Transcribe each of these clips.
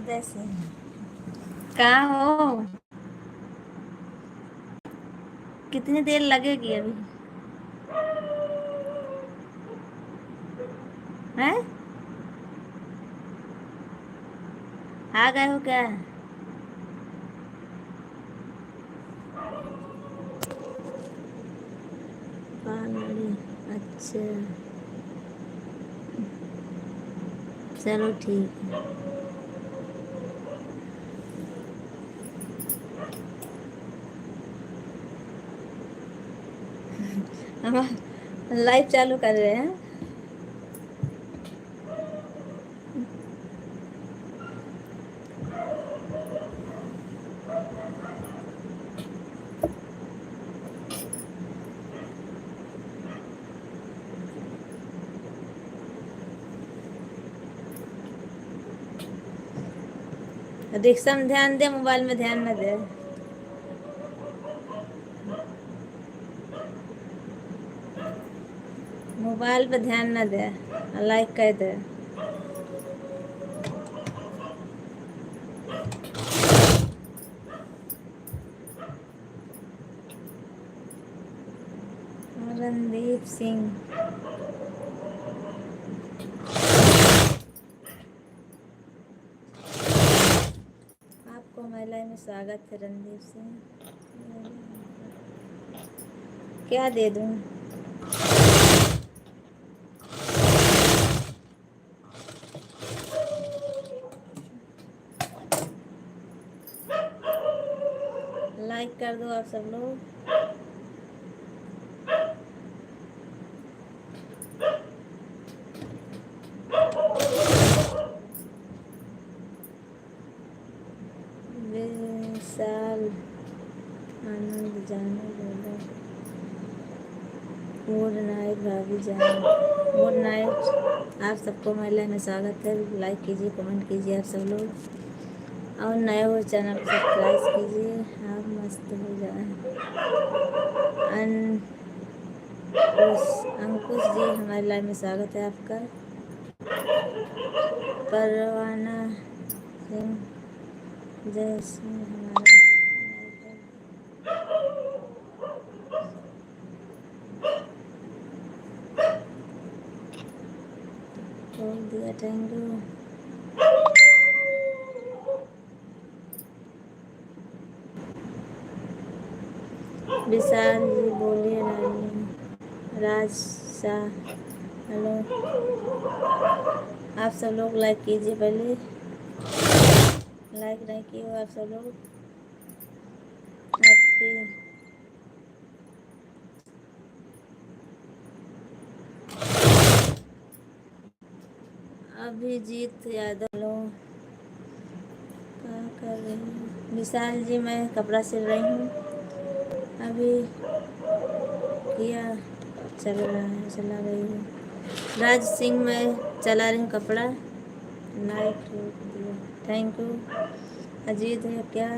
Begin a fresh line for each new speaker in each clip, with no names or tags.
जैसे कहाँ हो? कितनी देर लगेगी अभी? हैं? आ गए हो क्या? पालड़ी। अच्छा, चलो ठीक है। हम लाइव चालू कर रहे हैं। रिक्शा में ध्यान दे, मोबाइल में ध्यान न दे। मोबाइल पे ध्यान न दे, लाइक कर दे। रणदीप सिंह, आपको हमारे लाइव में स्वागत है। रणदीप सिंह, क्या दे दूं? लाइक कर दो आप सब लोग। विशाल आनंद जानो बोला, गुड नाइट भाभी जान, गुड नाइट। आप सबको महिला में स्वागत है। लाइक कीजिए, कमेंट कीजिए आप सब लोग, और नए हो चैनल को सब्सक्राइब कीजिए। आप मस्त हो जाए। अंकुश जी, हमारे लाइव में स्वागत है आपका। परवाना सिंह, जैसे हमारा खोल दिया। Thank you. विशाल जी बोलिए। राज शाह, हेलो। आप सब लोग लाइक कीजिए पहले। लाइक नहीं किए हो आप सब लोग। हैप्पी अभिजीत यादव, लो क्या कर रही हूँ? विशाल जी, मैं कपड़ा सिल रही हूँ अभी। किया चल रहा है, चला रही हूँ। राज सिंह, मैं चला रही हूँ कपड़ा। लाइक रोक दिया, थैंक यू। अजीत है क्या?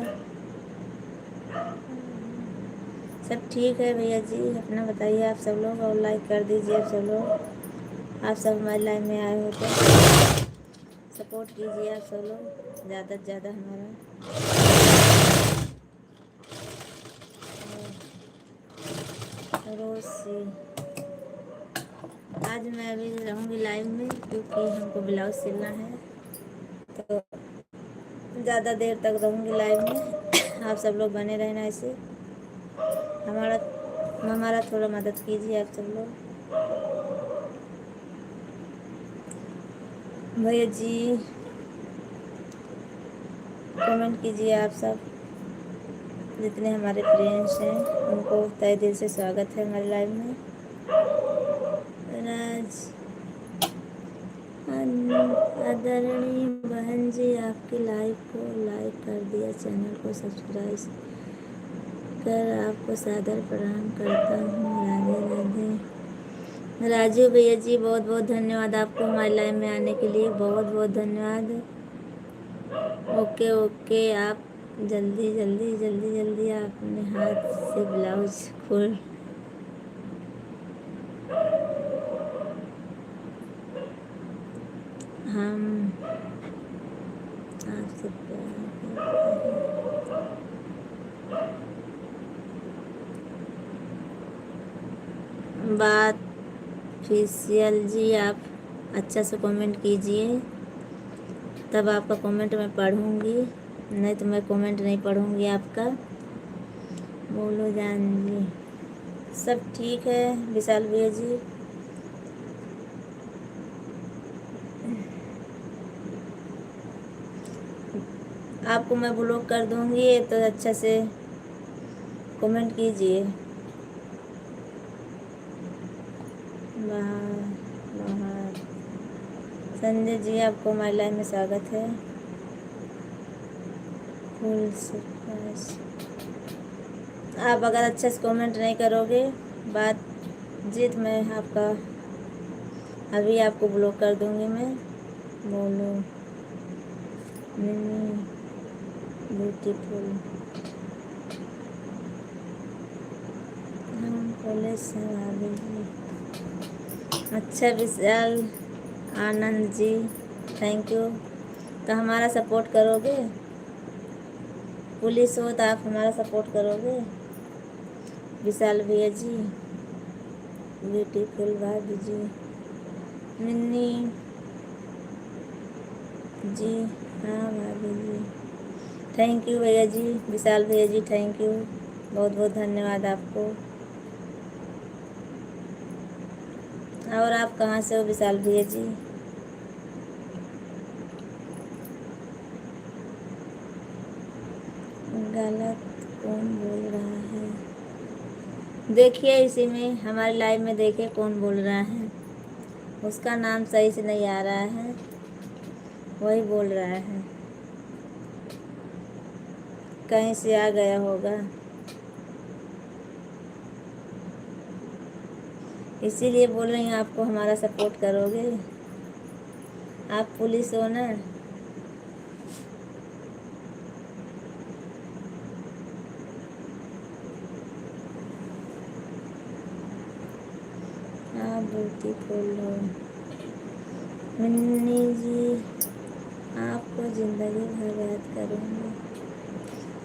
सब ठीक है भैया जी, अपना बताइए आप सब लोग, और लाइक कर दीजिए आप सब लोग। आप सब हमारे लाइन में आए हो तो सपोर्ट कीजिए आप सब लोग, ज़्यादा से ज़्यादा हमारा। रोसी, आज मैं अभी रहूँगी लाइव में, क्योंकि हमको ब्लाउज सिलना है, तो ज़्यादा देर तक रहूँगी लाइव में। आप सब लोग बने रहना ऐसे। हमारा हमारा थोड़ा मदद कीजिए आप सब लोग। भैया जी कमेंट कीजिए आप सब, जितने हमारे फ्रेंड्स हैं उनको तहे दिल से स्वागत है हमारे लाइव में। राज आदरणीय बहन जी, आपके लाइव को लाइक कर दिया, चैनल को सब्सक्राइब कर आपको सादर प्रणाम करता हूँ। राधे राधे। राजू भैया जी, बहुत बहुत धन्यवाद आपको हमारे लाइव में आने के लिए, बहुत बहुत धन्यवाद। ओके ओके, आप जल्दी जल्दी जल्दी जल्दी अपने हाथ से ब्लाउज खोल। हम आपसे प्यार करते हैं। बात ऑफिशियल जी, आप अच्छा से कमेंट कीजिए, तब आपका कमेंट मैं पढ़ूंगी, नहीं तो मैं कमेंट नहीं पढ़ूंगी आपका। बोलो जान जी, सब ठीक है विशाल भैया जी। आपको मैं ब्लॉक कर दूंगी, तो अच्छा से कमेंट कीजिए। बाहर बाहर संजय जी, आपको माय लाइफ में स्वागत है। Full surprise. आप अगर अच्छे से कमेंट नहीं करोगे बात जी, तो मैं आपका अभी आपको ब्लॉक कर दूंगी मैं। बोलो मिनी ब्यूटीफुल, हम कॉलेज से भाभी जी। अच्छा विशाल आनंद जी, थैंक यू। तो हमारा सपोर्ट करोगे, पुलिस हो तो आप हमारा सपोर्ट करोगे विशाल भैया जी। ब्यूटीफुल भाभी जी, मिन्नी जी, हाँ भाभी जी, थैंक यू भैया जी। विशाल भैया जी थैंक यू, बहुत बहुत धन्यवाद आपको। और आप कहाँ से हो विशाल भैया जी? गलत कौन बोल रहा है? देखिए इसी में हमारे लाइव में देखिए कौन बोल रहा है। उसका नाम सही से नहीं आ रहा है, वही बोल रहा है, कहीं से आ गया होगा, इसीलिए बोल रही हूँ आपको हमारा सपोर्ट करोगे। आप पुलिस हो ना? आप ब्यूटीफुल हो मिन्नी जी, आपको ज़िंदगी भर याद करूँगी।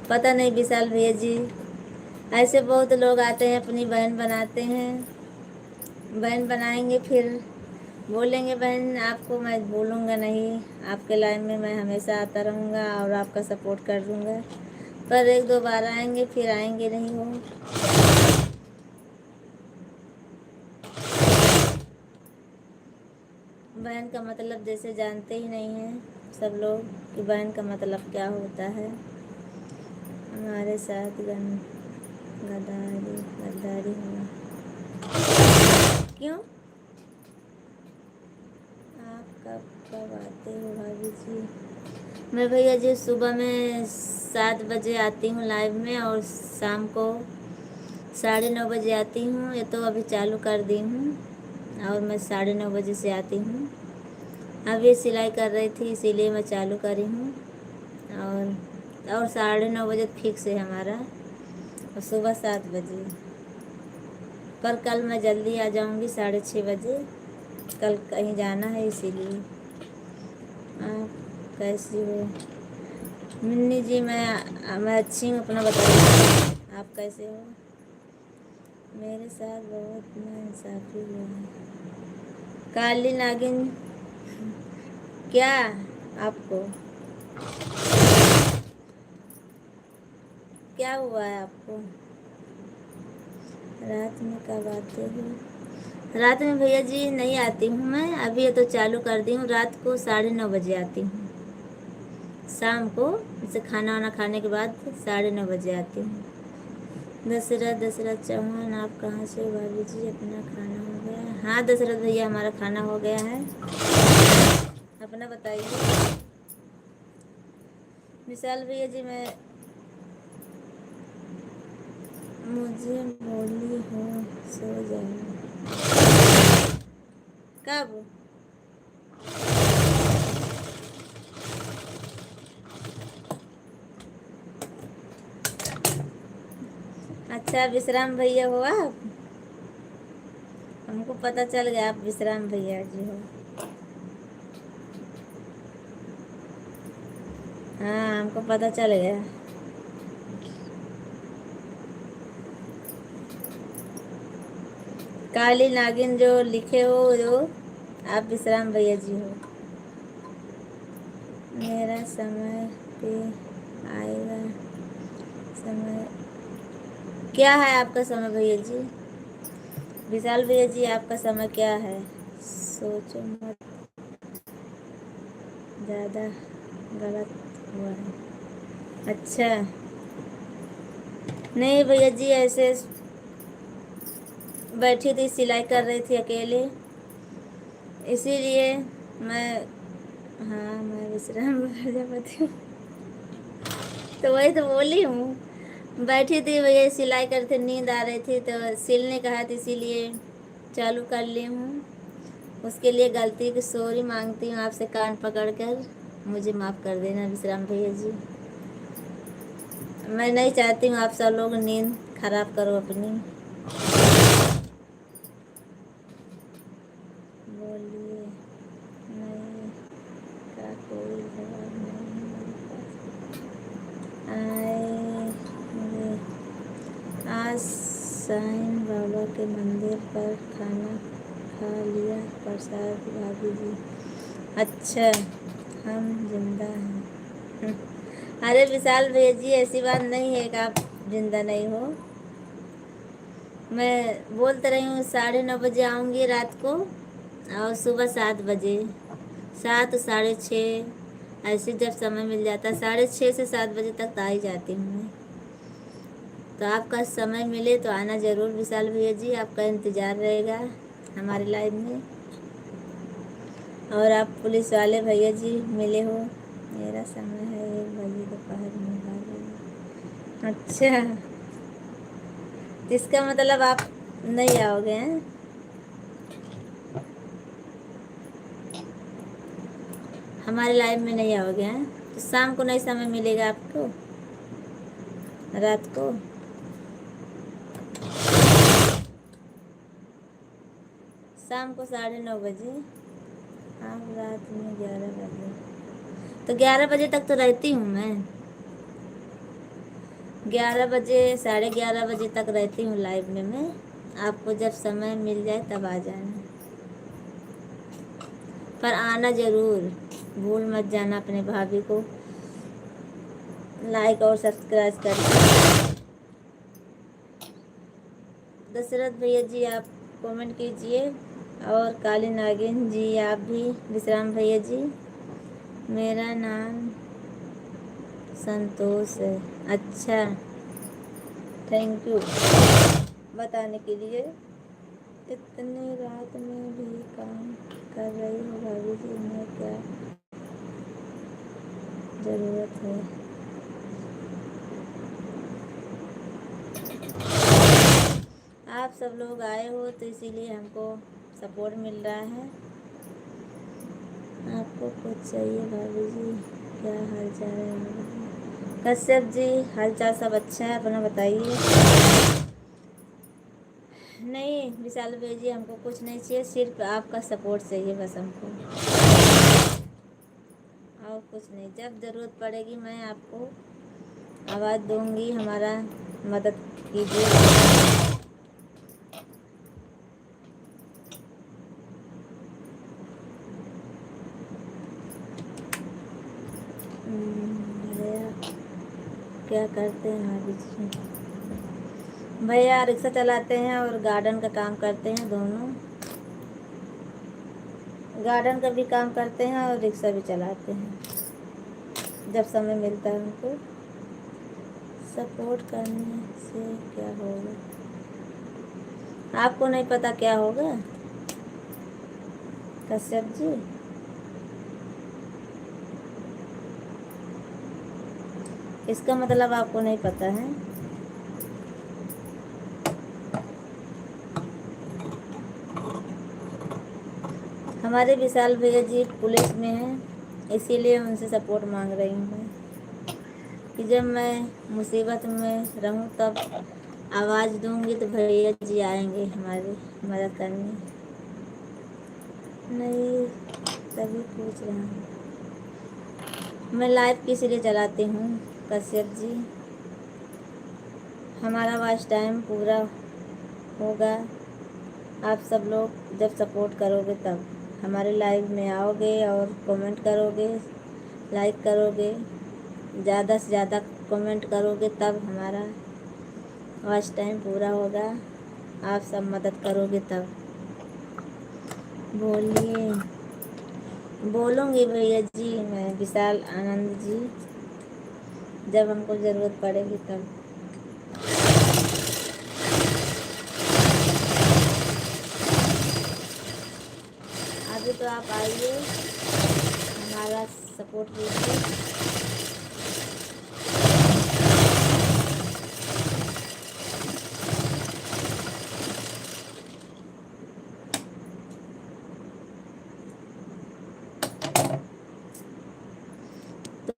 पता नहीं विशाल भैया जी, ऐसे बहुत लोग आते हैं अपनी बहन बनाते हैं, बहन बनाएंगे फिर बोलेंगे बहन आपको मैं बोलूँगा नहीं, आपके लाइन में मैं हमेशा आता रहूँगा और आपका सपोर्ट कर दूँगा, पर एक दो बार आएंगे फिर आएंगे नहीं हो। बहन का मतलब जैसे जानते ही नहीं हैं सब लोग कि बहन का मतलब क्या होता है। हमारे साथ गद्दारी गद्दारी हुआ क्यों? आप कब कब आते हो भाभी जी? मैं भैया जी सुबह में 7 बजे आती हूँ लाइव में, और शाम को 9:30 बजे आती हूँ। ये तो अभी चालू कर दी हूँ, और मैं 9:30 बजे से आती हूँ। अभी सिलाई कर रही थी इसीलिए मैं चालू करी हूँ। और 9:30 बजे फिक्स है हमारा, और सुबह 7 बजे। पर कल मैं जल्दी आ जाऊँगी 6:30 बजे, कल कहीं जाना है इसीलिए। आप कैसी हो मिन्नी जी? मैं अच्छी हूँ, अपना बताइए आप कैसे हो? मेरे साथ बहुत नाइंसाफ़ी हुआ है। काली नागिन क्या आपको क्या हुआ है आपको? रात में कब आते हो? रात में भैया जी नहीं आती हूँ मैं, अभी ये तो चालू कर दी हूँ। रात को 9:30 बजे आती हूँ, शाम को जैसे खाना वाना खाने के बाद 9:30 बजे आती हूँ। दशरथ चौहान, आप कहाँ से हो भाभी जी? अपना खाना हो गया? हाँ दशरथ भैया, हमारा खाना हो गया है। अपना बताइए विशाल भैया जी। मुझे बोली हो सो जाओ कब? अच्छा विश्राम भैया हो आप? हमको पता चल गया आप विश्राम भैया जी हो। हाँ, हमको पता चल गया। काली नागिन जो लिखे हो, जो आप विश्राम भैया जी हो। मेरा समय पे आएगा। समय क्या है आपका समय भैया जी? विशाल भैया जी, आपका समय क्या है? सोचो मत, ज़्यादा गलत हुआ है। अच्छा, नहीं भैया जी, ऐसे बैठी थी, सिलाई कर रही थी अकेले, इसीलिए मैं, हाँ मैं विश्राम प्रजापति हूँ। तो वही तो बोली हूँ, बैठी थी भैया, सिलाई कर थी, नींद आ रही थी तो सिलने कहा था, इसीलिए चालू कर ली हूँ। उसके लिए गलती की सॉरी मांगती हूँ आपसे, कान पकड़कर मुझे माफ़ कर देना विश्राम भैया जी। मैं नहीं चाहती हूँ आप सब लोग नींद खराब करो अपनी। बोलिए। नहीं का कोई जवाब नहीं मेरे पास। आएंगे। आज साईं बाबा के मंदिर पर खाना खा लिया प्रसाद भाभी जी। अच्छा, हम जिंदा हैं। अरे विशाल भैया जी, ऐसी बात नहीं है कि आप जिंदा नहीं हो। मैं बोल तो रही हूँ 9:30 आऊँगी रात को, और सुबह 7 बजे, 7 6:30 ऐसे जब समय मिल जाता है, 6:30 से 7 बजे तक तो आ ही जाती हूँ मैं। तो आपका समय मिले तो आना ज़रूर विशाल भैया जी, आपका इंतज़ार रहेगा हमारे लाइव में। और आप पुलिस वाले भैया जी मिले हो। मेरा समय है 1 बजे दोपहर में 12 बजे। अच्छा, इसका मतलब आप नहीं आओगे हैं? हमारे लाइव में नहीं आओगे हैं? तो शाम को नहीं समय मिलेगा आपको, रात को? शाम को 9:30 बजे, आप रात में 11 बजे। तो 11 बजे तक तो रहती हूँ मैं, 11 बजे 11:30 बजे तक रहती हूँ लाइव में मैं। आपको जब समय मिल जाए तब आ जाना, पर आना ज़रूर, भूल मत जाना अपने भाभी को लाइक और सब्सक्राइब करके। दशरथ भैया जी आप कमेंट कीजिए, और काली नागिन जी आप भी, विश्राम भैया जी। मेरा नाम संतोष है। अच्छा, थैंक यू बताने के लिए। इतनी रात में भी काम कर रही हो भाभी जी, मैं क्या ज़रूरत है? आप सब लोग आए हो तो इसीलिए हमको सपोर्ट मिल रहा है। आपको कुछ चाहिए भाभी जी? क्या हाल चाल है भाभी जी? कश्यप जी, हाल चाल सब अच्छा है, अपना बताइए। नहीं विशाल भाई जी, हमको कुछ नहीं चाहिए, सिर्फ आपका सपोर्ट चाहिए बस हमको, और कुछ नहीं। जब ज़रूरत पड़ेगी मैं आपको आवाज़ दूंगी, हमारा मदद कीजिए। भैया क्या करते हैं भाभी जी? भैया रिक्शा चलाते हैं और गार्डन का काम करते हैं, दोनों। गार्डन का भी काम करते हैं और रिक्शा भी चलाते हैं, जब समय मिलता है उनको। सपोर्ट करने से क्या होगा? आपको नहीं पता क्या होगा कश्यप जी? इसका मतलब आपको नहीं पता है? हमारे विशाल भैया जी पुलिस में हैं, इसीलिए उनसे सपोर्ट मांग रही हूँ मैं, कि जब मैं मुसीबत में रहूँ तब आवाज़ दूंगी तो भैया जी आएंगे हमारी मदद करने। नहीं, तभी पूछ रहा हूँ। मैं लाइव किस लिए चलाती हूँ कश्यप जी, हमारा वॉच टाइम पूरा होगा। आप सब लोग जब सपोर्ट करोगे तब हमारे लाइव में आओगे और कमेंट करोगे, लाइक करोगे, ज़्यादा से ज़्यादा कमेंट करोगे तब हमारा वॉच टाइम पूरा होगा। आप सब मदद करोगे तब। बोलिए। बोलूँगी भैया जी मैं, विशाल आनंद जी, जब हमको ज़रूरत पड़ेगी तब। अभी तो आप आइए, हमारा सपोर्ट कीजिए।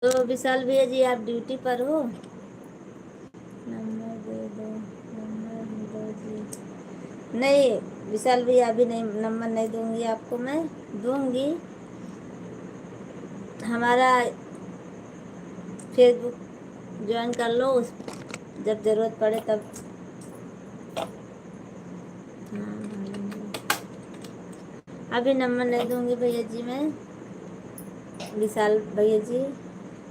तो विशाल भैया जी आप ड्यूटी पर हो? नंबर दे दो, नंबर दो जी। नहीं विशाल भैया अभी नहीं, नंबर नहीं दूंगी आपको, मैं दूंगी। हमारा फेसबुक ज्वाइन कर लो, उस जब ज़रूरत पड़े तब। हाँ अभी नंबर नहीं दूंगी भैया जी मैं, विशाल भैया जी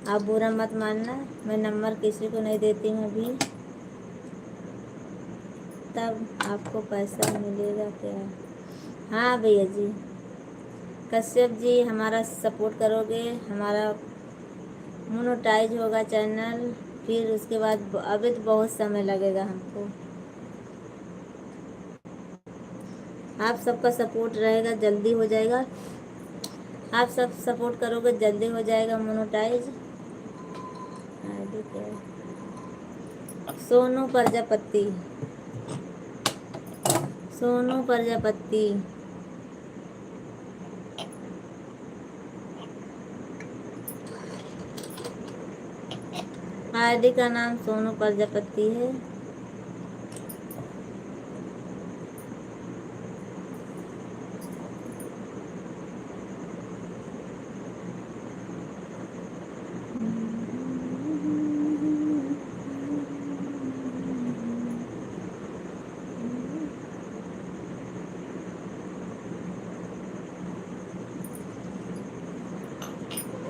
आप बुरा मत मानना, मैं नंबर किसी को नहीं देती हूँ अभी। तब आपको पैसा मिलेगा क्या? हाँ भैया जी। कश्यप जी हमारा सपोर्ट करोगे, हमारा मोनेटाइज होगा चैनल, फिर उसके बाद अभी तो बहुत समय लगेगा हमको। आप सबका सपोर्ट रहेगा जल्दी हो जाएगा। आप सब सपोर्ट करोगे जल्दी हो जाएगा मोनेटाइज। आईडी क्या है? सोनू प्रजापति, सोनू प्रजापति। आईडी का नाम सोनू प्रजापति है।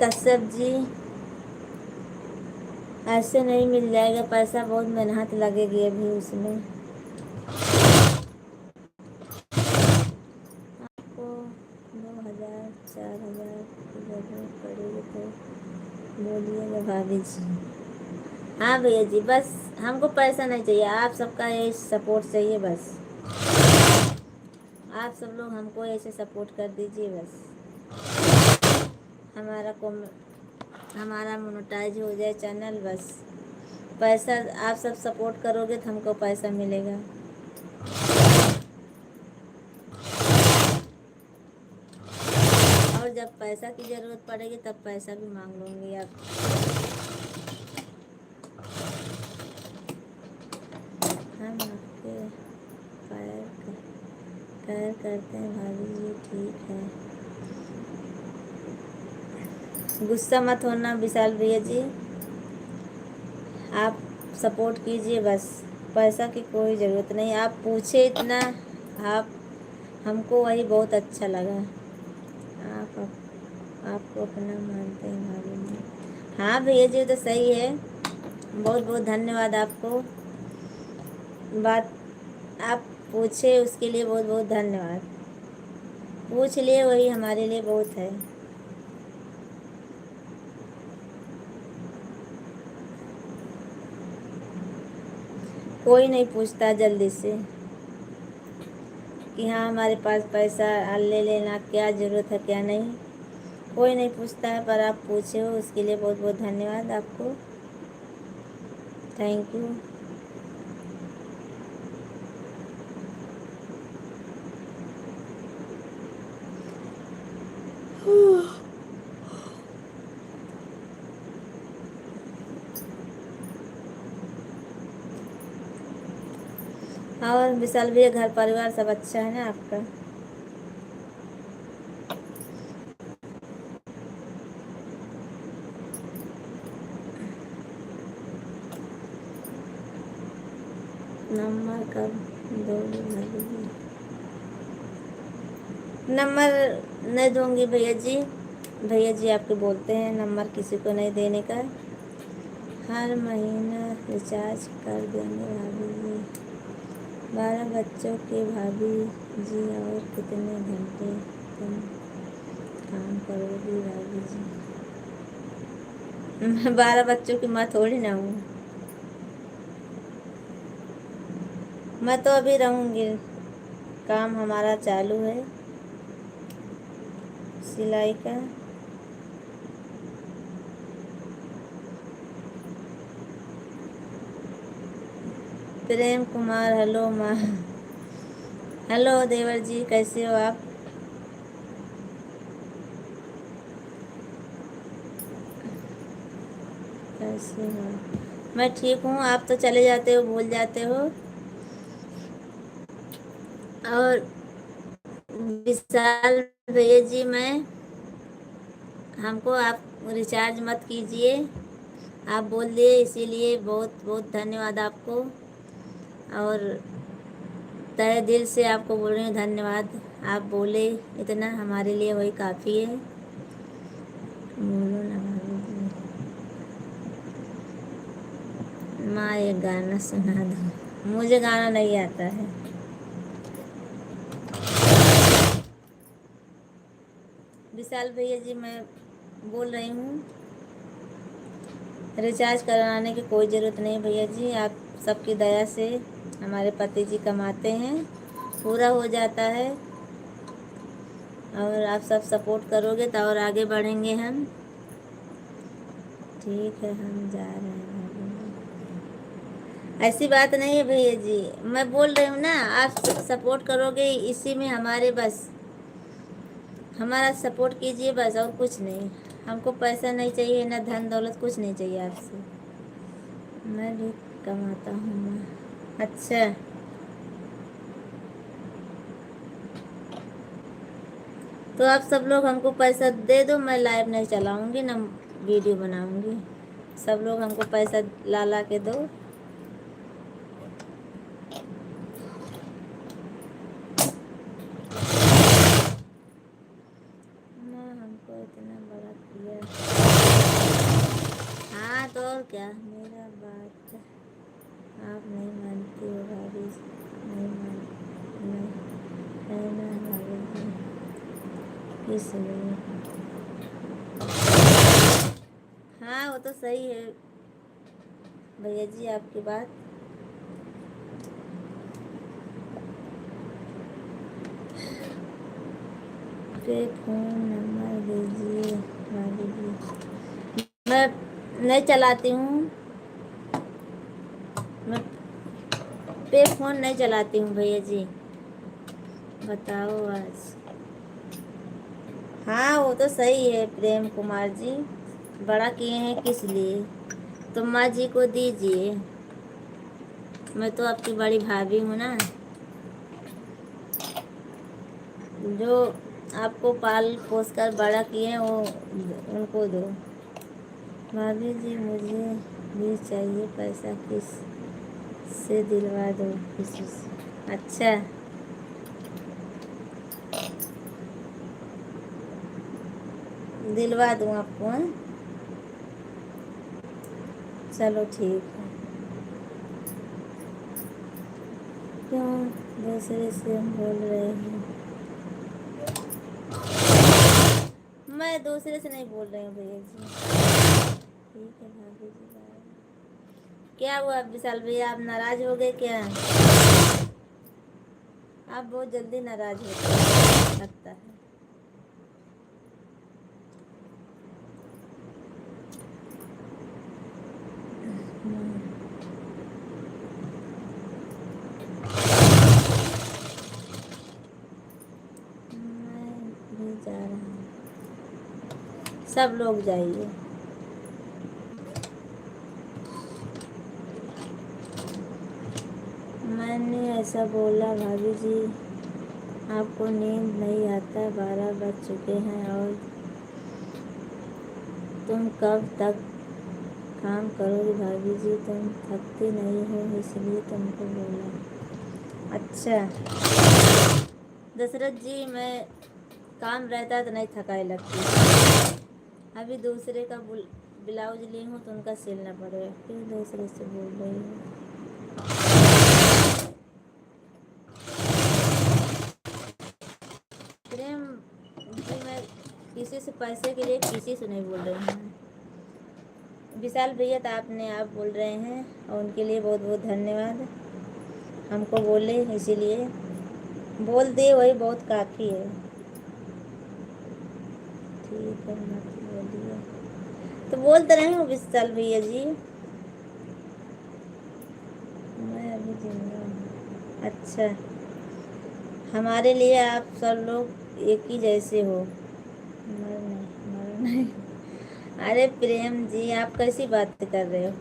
कश्यप जी ऐसे नहीं मिल जाएगा पैसा, बहुत मेहनत लगेगी अभी उसमें। आपको 2000 4000 की जरूरत पड़ेगी तो बोलिएगा भाभी जी। हाँ भैया जी बस हमको पैसा नहीं चाहिए, आप सबका ये सपोर्ट चाहिए बस। आप सब लोग हमको ऐसे सपोर्ट कर दीजिए बस, हमारा हमारा मोनेटाइज हो जाए चैनल बस। पैसा आप सब सपोर्ट करोगे तो हमको पैसा मिलेगा। और जब पैसा की ज़रूरत पड़ेगी तब पैसा भी मांग लूँगी आप। हम आपके पैर करते हैं भाभी जी, ठीक है। गुस्सा मत होना विशाल भैया जी, आप सपोर्ट कीजिए बस, पैसा की कोई ज़रूरत नहीं। आप पूछे इतना, आप हमको वही बहुत अच्छा लगा। आप आपको अपना मानते हैं भाभी जी। हाँ भैया जी तो सही है, बहुत बहुत धन्यवाद आपको। बात आप पूछे उसके लिए बहुत बहुत धन्यवाद। पूछ लिए वही हमारे लिए बहुत है। कोई नहीं पूछता जल्दी से कि हाँ हमारे पास पैसा ले लेना, क्या ज़रूरत है क्या नहीं, कोई नहीं पूछता है। पर आप पूछे हो उसके लिए बहुत बहुत धन्यवाद आपको, थैंक यू। और विशाल भैया घर परिवार सब अच्छा है ना आपका? नंबर कब दोगे भाभी जी? नंबर नहीं दूंगी भैया जी। भैया जी आपके बोलते हैं नंबर किसी को नहीं देने का। हर महीना रिचार्ज कर देंगे भाभी जी। 12 बच्चों के भाभी जी और कितने घंटे तुम काम करोगी भाभी जी? मैं 12 बच्चों की माँ थोड़ी ना हूँ। मैं तो अभी रहूँगी, काम हमारा चालू है सिलाई का। प्रेम कुमार, हेलो माँ। हेलो देवर जी, कैसे हो आप? कैसे हो? मैं ठीक हूँ, आप तो चले जाते हो, भूल जाते हो। और विशाल भैया जी, मैं हमको आप रिचार्ज मत कीजिए, आप बोल दिए इसीलिए बहुत बहुत धन्यवाद आपको। और तहे दिल से आपको बोल रही हूँ धन्यवाद। आप बोले इतना हमारे लिए वही काफ़ी है। बोलो ना भाभी जी। माँ एक गाना सुना दो। मुझे गाना नहीं आता है। विशाल भैया जी, मैं बोल रही हूँ रिचार्ज कराने की कोई ज़रूरत नहीं भैया जी। आप सबकी दया से हमारे पति जी कमाते हैं, पूरा हो जाता है। और आप सब सपोर्ट करोगे तो और आगे बढ़ेंगे हम। ठीक है, हम जा रहे हैं भाभी जी। ऐसी बात नहीं है भैया जी, मैं बोल रही हूँ ना, आप सपोर्ट करोगे इसी में हमारे, बस हमारा सपोर्ट कीजिए बस, और कुछ नहीं। हमको पैसा नहीं चाहिए, ना धन दौलत, कुछ नहीं चाहिए आपसे। मैं भी कमाता हूँ माँ। अच्छा, तो आप सब लोग हमको पैसा दे दो, मैं लाइव नहीं चलाऊँगी ना वीडियो बनाऊँगी। सब लोग हमको पैसा ला ला के दो। माँ हमको इतना बड़ा किया। हाँ तो और क्या, मेरा बात आप नहीं मानती हो भाभी, नहीं मान नहीं है ना भाभी जी, इसलिए। हाँ वो तो सही है भैया जी आपकी बात। पे फ़ोन नंबर दीजिए भाभी जी। मैं नहीं चलाती हूँ, मैं पे फ़ोन नहीं चलाती हूँ भैया जी। बताओ आज। हाँ वो तो सही है प्रेम कुमार जी, बड़ा किए हैं किस लिए? तो माँ जी को दीजिए, मैं तो आपकी बड़ी भाभी हूँ ना। जो आपको पाल पोस कर बड़ा किए हैं वो उनको दो। भाभी जी मुझे भी चाहिए पैसा, किस से दिलवा दो किसी से। अच्छा, दिलवा दूँ आपको? हाँ चलो ठीक है। क्यों दूसरे से हम बोल रहे हैं? मैं दूसरे से नहीं बोल रही हूँ भैया जी। ठीक है भाभी जी, बाय। क्या हुआ विशाल भैया, आप नाराज हो गए क्या? आप बहुत जल्दी नाराज होते हैं लगता है। मैं भी जा रहा हूँ, सब लोग जाइए। मैंने ऐसा बोला भाभी जी, आपको नींद नहीं आता? 12 बज चुके हैं और तुम कब तक काम करोगी भाभी जी, तुम थकती नहीं हो इसलिए तुमको बोला। अच्छा दशरथ जी, मैं काम रहता तो नहीं थकाई लगती। अभी दूसरे का ब्लाउज ली हूँ तो उनका सिलना पड़ेगा, फिर दूसरे से बोल रही हूँ। प्रेम जी, मैं किसी से पैसे के लिए किसी से नहीं बोल रही हूँ। विशाल भैया तो आपने आप बोल रहे हैं और उनके लिए बहुत बहुत धन्यवाद। हमको बोले इसीलिए बोल दे, वही बहुत काफ़ी है। ठीक है, मत बोलिए तो बोलते रहे हूँ विशाल भैया जी, मैं अभी जिंदा हूँ। अच्छा, हमारे लिए आप सब लोग एक ही जैसे हो। मर नहीं, मर नहीं। अरे प्रेम जी, आप कैसी बात कर रहे हो?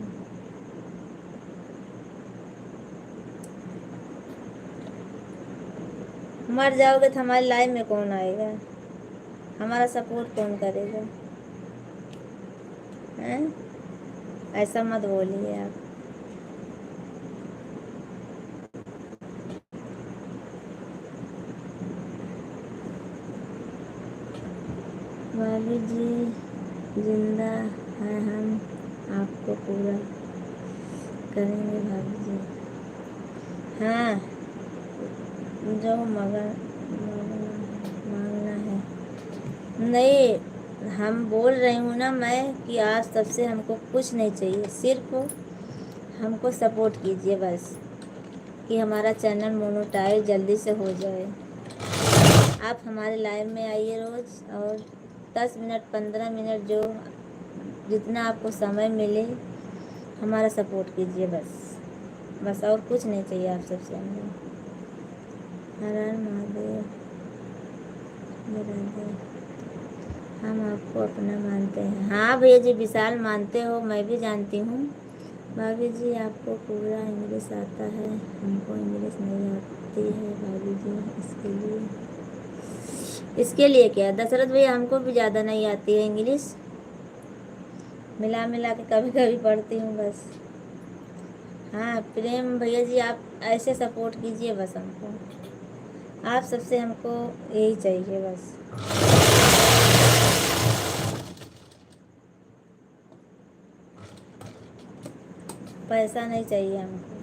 मर जाओगे तो हमारी लाइफ में कौन आएगा? हमारा सपोर्ट कौन करेगा? हैं? ऐसा मत बोलिए आप। भाभी जी जिंदा है, हम आपको पूरा करेंगे भाभी जी। हाँ, जो मांगना है। नहीं, हम बोल रही हूँ ना मैं कि आज तब से हमको कुछ नहीं चाहिए, सिर्फ हमको सपोर्ट कीजिए बस, कि हमारा चैनल मोनेटाइज जल्दी से हो जाए। आप हमारे लाइव में आइए रोज़, और 10 मिनट 15 मिनट जो जितना आपको समय मिले हमारा सपोर्ट कीजिए बस। बस और कुछ नहीं चाहिए आप सबसे हमें। हर हर महादेव। हम आपको अपना मानते हैं। हाँ भैया जी, विशाल मानते हो, मैं भी जानती हूँ। भाभी जी आपको पूरा इंग्लिश आता है, हमको इंग्लिश नहीं आती है भाभी जी। इसके लिए क्या दशरथ भैया, हमको भी ज़्यादा नहीं आती है इंग्लिश, मिला मिला के कभी कभी पढ़ती हूँ बस। हाँ प्रेम भैया जी, आप ऐसे सपोर्ट कीजिए बस हमको, आप सबसे हमको यही चाहिए बस। पैसा नहीं चाहिए हमको।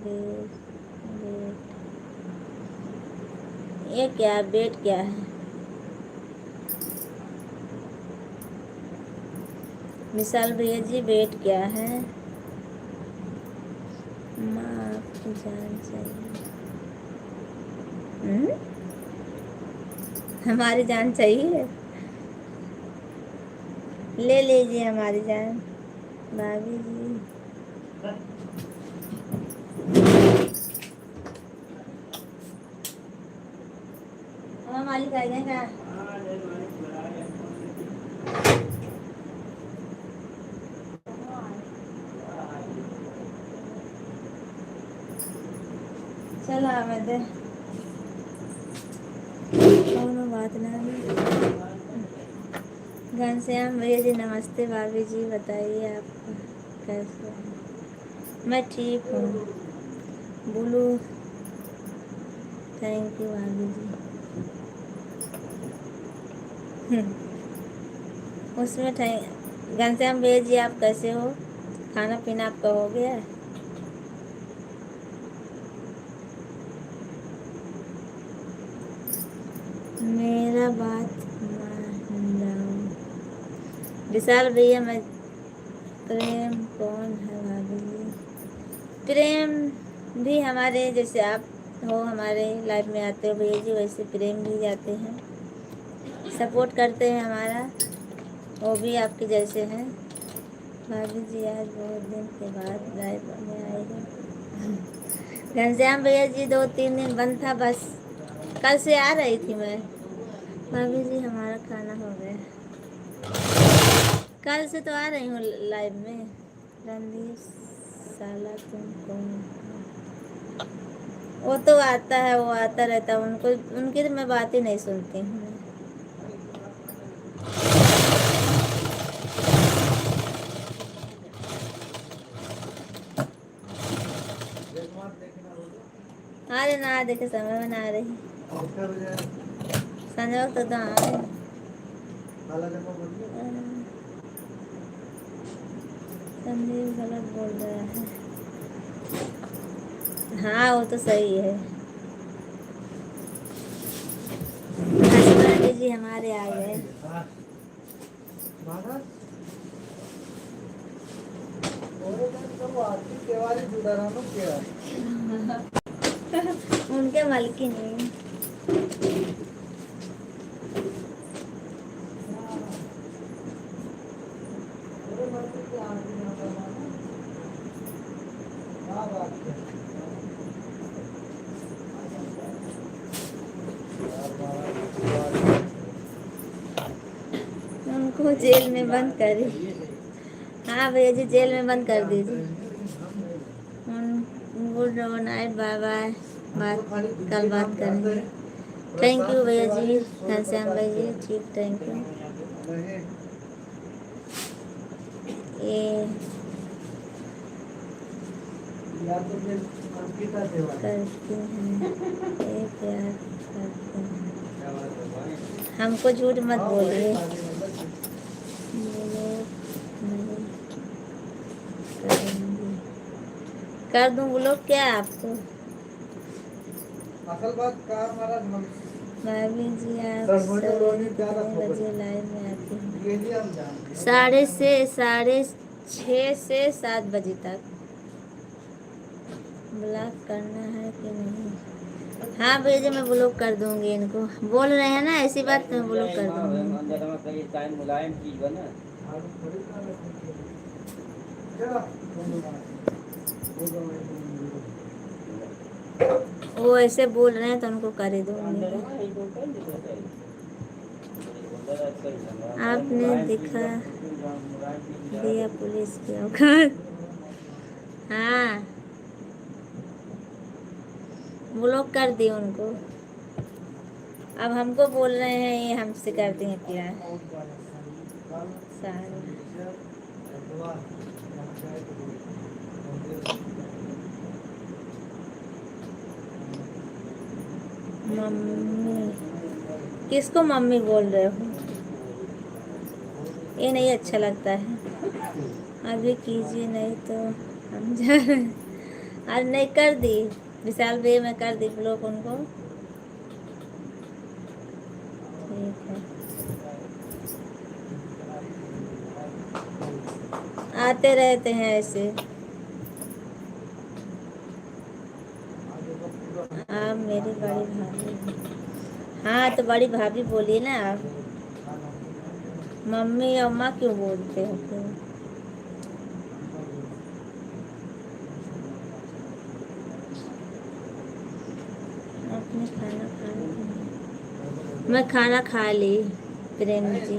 बेट बेट ये क्या, बेट क्या है? विशाल भैया जी, बेट क्या है? माँ आपकी जान चाहिए। हमारी जान चाहिए? ले लीजिए हमारी जान भाभी जी। हमारा मालिक आ गए क्या? चल आवे दे, कोनो बात नहीं। घनश्याम भैया जी नमस्ते। भाभी जी बताइए आप कैसे हैं? मैं ठीक हूँ। बोलो, थैंक यू भाभी जी। उसमें घनश्याम भैया जी आप कैसे हो? खाना पीना आपका हो गया? मेरा बात मान जाओ विशाल भैया। मैं प्रेम कौन है भाभी जी? प्रेम भी हमारे जैसे आप हो, हमारे लाइफ में आते हो भैया जी, वैसे प्रेम भी जाते हैं, सपोर्ट करते हैं हमारा, वो भी आपके जैसे हैं। भाभी जी आज बहुत दिन के बाद लाइव में आए हैं। घनश्याम भैया जी 2-3 दिन बंद था बस, कल से आ रही थी मैं। भाभी जी हमारा खाना हो गया, कल से तो आ रही हूँ लाइव में। रणदीप साला तुम कौन हो? वो तो आता है, वो आता रहता है, उनको उनकी तो मैं बात ही नहीं सुनती हूँ। अरे ना देखे समय में ना रही संजय वक्त तो संदीप गलत बोल रहा है। हाँ वो तो सही है। हसबैंड जी हमारे आ गए। उनके मालकिन नहीं। उनको जेल में बंद कर दी। हाँ भैया जी जेल में बंद कर दीजिए। गुड नाइट, बाय बाय, बात कल बात करेंगे। थैंक यू भैया जी, घनश्याम भाई जी, ठीक, थैंक यू। ये करती हैं, ये प्यार करते हैं। हमको झूठ मत बोलिए। नहीं करेंगे। कर दूं ब्लॉक क्या आपको? असल बात कार मारा भाभी जी आप कितने बजे लाइव में आती हैं? 6:30 से 7 बजे तक। ब्लॉक करना है कि नहीं? हाँ भैया जी मैं ब्लॉक कर दूंगी इनको। बोल रहे हैं ना ऐसी बात मैं ब्लॉक कर दूंगी। वो ऐसे बोल रहे हैं तो उनको कर ही दूंगी। आपने दिखा दिया पुलिस की औकात। हाँ ब्लॉक कर दी उनको। अब हमको बोल रहे हैं ये हमसे करती हैं प्यार। सारे मम्मी किसको मम्मी बोल रहे हो? ये नहीं अच्छा लगता है। अभी कीजिए नहीं तो हम जा रहे हैं। आज नहीं कर दी विशाल भैया, मैं कर दी ब्लॉक उनको। ठीक है आते रहते हैं ऐसे। आप मेरी बड़ी भाभी। हाँ तो बड़ी भाभी बोलिए ना आप। मम्मी और माँ क्यों बोलते हो फिर? आपने खाना खाया? मैं खाना खा ली प्रेम जी।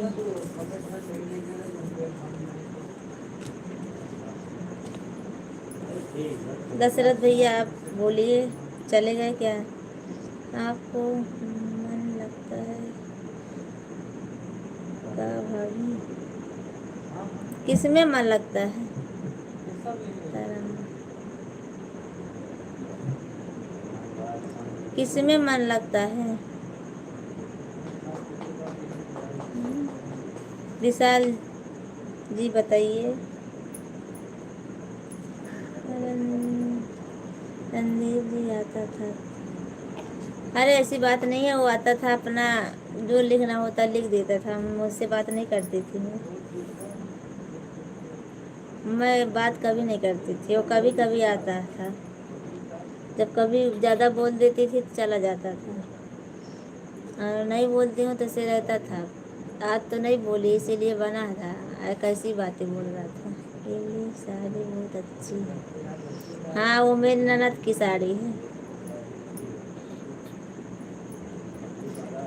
दशरथ भैया आप बोलिए, चले गए क्या? आपको मन लगता है क्या भाभी? किसमें मन लगता है? किसमें मन लगता है? विशाल जी बताइए। रणदीप जी आता था। अरे ऐसी बात नहीं है, वो आता था अपना जो लिखना होता लिख देता था, मुझसे बात नहीं करती थी। मैं बात कभी नहीं करती थी, वो कभी कभी आता था। जब कभी ज़्यादा बोल देती थी तो चला जाता था, और नहीं बोलती हूँ तो ऐसे रहता था। आज तो नहीं बोली इसीलिए बना था, कैसी बातें बोल रहा था। ये साड़ी बहुत अच्छी है। हाँ वो मेरी ननद की साड़ी है।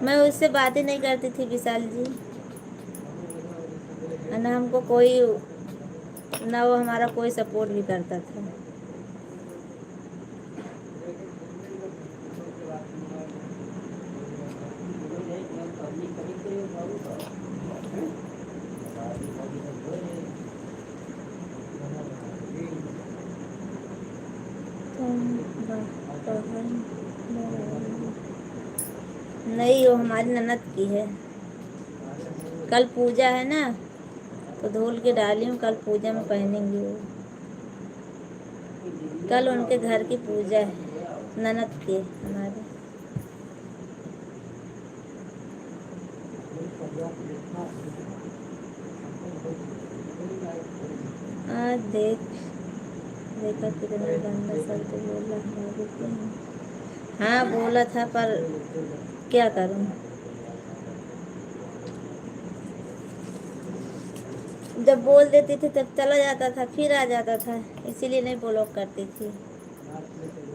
मैं उससे बात ही नहीं करती थी विशाल जी, ना हमको कोई, ना वो हमारा कोई सपोर्ट भी करता था। नहीं, वो हमारी ननद की है। कल पूजा है ना, तो धुल के डाली हूँ, कल पूजा में पहनेंगी वो। कल उनके घर की पूजा है, ननद की हमारे। आज देखा कितना गंदा शब्द बोला है। हाँ बोला था, पर क्या करूँ, जब बोल देती थी तब चला जाता था, फिर आ जाता था, इसीलिए नहीं ब्लॉक करती थी।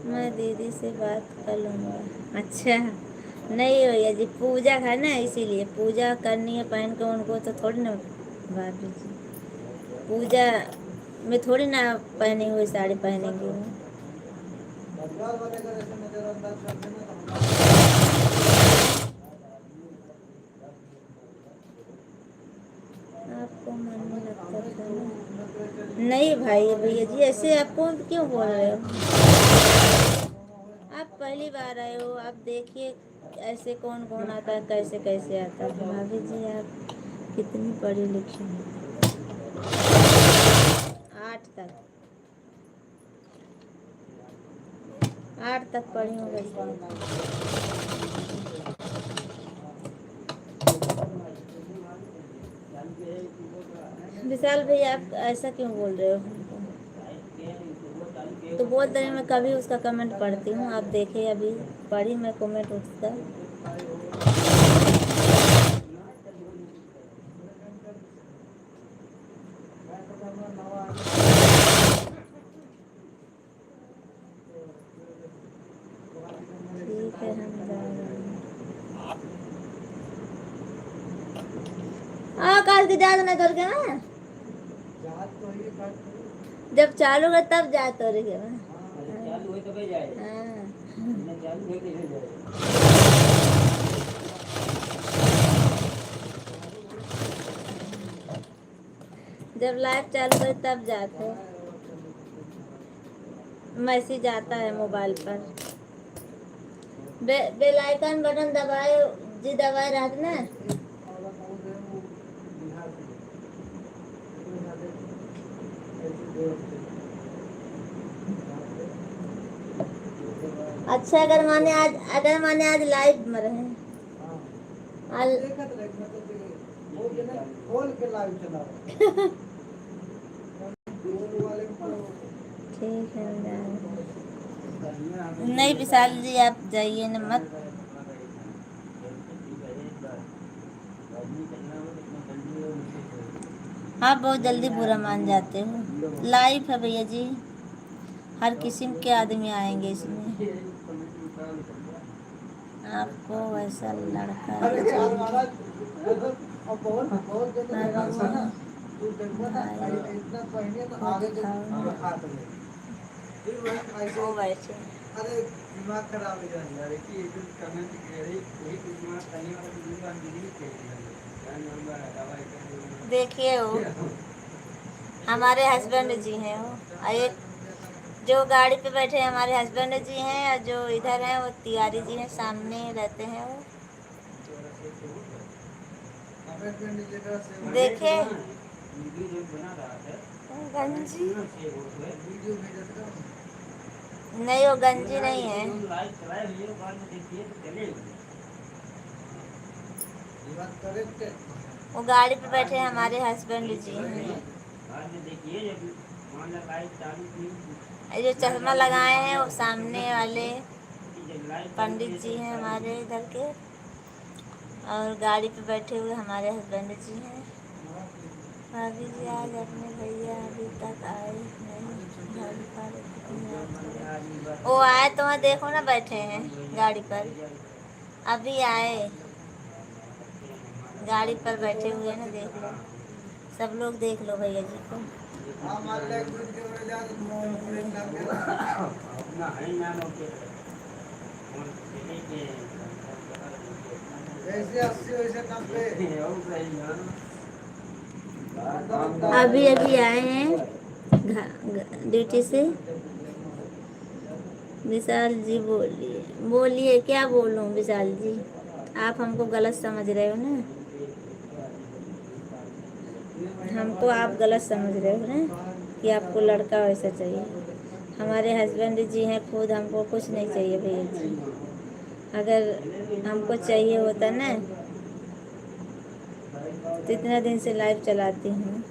मैं दीदी से बात कर लूँगा। अच्छा, नहीं भैया जी, पूजा है ना, इसीलिए पूजा करनी है पहन के उनको, तो थोड़ी ना भाभी जी पूजा में थोड़ी ना पहनी हुई साड़ी पहनेंगी वो। आपको मन में लगता था ना? नहीं भाई भैया जी, ऐसे आपको क्यों बोल रहे हो? आप पहली बार आए हो, आप देखिए ऐसे कौन कौन आता है, कैसे कैसे आता है। भाभी जी आप कितनी पढ़ी लिखी हैं? 8 तक, 8 तक पढ़ी हूँ वैसे। विशाल भैया आप ऐसा क्यों बोल रहे हो हमको? तो बोल रहे, मैं कभी उसका कमेंट पढ़ती हूँ, आप देखे अभी पढ़ी मैं कमेंट उसका। ठीक है, हम जा रहे हैं। काल के जा ना करके ना, जब चालू कर तब जा तो रही है। जब लाइव चालू कर तब जाते, मैसेज आता है मोबाइल पर। बेल आइकन बटन दबाए जी, दबाए रहते ना। अच्छा, अगर माने आज लाइव में रहे, ठीक है। नहीं विशाल जी आप जाइए न मत। आप बहुत जल्दी बुरा मान जाते हो। लाइव है भैया जी, हर किस्म के आदमी आएंगे इसमें। आपको वैसा लड़का
अरे दिमाग खराब हो जाएगा कि एक कमेंट
देखिए वो हमारे हस्बैंड जी हैं, वो एक जो गाड़ी पे बैठे हैं हमारे हस्बैंड जी हैं, और जो इधर हैं वो तिवारी जी हैं, सामने रहते हैं वो। देखे गंजी नहीं, वो गंजी नहीं है, वो गाड़ी पे बैठे हैं हमारे हस्बैंड जी हैं। जो चश्मा लगाए हैं वो सामने वाले पंडित जी हैं हमारे इधर के, और गाड़ी पे बैठे हुए हमारे हस्बैंड जी हैं। भाभी जी आज अपने भैया अभी तक आए नहीं घर पर, वो आए तो वहाँ देखो ना, बैठे हैं गाड़ी पर, अभी आए गाड़ी पर बैठे हुए ना, देख लो सब लोग, देख लो भैया जी को।
ऐसे 80 वैसे 90
अभी अभी आए हैं ड्यूटी से। विशाल जी बोलिए बोलिए, क्या बोलूं विशाल जी, आप हमको गलत समझ रहे हो ना, हमको आप गलत समझ रहे हो ना कि आपको लड़का वैसा चाहिए। हमारे हस्बैंड जी हैं खुद, हमको कुछ नहीं चाहिए भैया जी। अगर हमको चाहिए होता ना तो इतना दिन से लाइव चलाती हूँ।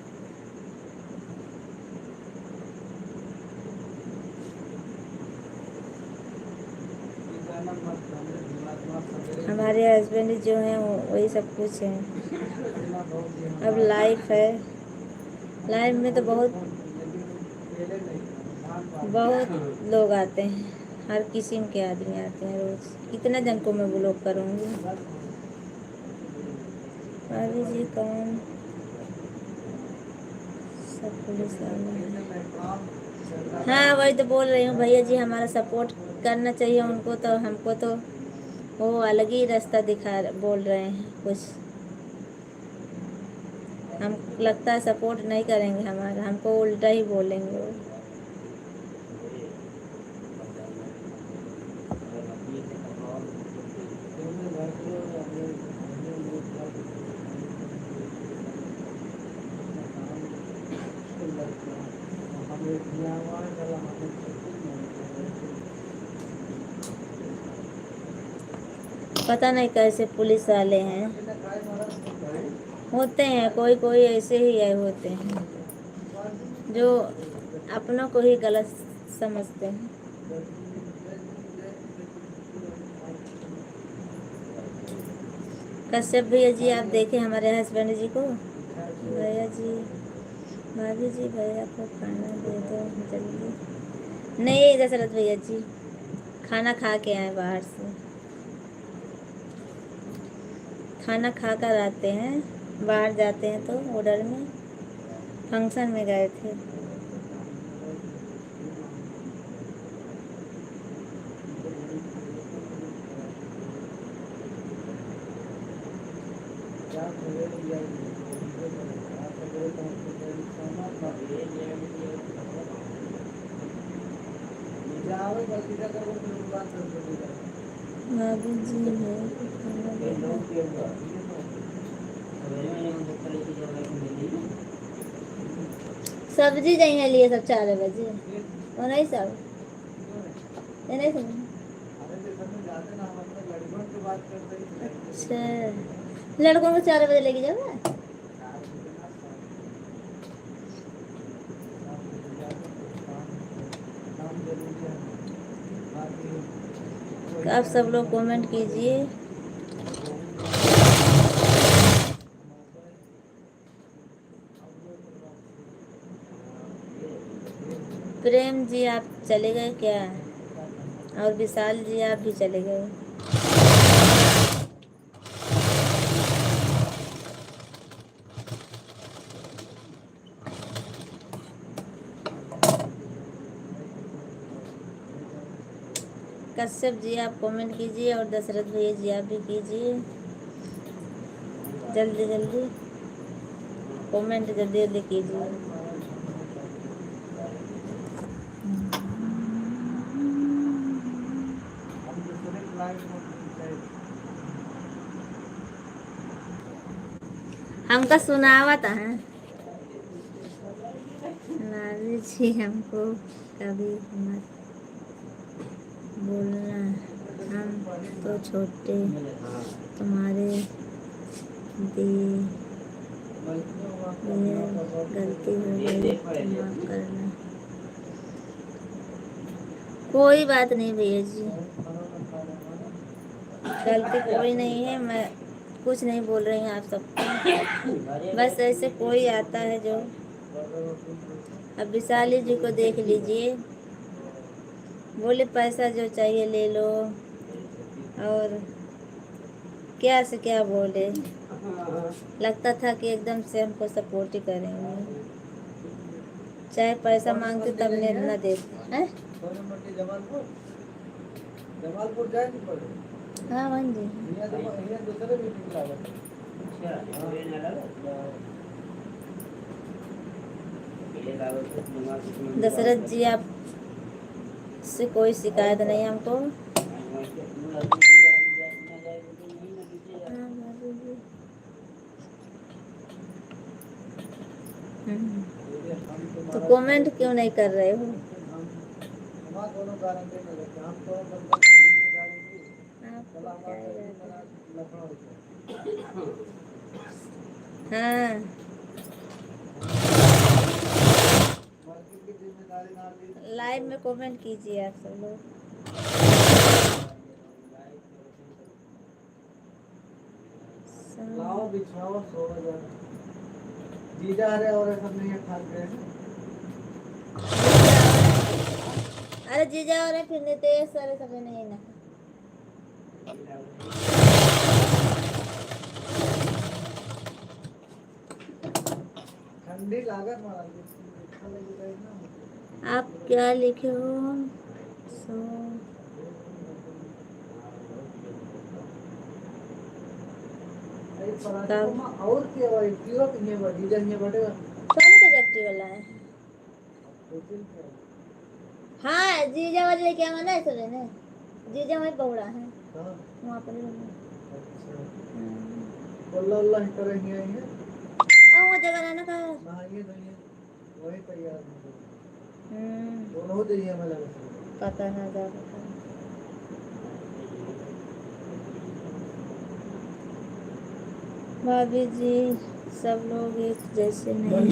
हमारे हस्बैंड जो हैं वही सब कुछ है। अब लाइफ है, लाइफ में तो बहुत लोग आते हैं, हर किस्म के आदमी आते हैं रोज। कितने जन को मैं ब्लॉक करूँगी। भाभी जी कौन सब पुलिस वाले हैं? हाँ वही तो बोल रही हूँ भैया जी, हमारा सपोर्ट करना चाहिए उनको, तो हमको तो वो अलग ही रास्ता दिखा बोल रहे हैं कुछ। हम लगता है सपोर्ट नहीं करेंगे हमारा, हमको उल्टा ही बोलेंगे वो। पता नहीं कैसे पुलिस वाले हैं, होते हैं कोई कोई ऐसे ही आए होते हैं जो अपनों को ही गलत समझते हैं। कश्यप भैया जी आप देखे हमारे हस्बैंड जी को। भैया जी भाभी जी भैया को खाना दे दो जल्दी। नहीं दशरथ भैया जी, खाना खा के आए बाहर से, खाना खा कर आते हैं, बाहर जाते हैं तो ऑर्डर में, फंक्शन में गए थे। भाभी जी भैया को खाना दे दो। सब्जी चाहिए लिए सब 4 बजे और नहीं सब ये नहीं समझ। अच्छा लड़कों को 4 बजे लेके जाओगे? आप सब लोग कमेंट कीजिए। प्रेम जी आप चले गए क्या? और विशाल जी आप भी चले गए। कश्यप जी आप कमेंट कीजिए और दशरथ भैया जी आप भी कीजिए, जल्दी जल्दी कमेंट जल्दी जल्दी कीजिए। हमका सुनावत है भाभी जी, हमको कभी मत बोलना, हम तो छोटे, तुम्हारे दिए गलती हो गई तो माफ करना। कोई बात नहीं भैया जी, गलती कोई नहीं है, मैं कुछ नहीं बोल रही हूँ आप सबको, बस ऐसे कोई आता है जो, अब विशाली जी को देख लीजिए, बोले पैसा जो चाहिए ले लो, और क्या से क्या बोले, लगता था कि एकदम से हमको सपोर्ट ही करेंगे, चाहे पैसा मांगते तब न देते हैं।
जमालपुर जाएंगे
हाँ वन जी
ये दूसरे मीटिंग लागत
दशरथ जी आप से कोई शिकायत नहीं हमको। हाँ भाभी जी। तो कमेंट क्यों नहीं कर रहे हो?
हम दोनों गारंटी में रहते हैं, हम तो बंदा गारंटी
आपको
चला
क्या
हमारा
है?
लखनऊ से
हाँ
मार्केट की जिम्मेदारी ना ली
लाइव में कमेंट कीजिए आप सब लोग।
लाओ बिछाओ सो जाओ जीजा रहे और सब नहीं खा गए
अरे जीजा और फिर नितेश सारे सब नहीं ना।
ठंडी लागत मारा अच्छा लगी ना
आप क्या लिखे हो? सो
और क्या भाई क्यों नहीं बढ़ जीजा नहीं बढ़ेगा
कौन सा व्यक्ति वाला है? हाँ जीजा वाले लेके आवा ना ऐसे लेने। जीजा वही बहुड़ा है
हाँ
वहाँ पर
अच्छा अल्लाह करे ही आई है
वो जगह रहना का है।
नहाइए धोइए वही तैयार दोनों चाहिए हमें लगा
पता ना जा पता। भाभी जी सब लोग एक जैसे नहीं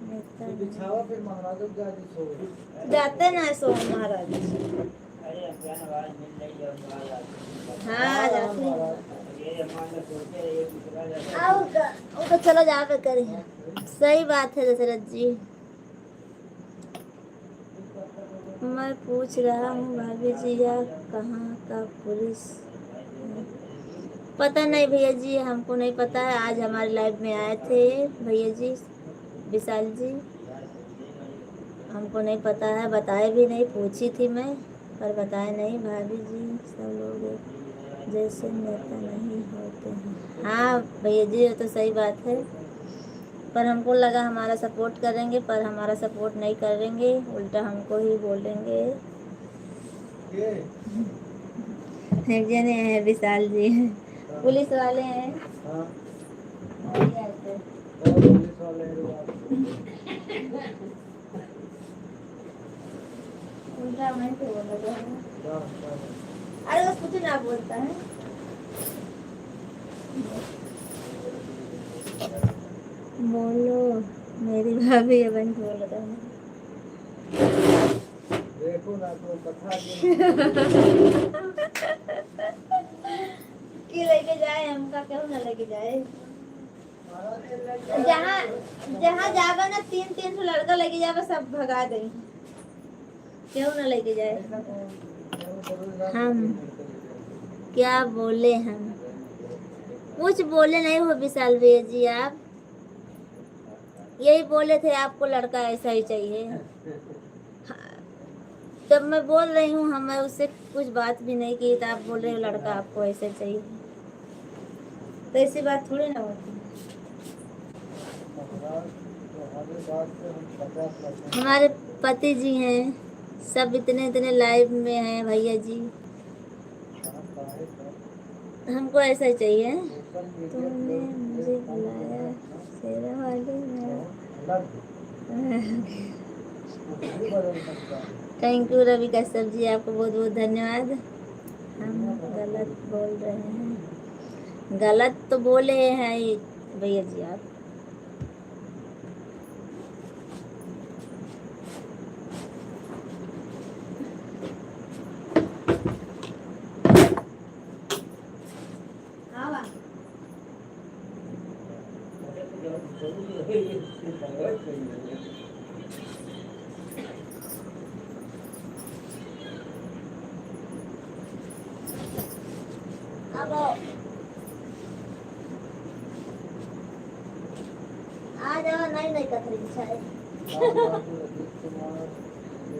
नेता
बिछावा फिर महाराजों का जी सो
जाते ना सो महाराज। हाँ जाते वो तो चलो जा पे करिए। सही बात है दशरथ जी। मैं पूछ रहा हूँ भाभी जी या कहाँ का पुलिस है? पता नहीं भैया जी हमको नहीं पता है। आज हमारे लाइव में आए थे भैया जी विशाल जी। हमको नहीं पता है बताए भी नहीं। पूछी थी मैं पर बताए नहीं। भाभी जी सब लोग जैसे नेता नहीं होते हैं। हाँ भैया जी ये तो सही बात है पर हमको लगा हमारा सपोर्ट करेंगे पर हमारा सपोर्ट नहीं करेंगे उल्टा हमको ही बोलेंगे। एक जने हैं विशाल जी पुलिस वाले हैं।
हाँ
वही आए थे।
पुलिस वाले
उल्टा वहीं से बोला था।
हाँ
अरे बस कुछ ना बोलता है। बोलो मेरी भाभी बहन बोल रहा है।
देखो ना तो कथा
कि लेके जाए हमका क्यों ना लेके जाए। जहाँ जहाँ जावे ना 3-3 सौ लड़का लेके जावे सब भगा दें। क्यों ना लेके जाए। हम क्या बोले हम कुछ बोले नहीं हो विशाल भैया जी। आप यही बोले थे आपको लड़का ऐसा ही चाहिए। तब मैं बोल रही हूँ हमें उससे कुछ बात भी नहीं की तो आप बोल रहे हो लड़का आपको ऐसे चाहिए। तो ऐसी बात थोड़ी ना होती। हमारे पति जी हैं सब इतने इतने लाइव में हैं भैया जी। हमको ऐसा ही चाहिए। तुमने मुझे बुलाया शेरा वाली में। थैंक यू रवि कश्यप जी आपको बहुत बहुत धन्यवाद। हम गलत बोल रहे हैं। गलत तो बोले हैं भैया जी आप। अब आ जाओ नई नई कथरी बिछाए।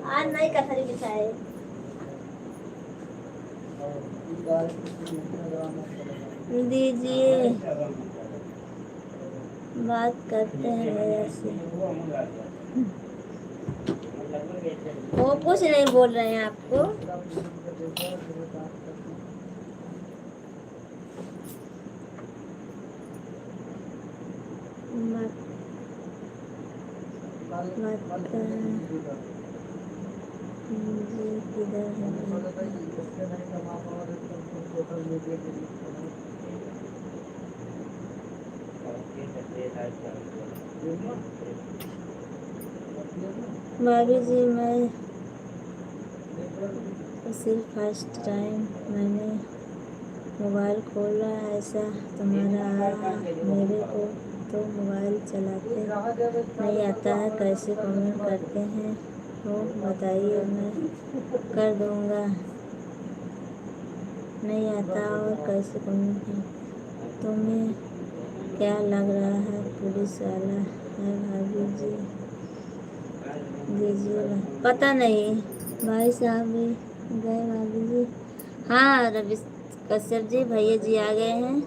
आज नई कथरी बिछाए। दीजिए, बात करते हैं भैया से। वो कुछ नहीं बोल रहे हैं आपको। जी किधर है भाभी जी? मैं सिर्फ फर्स्ट टाइम मैंने मोबाइल खोला, ऐसा तुम्हारा आया। मेरे को तो मोबाइल चलाते नहीं आता है, कैसे कमेंट करते हैं वो बताइए, मैं कर दूंगा। नहीं आता और कैसे कमेंट है? तुम्हें क्या लग रहा है पुलिस वाला है भाभी जी? दीजिए, पता नहीं भाई साहब भी गए भाभी जी। हाँ रवि कश्यप जी, भैया जी आ गए हैं।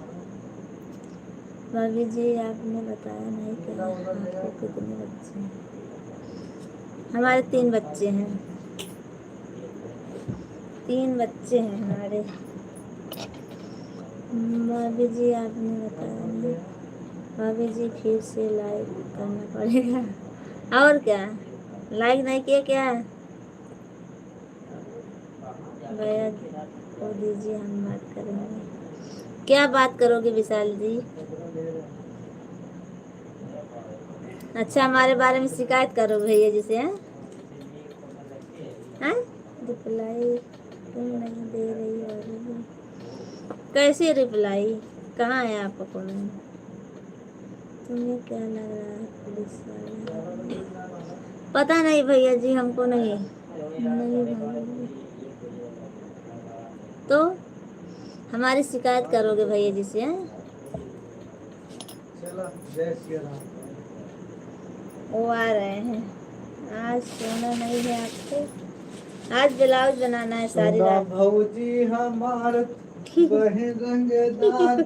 भाभी जी आपने बताया नहीं क्या आपको कितने बच्चे हैं? हमारे 3 बच्चे हैं। 3 बच्चे हैं हमारे। भाभी जी आपने बताया नहीं। भाभी जी फिर से लाइक करना पड़ेगा। और क्या, लाइक नहीं किया क्या? भैया को दीजिए, हम बात करेंगे। क्या बात करोगे विशाल जी? अच्छा, हमारे बारे में शिकायत करोगे भैया जी से? हैं? रिप्लाई क्यों नहीं दे रही भाभी जी? कैसे रिप्लाई? कहाँ है आपका कमेंट? तुम्हें क्या लग रहा है पुलिस वाला? पता नहीं भैया जी, हमको नहीं भाभी। तो हमारी शिकायत करोगे भैया जी से? वो आ रहे हैं। आज सोना नहीं है आपको? आज ब्लाउज बनाना है सारी रात।
भौजी हमार बहन रंगदार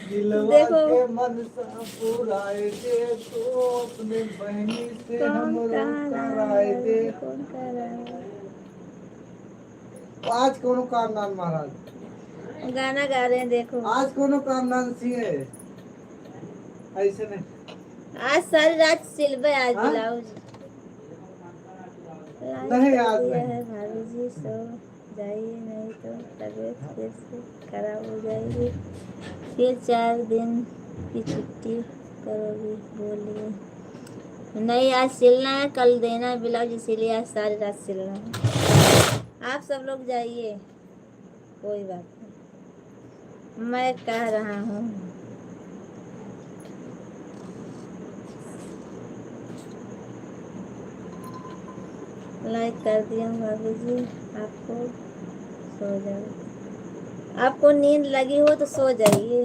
दिलवा
देखो
के मनसा पुराए दे, तो अपने बहनी से हमरो कराए दे।
कौन कह रहा है?
आज कोनो काम नान महाराज,
गाना गा रहे हैं देखो।
आज कोनो काम नान सिए ऐसे नहीं।
आज सारी रात सिलबे आज
हाँ?
ब्लाउज।
नहीं आज
दिया
नहीं।
है भाभी जी, सो जाइए नहीं तो तबीयत फिर से खराब हो जाएगी। फिर 4 दिन की छुट्टी करोगी? बोलिए। नहीं, आज सिलना है, कल देना है ब्लाउज, इसीलिए आज सारी रात सिलना है। आप सब लोग जाइए, कोई बात नहीं, मैं कह रहा हूँ। लाइक कर दिया हूँ भाभी जी, आपको सो जाओ। आपको नींद लगी हो तो सो जाइए।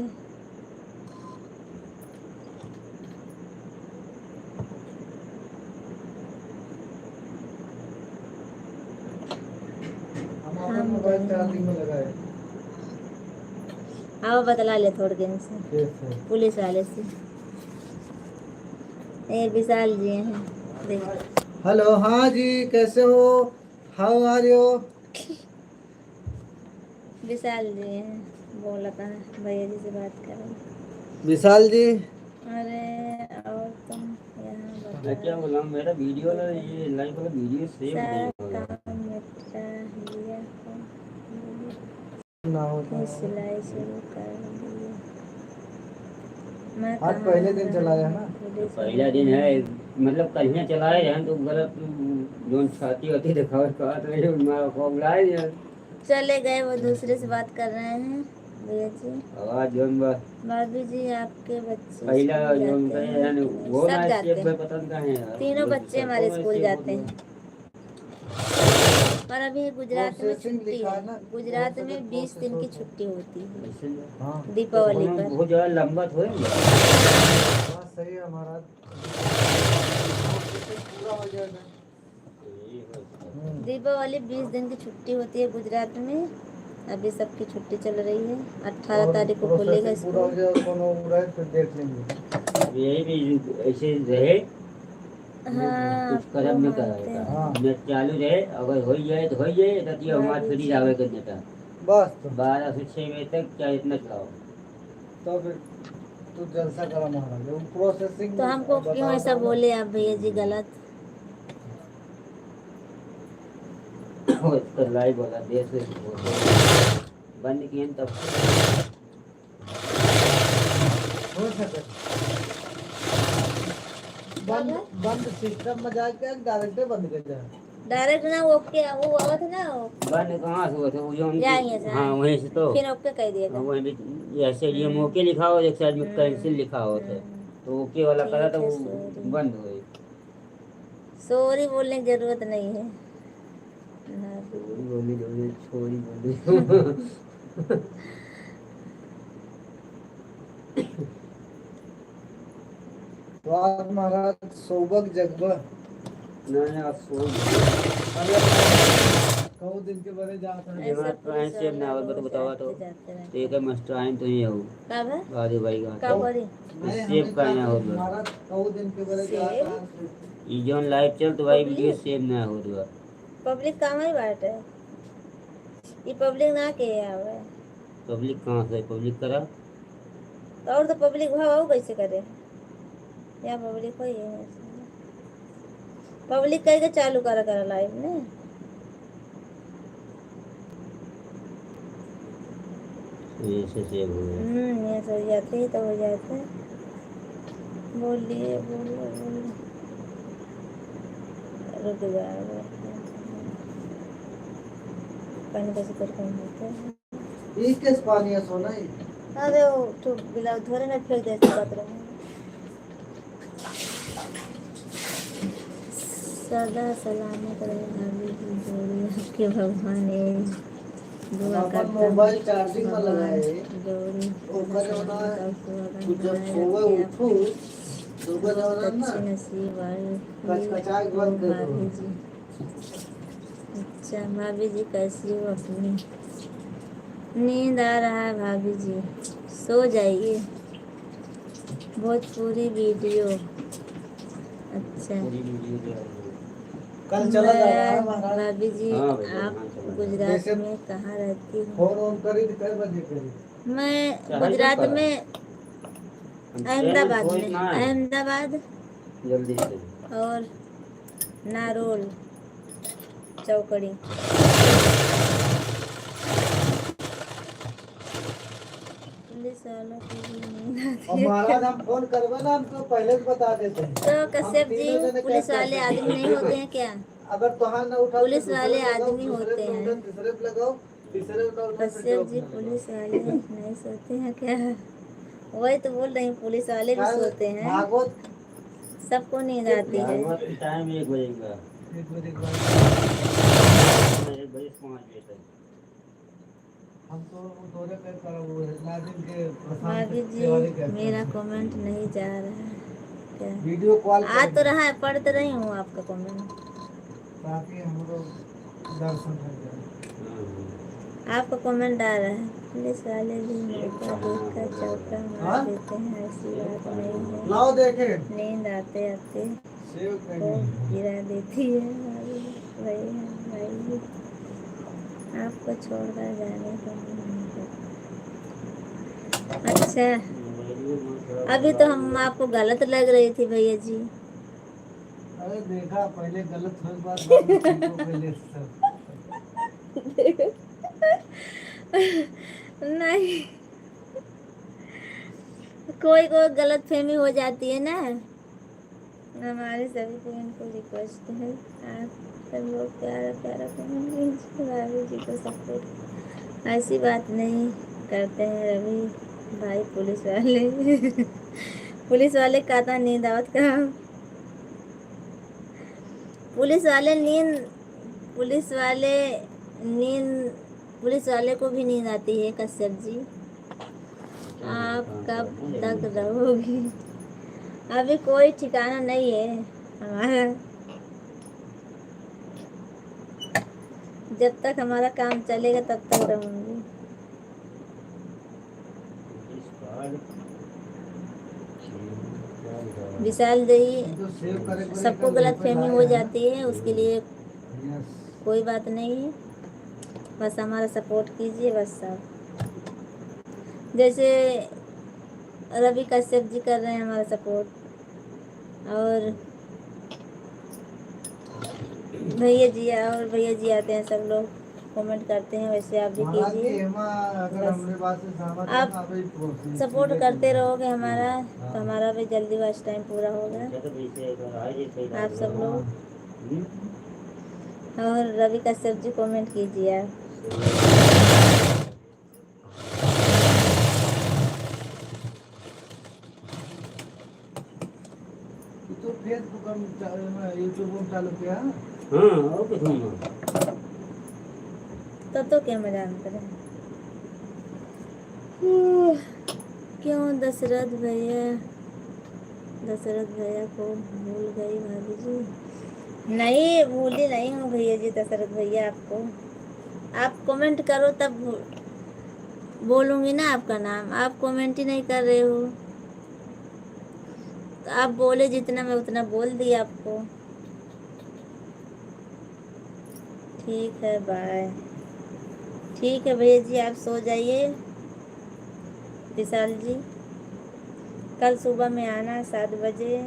हम मोबाइल चार्जिंग में लगाए।
आओ बतला ले थोड़े दिन से पुलिस वाले से। ये विशाल जी हैं, देखो।
हेलो, हाँ जी, कैसे हो? How are you?
Vishal ji हैं, बोला था भैया जी से बात करो।
विशाल जी,
अरे और तुम यहाँ
मैं क्या बोला, मेरा वीडियो ना ये लाइव वाला वीडियो सेव नहीं
सारा
होगा।
काम निपटा लिया
ना होता
फिर सिलाई शुरू कर दी। मैं
आज पहले दिन चलाया है ना?
तो पहला दिन है, मतलब कहीं चलाए हैं तो गलत जोन छाती होती दिखावे कहा तो मारा को बुलाए यार।
चले गए, वो दूसरे से बात कर रहे हैं भैया जी।
आवाज जोन बा
भाभी जी आपके बच्चे
पहला
स्कूल
जोन
जाते
पे यानी
हैं?
वो ना
सब जाते
चेक
हैं,
पे पतन का है यार।
तीनों बच्चे हमारे स्कूल जाते हैं। पर अभी गुजरात में छुट्टी है। गुजरात में 20 दिन की छुट्टी होती है
हाँ
दीपावली पर।
बहुत ज्यादा लंबा थोड़े
हाँ, सही है महाराज, पूरा हो जाएगा।
दीपावली 20 दिन की छुट्टी होती है गुजरात में। अभी सबकी छुट्टी चल रही है, 18
और
तारीख को खुलेगा
प्रोसेसिंग पूरा हो
स्कूल।
जाए कोनो हो रहा है फिर देख लेंगे।
अब यही भी ऐसे रहे,
हाँ
कुछ करब
आपको
न
मानते
करेगा।
हैं।
हाँ
नेट चालू रहे, अगर हो जाए तो हो जाए, ताकि हमारे
भाभी
फ्री
जी
जावे करने था
बस तो
12 से 6 बजे तक, चाहे इतना चलाओ।
तो फिर तू जलसा करा महाराज, वो प्रोसेसिंग
तो हमको क्यों
बताओ
ऐसा
था ना।
बोले आप भैया जी गलत?
और इसका लाइव वाला देश में बंद किए न तब
हो सके
कब
बंद
है?
बंद सिस्टम में जाके डायरेक्ट बंद कर जाए।
डायरेक्ट ना ओके वो आवत है ना वो,
बंद कहाँ से हुआ था वो जो
या यहाँ से
हाँ
आए
वहीं से तो।
फिर ओके कह दिएगा।
हाँ, वहीं भी ऐसे ये मौके लिखा हो, एक साइड में कैंसिल लिखा हो था, तो ओके वाला करा
ठीक
था
है
वो
सॉरी।
बंद हो गई।
सॉरी बोलने की जरूरत नहीं है। हाँ,
छोरी बोली बोली छोरी बोली
तो आज महाराज सोबक जगबा
नहीं आज सो
कौ दिन के बड़े जाता है।
ये मैं
ऐसा
ट्राइन
पुलिस
से
वाला
ना आवत
रोज
बतावा तो
आते जाते रहते
एक है
हैं।
मस्ट ट्राइन तो ही हो
कब है?
आजू भाई का
कब
तो
करी?
नहीं
सेव
हमें
का
क्या
ना हो
महाराज कौ दिन के बड़े
सेव?
जाता है।
ये जोन लाइव चल तो भाई वीडियो
पब्लिक
सेव ना हो रहा।
पब्लिक काम ही बात है, ये पब्लिक ना के आवे।
पब्लिक कहाँ से पब्लिक करा
तो और तो पब्लिक भाव कैसे करे? या पब्लिक हो ये पब्लिक कह के चालू करा लाइव ने।
ऐसे सेव हो गया।
ये तो हो जाते ही तो हो जाते। बोलिए बोलिए बोलिए। रुक जाएगा पानी कैसे कर कम होते हैं।
ये किस पानी है सोना ही।
अरे वो तो बिना धोने में फेंक देते बाथरूम में। सदा सलामत रहे भाभी की जोड़ी आपके भगवान ये दुआ
अपन
करता
मोबाइल
हूँ।
चार्जिंग में
भगवान
लगाए
जोड़ी सदा
ओकर होना
सलामत और सुहागन
कुछ जब
बनाए
सोवे
रखे
उठू
आपकी
सुबह
बहुत
होना ना
अच्छी नसीब वाली
कचकचाए
हो
बंद कर दो।
भाभी जी। अच्छा भाभी जी कैसी हो अपनी? नींद आ रहा है भाभी जी, सो जाइए। भोजपुरी वीडियो अच्छा।
पूरी वीडियो जो है
कल चला जा रहा है
मैं
महाराज।
भाभी जी
हाँ भैया,
आप
हाँ, चला
गुजरात
जैसे
में कहाँ रहती हो?
फोन ऑन करी तो कई बजे करी।
मैं
चाहे जो
गुजरात
करा
में
हम ट्रेन में
अहमदाबाद
सोच
में
ना है
अहमदाबाद
जल्दी से।
और नारोल चौकड़ी। पुलिस वालों को भी नींद आती
और
है क्या?
महाराज हम फोन करवे ना हमको पहले से बता देते हैं।
तो
हम
कश्यप जी
तीनों जने
पुलिस
कहते
वाले
हैं
आदमी नहीं होते हैं क्या?
अगर तुहार ना उठा तो
पुलिस
दूसरे
वाले
पे लगाओ,
आदमी
दूसरे
होते
पे
हैं।
उठा तीसरे पे लगाओ, तीसरे पे उठा फिर
कश्यप
चौथे
जी
पे
पुलिस
लगाओ।
वाले नहीं सोते हैं क्या? वही तो बोल रही हूँ पुलिस वाले भी सोते हैं,
भागवत
सबको नींद आती है।
भागवत टाइम 1 बजे का
1 बजे के बाद
1 बजे से 5 बजे तक।
हम तो वो दौरे पे करा वो है नाजिम के प्रशांत
भाभी जी
तिवारी कहते
मेरा
हैं।
कमेंट नहीं जा रहा है क्या?
वीडियो कॉल
आ तो रहा है, पढ़ तो रही हूँ आपका कमेंट।
ताकि हम लोग दर्शन हो जाए।
आपका कमेंट आ रहा है, पुलिस वाले भी मौका देखकर चौका
हाँ?
मार देते हैं, ऐसी बात नहीं है।
लाओ देखे
नींद आते आते
सेव
को
करनी
गिरा देती है भाभी। वही है भाई, आपको छोड़कर जाने का मन नहीं करता। अच्छा अभी तो हम आपको गलत लग रही थी भैया जी।
अरे देखा पहले गलत हुई बात बाद में ठीक हो पहले सब।
नहीं कोई कोई गलत फहमी हो जाती है ना। हमारे सभी बहन को रिक्वेस्ट है आप सब लोग प्यारा प्यारा कमेंट कीजिए, भाभी जी को सपोर्ट। ऐसी बात नहीं करते हैं रवि भाई पुलिस वाले पुलिस वाले का था नींद आवत का। पुलिस वाले नींद पुलिस वाले नींद पुलिस वाले को भी नींद आती है कश्यप जी। आप कब तक रहोगी? अभी कोई ठिकाना नहीं है हमारा, जब तक हमारा काम चलेगा तब तक रहूंगी। विशाल जी,
तो सेव करे
सबको गलत फहमी हो जाती है, उसके लिए
यस
कोई बात नहीं है, बस हमारा सपोर्ट कीजिए बस सब। जैसे रवि कश्यप जी कर रहे हैं हमारा सपोर्ट, और भैया जी आते हैं, सब लोग कमेंट करते हैं, वैसे आप भी
महाराज जी
कीजिए।
एमा अगर
बस
हमरे बात से सहमत है
आप
ना भाई प्रोसेस
सपोर्ट करते रहोगे हमारा,
हाँ।
तो हमारा भी जल्दी वॉच टाइम पूरा होगा। आप सब लोग, और रवि कश्यप जी कमेंट कीजिए आप।
तो फेसबुक हम यूट्यूब हम चालू किया
हाँ और कुछ नहीं।
तो क्या मजा अंतर है। क्यों दशरथ भैया को भूल गई भाभी जी? नहीं भूली नहीं हूँ भैया जी, दशरथ भैया आपको, आप कमेंट करो तब बोलूँगी ना आपका नाम, आप कमेंट ही नहीं कर रहे हो, तो आप बोले जितना मैं उतना बोल दी आपको। ठीक है बाय। ठीक है भैया जी, आप सो जाइए। विशाल जी, कल सुबह में आना 7 बजे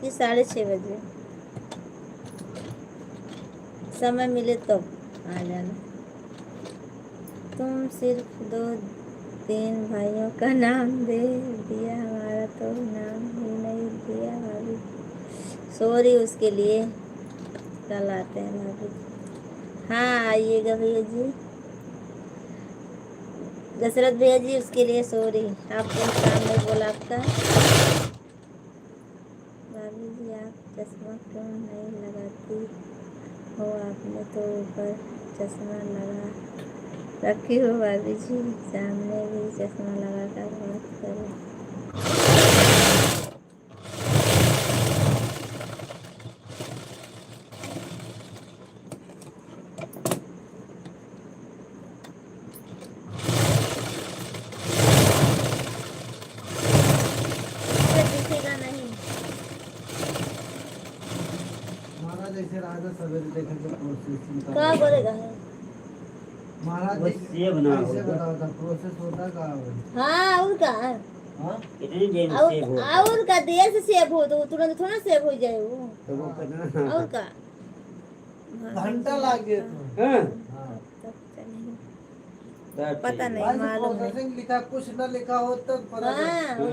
कि 6:30 बजे, समय मिले तो आ जाना। तुम सिर्फ 2-3 भाइयों का नाम दे दिया, हमारा तो नाम ही नहीं दिया भाभी। सॉरी उसके लिए, कल आते हैं भाभी। हाँ आइएगा भैया जी, दशरथ भैया जी, उसके लिए सॉरी, आपको काम नहीं बोला आपका। भाभी जी आप चश्मा क्यों नहीं लगाती हो? आपने तो ऊपर चश्मा लगा रखी हो भाभी जी, सामने भी चश्मा लगा कर बात करो। दिखेगा नहीं।
महाराज ऐसे राजा सवेरे देखे तो प्रोसेस
क्या बोलेगा है?
महाराज
बस सेव ना
ऐसे
होगा।
बताओ था प्रोसेस होता का
हाँ और का,
हाँ
कितनी देर में सेव होगा?
और का देर से सेव हो तो तुरंत थोड़ा सेव हो जाए वो,
तो वो कितना
और का
घंटा लागे
हाँ
तब चलेगा।
तब
पता
ठीक
नहीं,
है।
मालूम नहीं।
प्रोसेसिंग लिखा कुछ ना लिखा हो तब पता चलता।
हाँ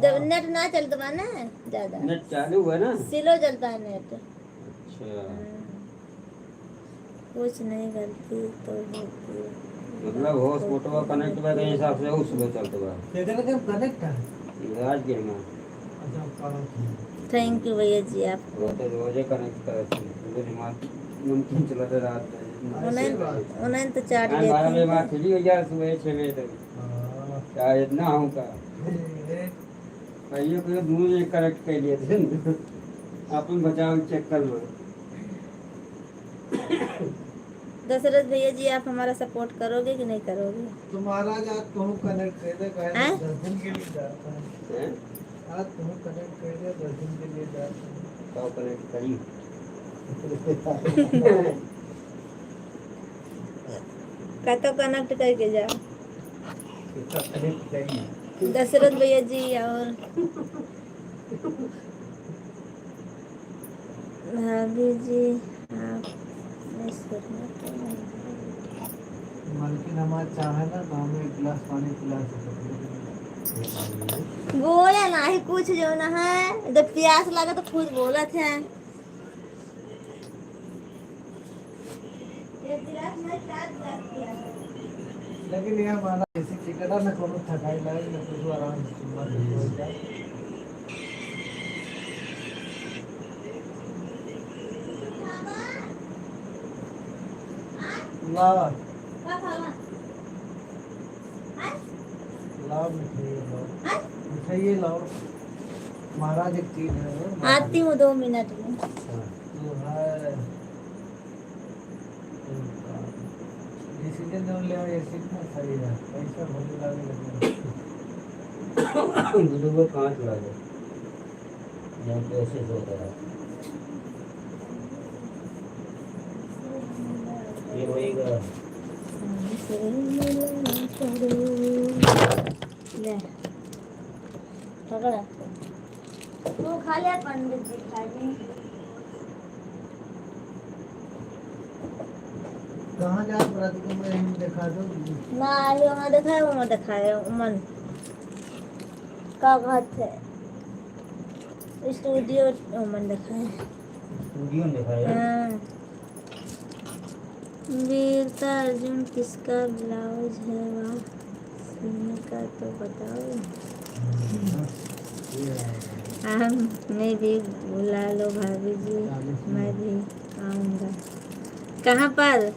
जब नेट ना चलता बा ना ज्यादा,
नेट चालू हुआ ना?
स्लो चलता है नेट।
अच्छा
कुछ नहीं गलती तो होती है।
मतलब हॉटस्पॉट का कनेक्ट हुआ के हिसाब से वो सुबह चलता हुआ
लेकिन के कनेक्ट है
आज के में।
अच्छा कनेक्ट
थैंक यू भैया जी आपको।
वो तो रोजे कनेक्ट करते हैं, पूरे दिमाग मुमकिन चलाते रात में।
उन्हें तो चार्ज
12 बजे
लेते
बाद
हैं।
फ्री हो जाए, सुबह 6 बजे तक क्या इतना हूँ का कहिए कोई दूर एक कनेक्ट कर लिए थे अपन बचाव चेक कर लो।
दशरथ भैया जी आप हमारा सपोर्ट करोगे कि नहीं करोगे?
तो महाराज आज तुम कनेक्ट कर दे कहे
हैं?
10 दिन के लिए जाता है
हैं?
आज तुम कनेक्ट कर दे 10 दिन के लिए जाता है
तो कनेक्ट करी
कहते कनेक्ट करके जाओ
कनेक्ट करिए
दशरथ भैया जी, और भाभी जी आप सुनना तो नहीं।
मालकिन हमारा चाहे ना तो हमें एक गिलास पानी पिला सकते
बोला ना ही कुछ जो ना है, जब प्यास लगा तो खुद बोला थे।
लेकिन यह माना ऐसी टिकट ना कोनो थकाई लगे ना तो आराम से सुबह हो जाए लाओ लाओ मिठाई लाओ महाराज एक चीज है
आती हूँ 2 मिनट में।
जो है डिसीजन ले ये सीखना सही है पैसा बहुत लगे
वीडियो को कहाँ चला गया जहाँ पे ऐसे होता है ये होएगा।
ले पकड़ा तू खा लिया पंडित जी खा ली
कहाँ जा राधिका मैं दिखा दो
ना आगे वहाँ देखा है वहाँ देखा है उमन का घर है स्टूडियो उमन देखा है
स्टूडियो में दिखाया
हाँ। वीरता अर्जुन किसका ब्लाउज है वह सीने का तो बताओ हम मैं भी बुला लो भाभी जी मैं भी आऊँगा कहाँ पर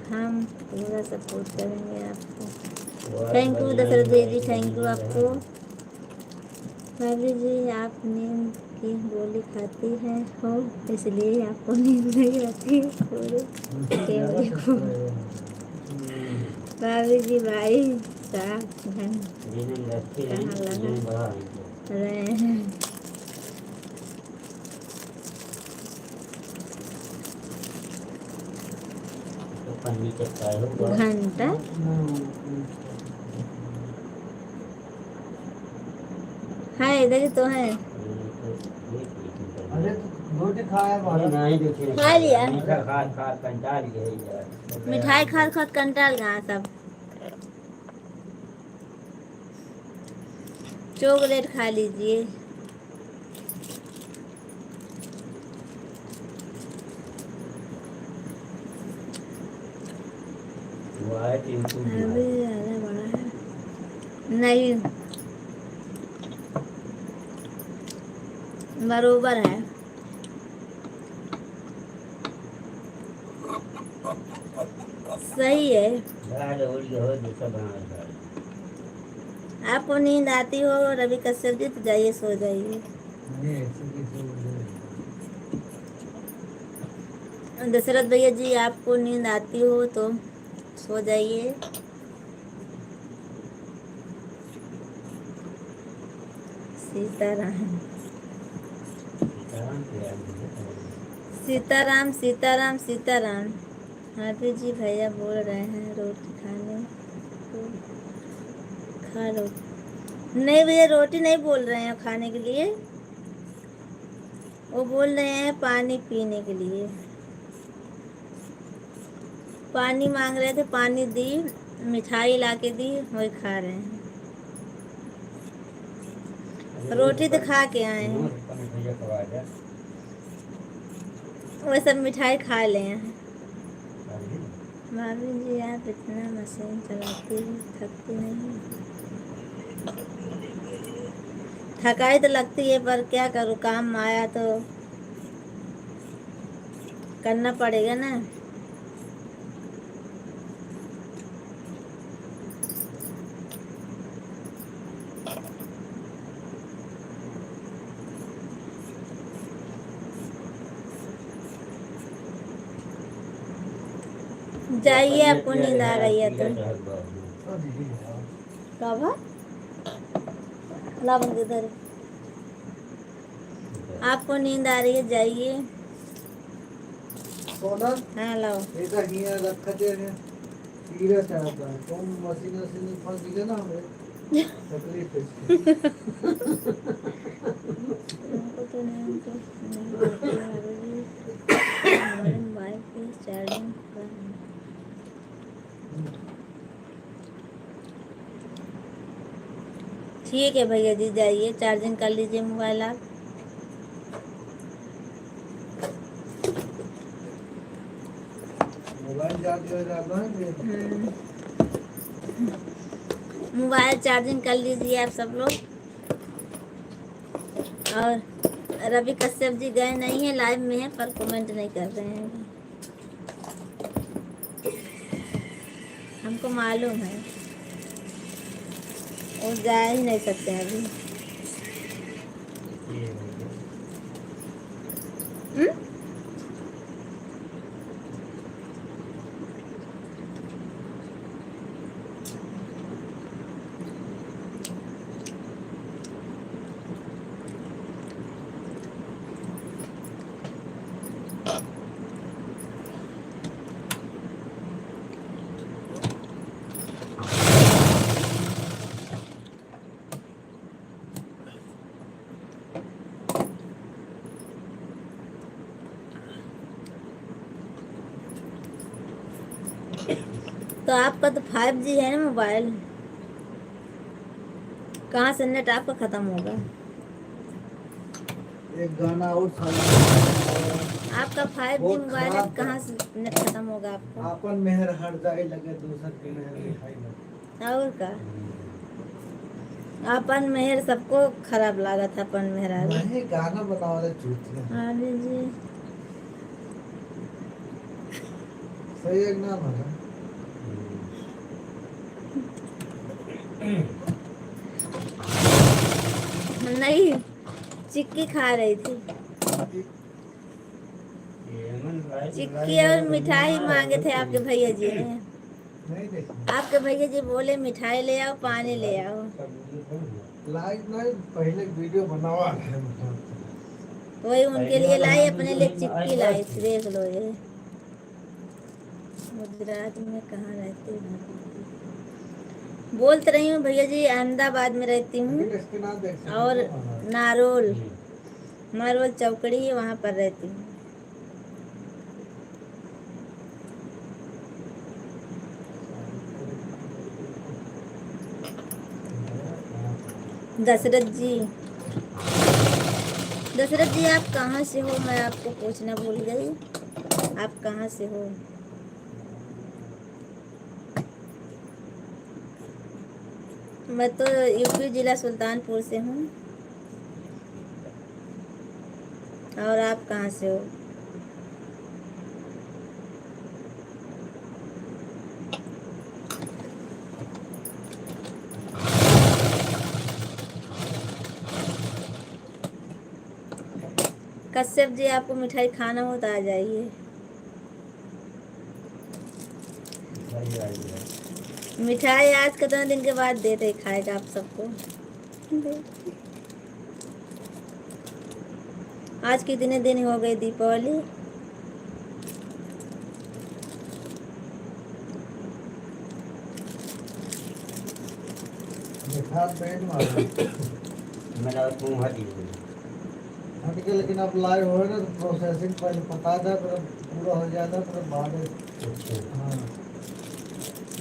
हम पूरा सपोर्ट करेंगे आपको थैंक यू दशरथ दीदी थैंक यू आपको भाभी जी आप नींद की गोली खाती हैं हो इसलिए आपको नींद नहीं आती पूरे कैमरे को भाभी जी भाई साहब कहाँ लगा रहे हैं
पन्नी चटका है
घंटा हाँ इधर ही तो है
अरे तो रोटी खाया
खा लिया
खा खा कंटाल गए यार
मिठाई खा खा कंटाल गया सब चॉकलेट खा लीजिए अभी ज़्यादा बड़ा है नहीं बरोबर है सही है आपको नींद आती हो रवि कश्यप जी तो जाइए सो जाइए दशरथ भैया जी आपको नींद आती हो तो सो जाइए सीताराम सीताराम सीताराम सीताराम हाथी जी भैया बोल रहे हैं रोटी खाने को खा लो नहीं भैया रोटी नहीं बोल रहे हैं खाने के लिए वो बोल रहे हैं पानी पीने के लिए पानी मांग रहे थे पानी दी मिठाई लाके दी वही खा रहे हैं रोटी तो खा के आए हैं वो सब मिठाई खा ले हैं भाभी जी आप इतना मशीन चलाती हो थकती नहीं थकाई तो लगती है पर क्या करूँ काम आया तो करना पड़ेगा ना जाइए आपको नींद आ रही है तो कब ला बंद इधर आपको नींद आ रही है जाइए
सोना
हाँ लाओ
ऐसा किया रखा दे ने कीड़ा चाहता है तुम मशीन से फंस गए ना हमें तकलीफ है
उनको तो नहीं हमारे मोबाइल पे चार्जिंग ठीक है भैया जी जाइए चार्जिंग कर लीजिए मोबाइल आप
मोबाइल चार्ज हो जाता है
मोबाइल चार्जिंग कर लीजिए आप सब लोग और रवि कश्यप जी गए नहीं है लाइव में है पर कमेंट नहीं कर रहे हैं हमको मालूम है वो जा ही नहीं सकते अभी तो आपका तो 5G है ना मोबाइल, कहाँ से नेट आपका खत्म होगा?
एक गाना और साला
आपका 5G
बहुत
मोबाइल है,
खराब
कहाँ से नेट खत्म होगा आपका?
आपन मेहर हर जाए लगे दूसर के मेहर दिखाई लगे।
और का अपन मेहर सबको खराब लागत है, अपन मेहरारू।
नहीं गाना बनाओ रे झूठिया
अरे जी
सही एक नाम है ना?
नहीं, चिक्की खा रही थी, चिक्की और मिठाई मांगे थे आपके भैया जी ने।
नहीं देखी
आपके भैया जी बोले मिठाई ले आओ, पानी ले आओ।
लाइव नहीं पहले वीडियो बनावा है
तो वही उनके लिए लाई, अपने लिए चिक्की लाई थी, देख लो ये। गुजरात में कहाँ रहती हूँ? बोल तो रही हूँ भैया जी, अहमदाबाद में रहती हूँ,
इसके नाम देख सकते
और
हो ना?
नारोल, नारोल चौकड़ी है, वहाँ पर रहती हूँ। दशरथ जी, दशरथ जी आप कहाँ से हो? मैं आपको पूछना भूल गई, आप कहाँ से हो? मैं तो यूपी जिला सुल्तानपुर से हूँ। और आप कहाँ से हो? कश्यप जी आपको मिठाई खाना हो तो आ जाइए। मिठाई आज कितने दिन के बाद दे रहे खाएगा आप सबको। आज कितने दिन हो गए दीपावली?
दिखा पेट मारा
मेरा तुम हटी
हट के लेकिन अब लाइव हो ना तो प्रोसेसिंग पहले पता था फिर पूरा हो जाता फिर बाद में हाँ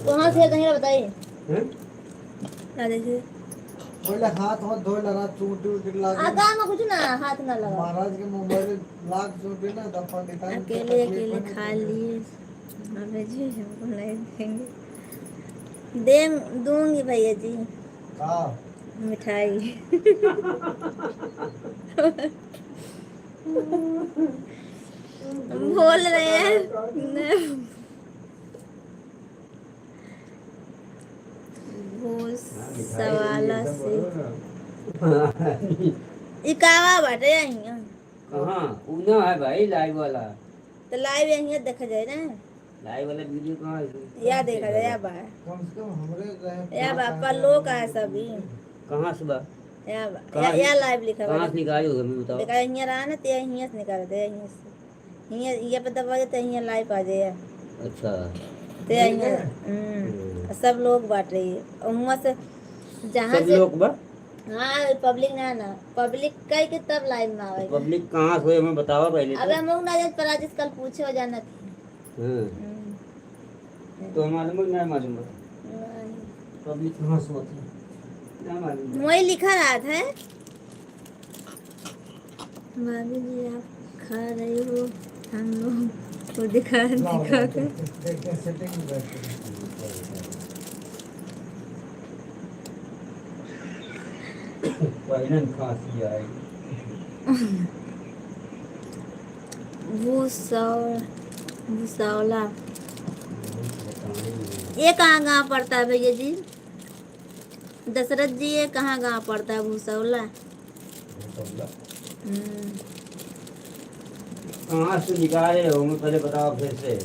कहाँ से कहीं बताइए। क्या देखिए
पहले हाथ हाथ धोए लगा चूटी उटी लाग
आगा में कुछ ना हाथ ना लगा।
महाराज के मोबाइल लाग चूटी ना तब पंडिताई को
अकेले
तकलीफ
अकेले
नहीं
खा
थी।
लिए। अबे जी हमको नहीं देंगे, दे दूंगी भैया जी
हाँ
मिठाई। बोल रहे हैं न- भूसवाला से इकावा बाटे यहाँ।
कहाँ उना है भाई लाइव वाला,
तो लाइव यहाँ देखा जाए ना,
लाइव वाला वीडियो कहाँ है?
या देखा जाए या बा
कम से कम हमरे रहे
या बा पल्लो का है सभी,
कहाँ से बा
या बा
कहाँ
या लाइव लिखा
कहाँ
बा
से निकाली होगा मैं बताओ।
देखा यहाँ रहा ना, तो यहाँ से निकाल दे, यहाँ से यहाँ पे दबा तो यहाँ लाइव आ जाए।
अच्छा
तो यहाँ सब लोग बांट रही है, और वहाँ से जहाँ
सब
से
लोग बा
हाँ पब्लिक ना ना पब्लिक कई के तब लाइव में आवे।
पब्लिक कहाँ से हमें बतावा पहले
अब
तो।
हम लोग ना पर आज कल पूछे हो जाना थी।
तो मालूम नहीं मालूम पब्लिक कहाँ से होती है ना मालूम।
वही लिखा रहा था। भाभी जी आप खा रही हो, हम लोग को दिखा दिखा कर
देखते हैं सेटिंग में बैठ के
पहले खांसी आई
भूसौला ये कहाँ गाँव पड़ता है भैया जी? दशरथ जी ये कहाँ गाँव पड़ता है भूसौला?
कहाँ से निकाले हो मैं पहले बताओ फिर से।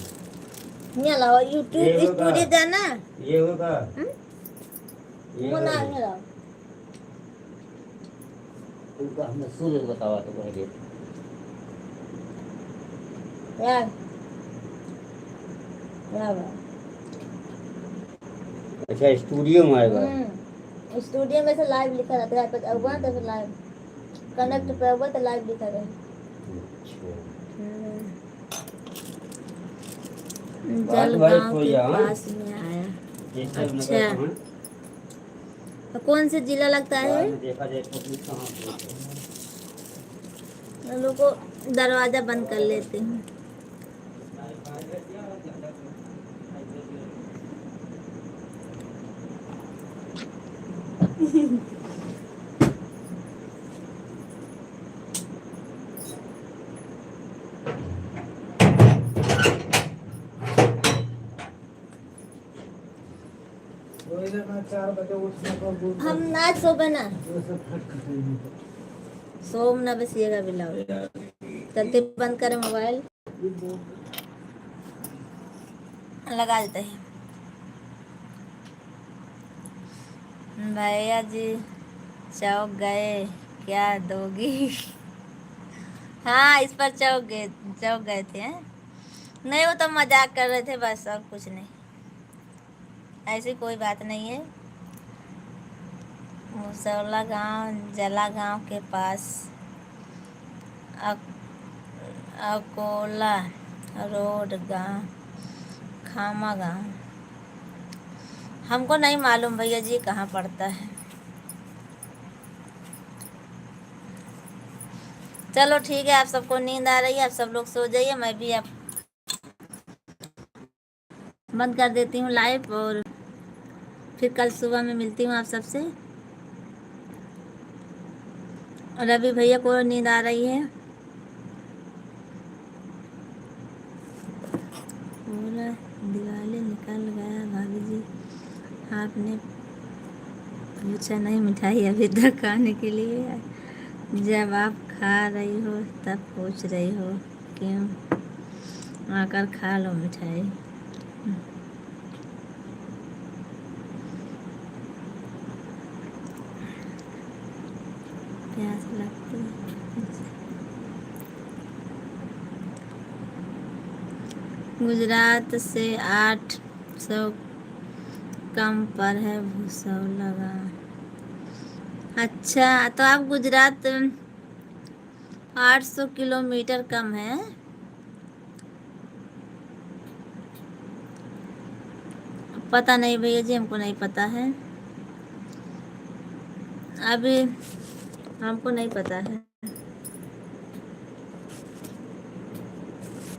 यहाँ लाओ यूट्यूब
ये होगा।
स्टूडियो जाना
ये होगा ये
वो ना
होगा।
यहाँ लाओ।
उनका हमने सूर्य बतावा तो पहले
यार यार
अच्छा स्टूडियो में आएगा।
स्टूडियो में से लाइव लिखा रहता है, पर अब तो फिर लाइव कनेक्ट पे हुआ तो लाइव लिखा रहे।
बात भाई
जलगांव
सो
के
जा, हाँ?
पास में आया
केशव नगर
अच्छा,
कहाँ
तो कौन से जिला लगता है?
बाद में देखा जाए तो पुलिस कहाँ पहुँचे।
हम लोग को दरवाजा बंद कर लेते हैं।
वही ना मैं 4 बजे उठने को बोल
हम आज सोबे ना
जो सब खटखटाएंगे।
सोम ना बसिएगा बिलाओ। चलते बंद करें मोबाइल, लगा देते हैं। भैया जी चौक गए, क्या दोगी? हाँ, इस पर चौक गए थे हैं? नहीं, वो तो मजाक कर रहे थे बस, और कुछ नहीं, ऐसी कोई बात नहीं है। मुसौला गांव जला गांव के पास अकोला रोड गांव खामा गांव। हमको नहीं मालूम भैया जी कहाँ पड़ता है। चलो ठीक है, आप सबको नींद आ रही है, आप सब लोग सो जाइए, मैं भी आप बंद कर देती हूँ लाइव, और फिर कल सुबह में मिलती हूँ आप सबसे। रवि भैया को नींद आ रही है। पूरा दिवाली निकल गया भाभी जी, आपने पूछा नहीं मिठाई अभी तक खाने के लिए। जब आप खा रही हो तब पूछ रही हो क्यों, आकर खा लो मिठाई। प्यास लगती है। गुजरात से 800 कम पर है भूसौला गाँव। अच्छा, तो आप गुजरात 800 किलोमीटर कम है। पता नहीं भैया जी, हमको नहीं पता है, अभी हमको नहीं पता है।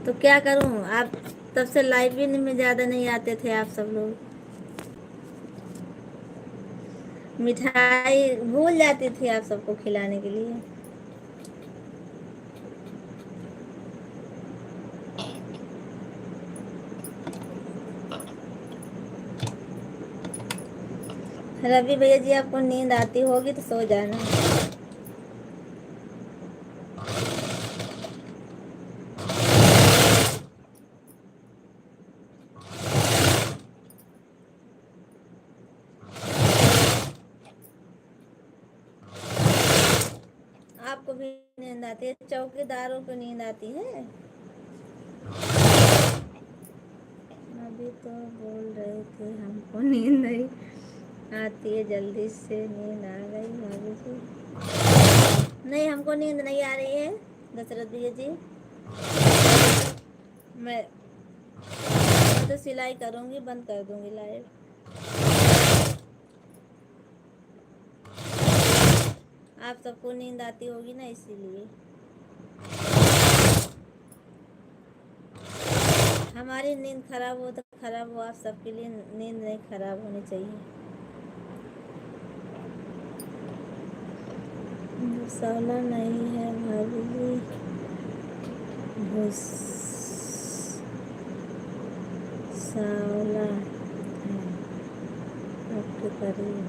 तो क्या करूं, आप तब से लाइव भी में ज़्यादा नहीं आते थे आप सब लोग। मिठाई भूल जाती थी आप सबको खिलाने के लिए। रवि भैया जी, आपको नींद आती होगी तो सो जाना। आपको भी नींद आती है? चौकीदारों को नींद आती है? अभी तो बोल रहे थे हमको नींद नहीं आती है, जल्दी से नींद आ गई भाभी जी। नहीं, हमको नींद नहीं आ रही है दशरथ भैया जी। मैं तो सिलाई करूँगी, बंद कर दूँगी लाइव। आप सबको नींद आती होगी ना, इसीलिए। हमारी नींद खराब हो तो खराब हो, आप सबके लिए नींद नहीं खराब होनी चाहिए। भूसौला नहीं है भाभी जी, भूसौला है आपके करीब।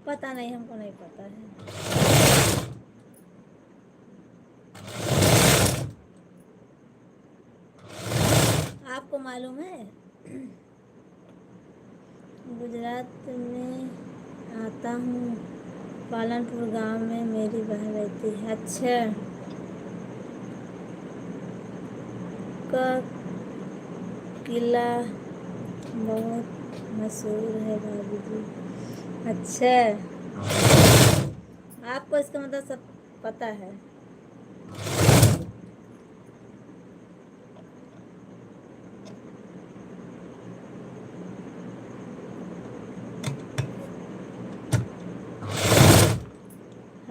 पता नहीं, हमको नहीं पता है। आपको मालूम है? गुजरात में आता हूँ, पालनपुर गांव में मेरी बहन रहती है। अच्छा, का किला बहुत मशहूर है भाभी जी। अच्छा, आपको इसका मतलब सब पता है।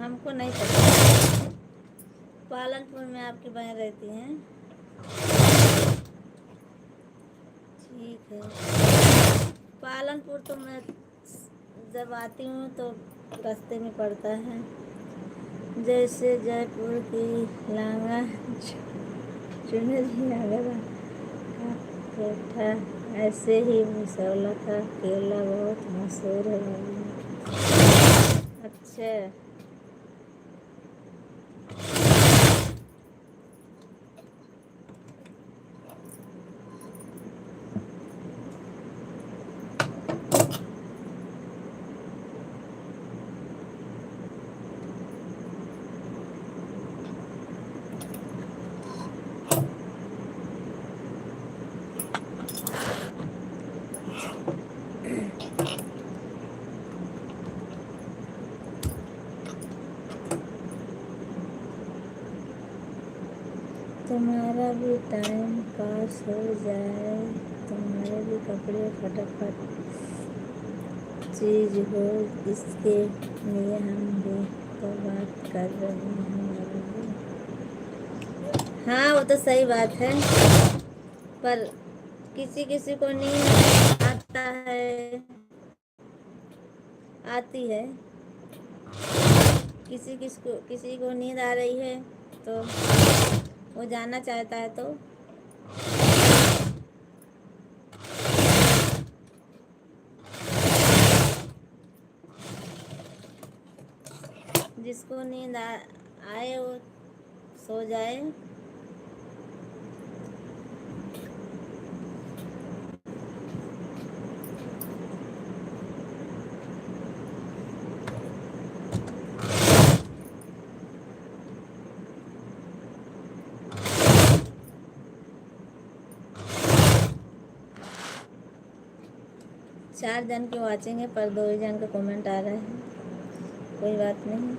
हमको नहीं पता। पालनपुर में आपकी बहन रहती हैं? ठीक है। पालनपुर तो मैं जब आती हूँ तो रास्ते में पड़ता है। जैसे जयपुर की लांगा चुनरी आगरा का पेठा, ऐसे ही मसौला का केला बहुत मशहूर है। अच्छा। तुम्हारा भी टाइम पास हो जाए, तुम्हारे भी कपड़े फटाफट चीज हो, इसके लिए हम भी तो बात कर रहे हैं। हाँ वो तो सही बात है, पर किसी किसी को नींद आता है, आती है, किसी को नींद आ रही है तो वो जानना चाहता है तो जिसको नींद आए वो सो जाए। चार जन की वाचिंग है पर 2 ही जन का कमेंट आ रहा है, कोई बात नहीं।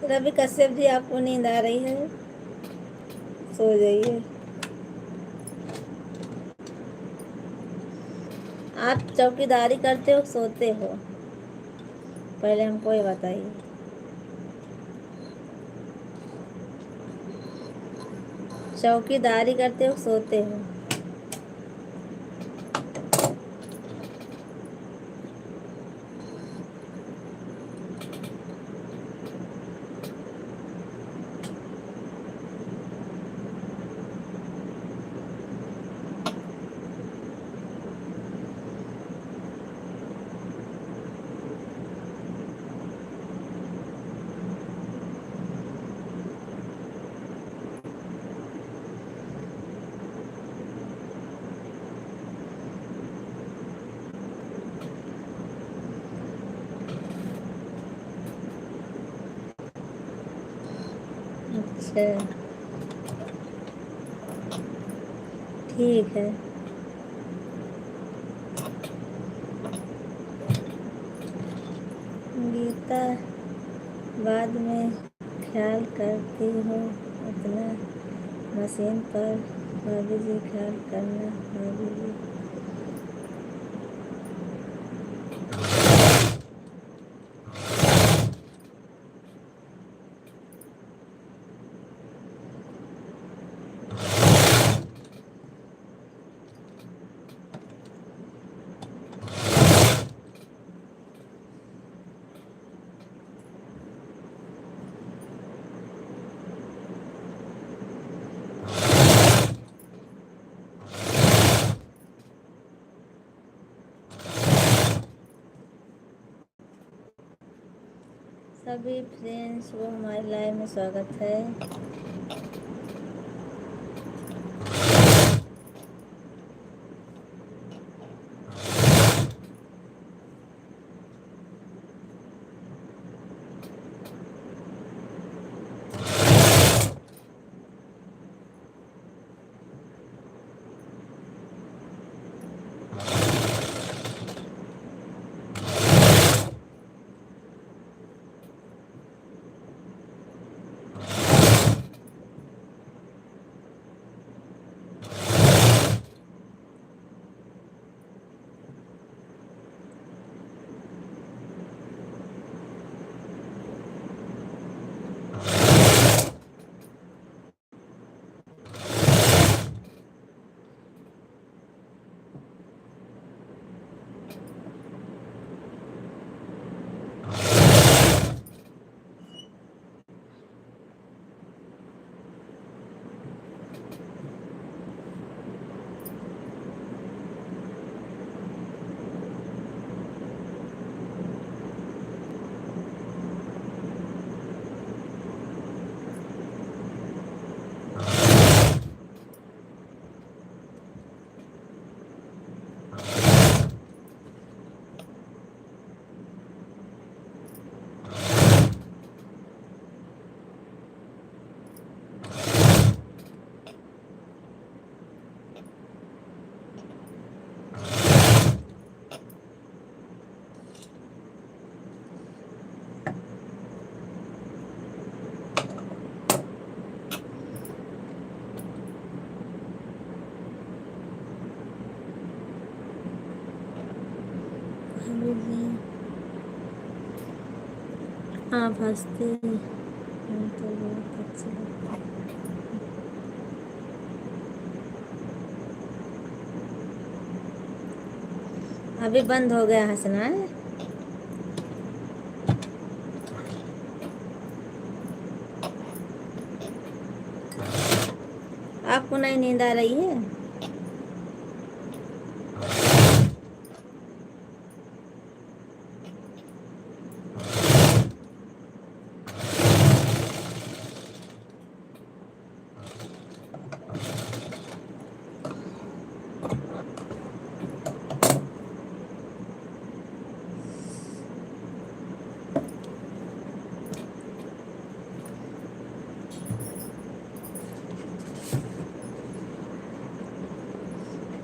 रवि कश्यप जी, आपको नींद आ रही है, सो जाइए। आप चौकीदारी करते हो सोते हो, पहले हमको ये बताइए। चौकीदारी करते हो सोते हो? अच्छा, ठीक है। गीता, बाद में ख्याल करती हो उतना मशीन पर, भाभी जी ख्याल करना, भाभी जी। सभी फ्रेंड्स को हमारे लाइव में स्वागत है। अभी भी आप हंसते हैं तो बहुत अच्छा लगता है। अभी बंद हो गया हंसना है। आपको नहीं नींद आ रही है?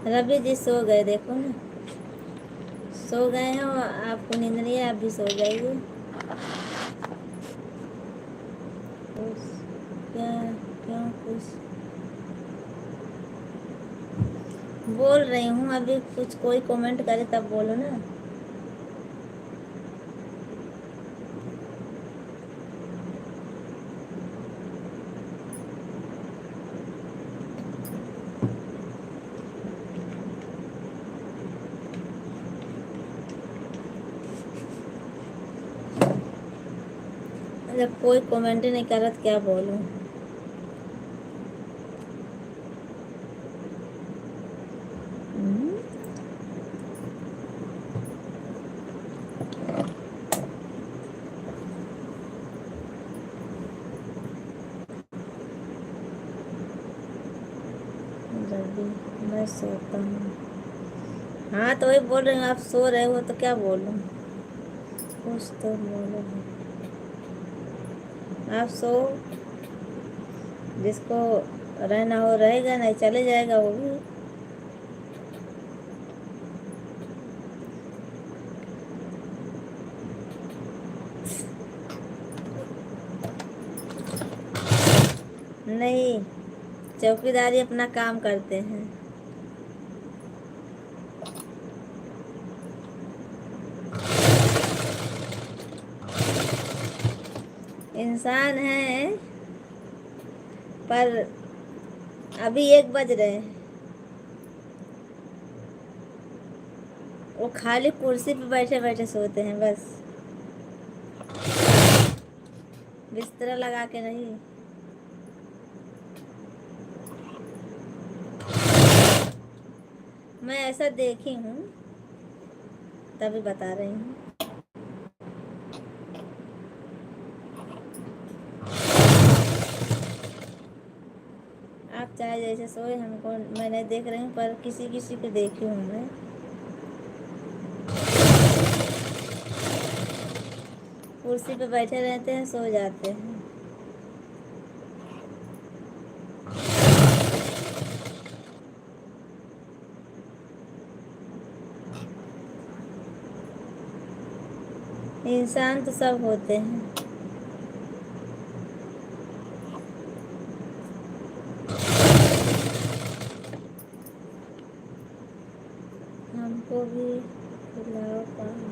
रवि जी सो गए, देखो ना, सो गए हैं और आपको नींद नहीं है, आप भी सो जाइए। क्या क्यों कुछ बोल रही हूँ, अभी कुछ कोई कमेंट करे तब बोलो ना। जब कोई कमेंट नहीं कर रहा तो क्या बोलूं। रवि, मैं सोता हूँ। हाँ तो वही बोल रही हूँ, आप सो रहे हो तो क्या बोलूं, कुछ तो बोलो। आप सो, जिसको रहना हो रहेगा, नहीं चले जाएगा वो भी। नहीं, चौकीदारी अपना काम करते हैं। इंसान है, पर अभी 1 बज रहे हैं। वो खाली कुर्सी पे बैठे बैठे सोते हैं बस, बिस्तर लगा के नहीं। मैं ऐसा देखी हूँ तभी बता रही हूँ। आप चाहे जैसे सोए, हमको मैं नहीं देख रही हूँ, पर किसी किसी को देखी हूँ मैं। कुर्सी पे बैठे रहते हैं, सो जाते हैं। इंसान तो सब होते हैं। हमको भी खिलाओ पानी।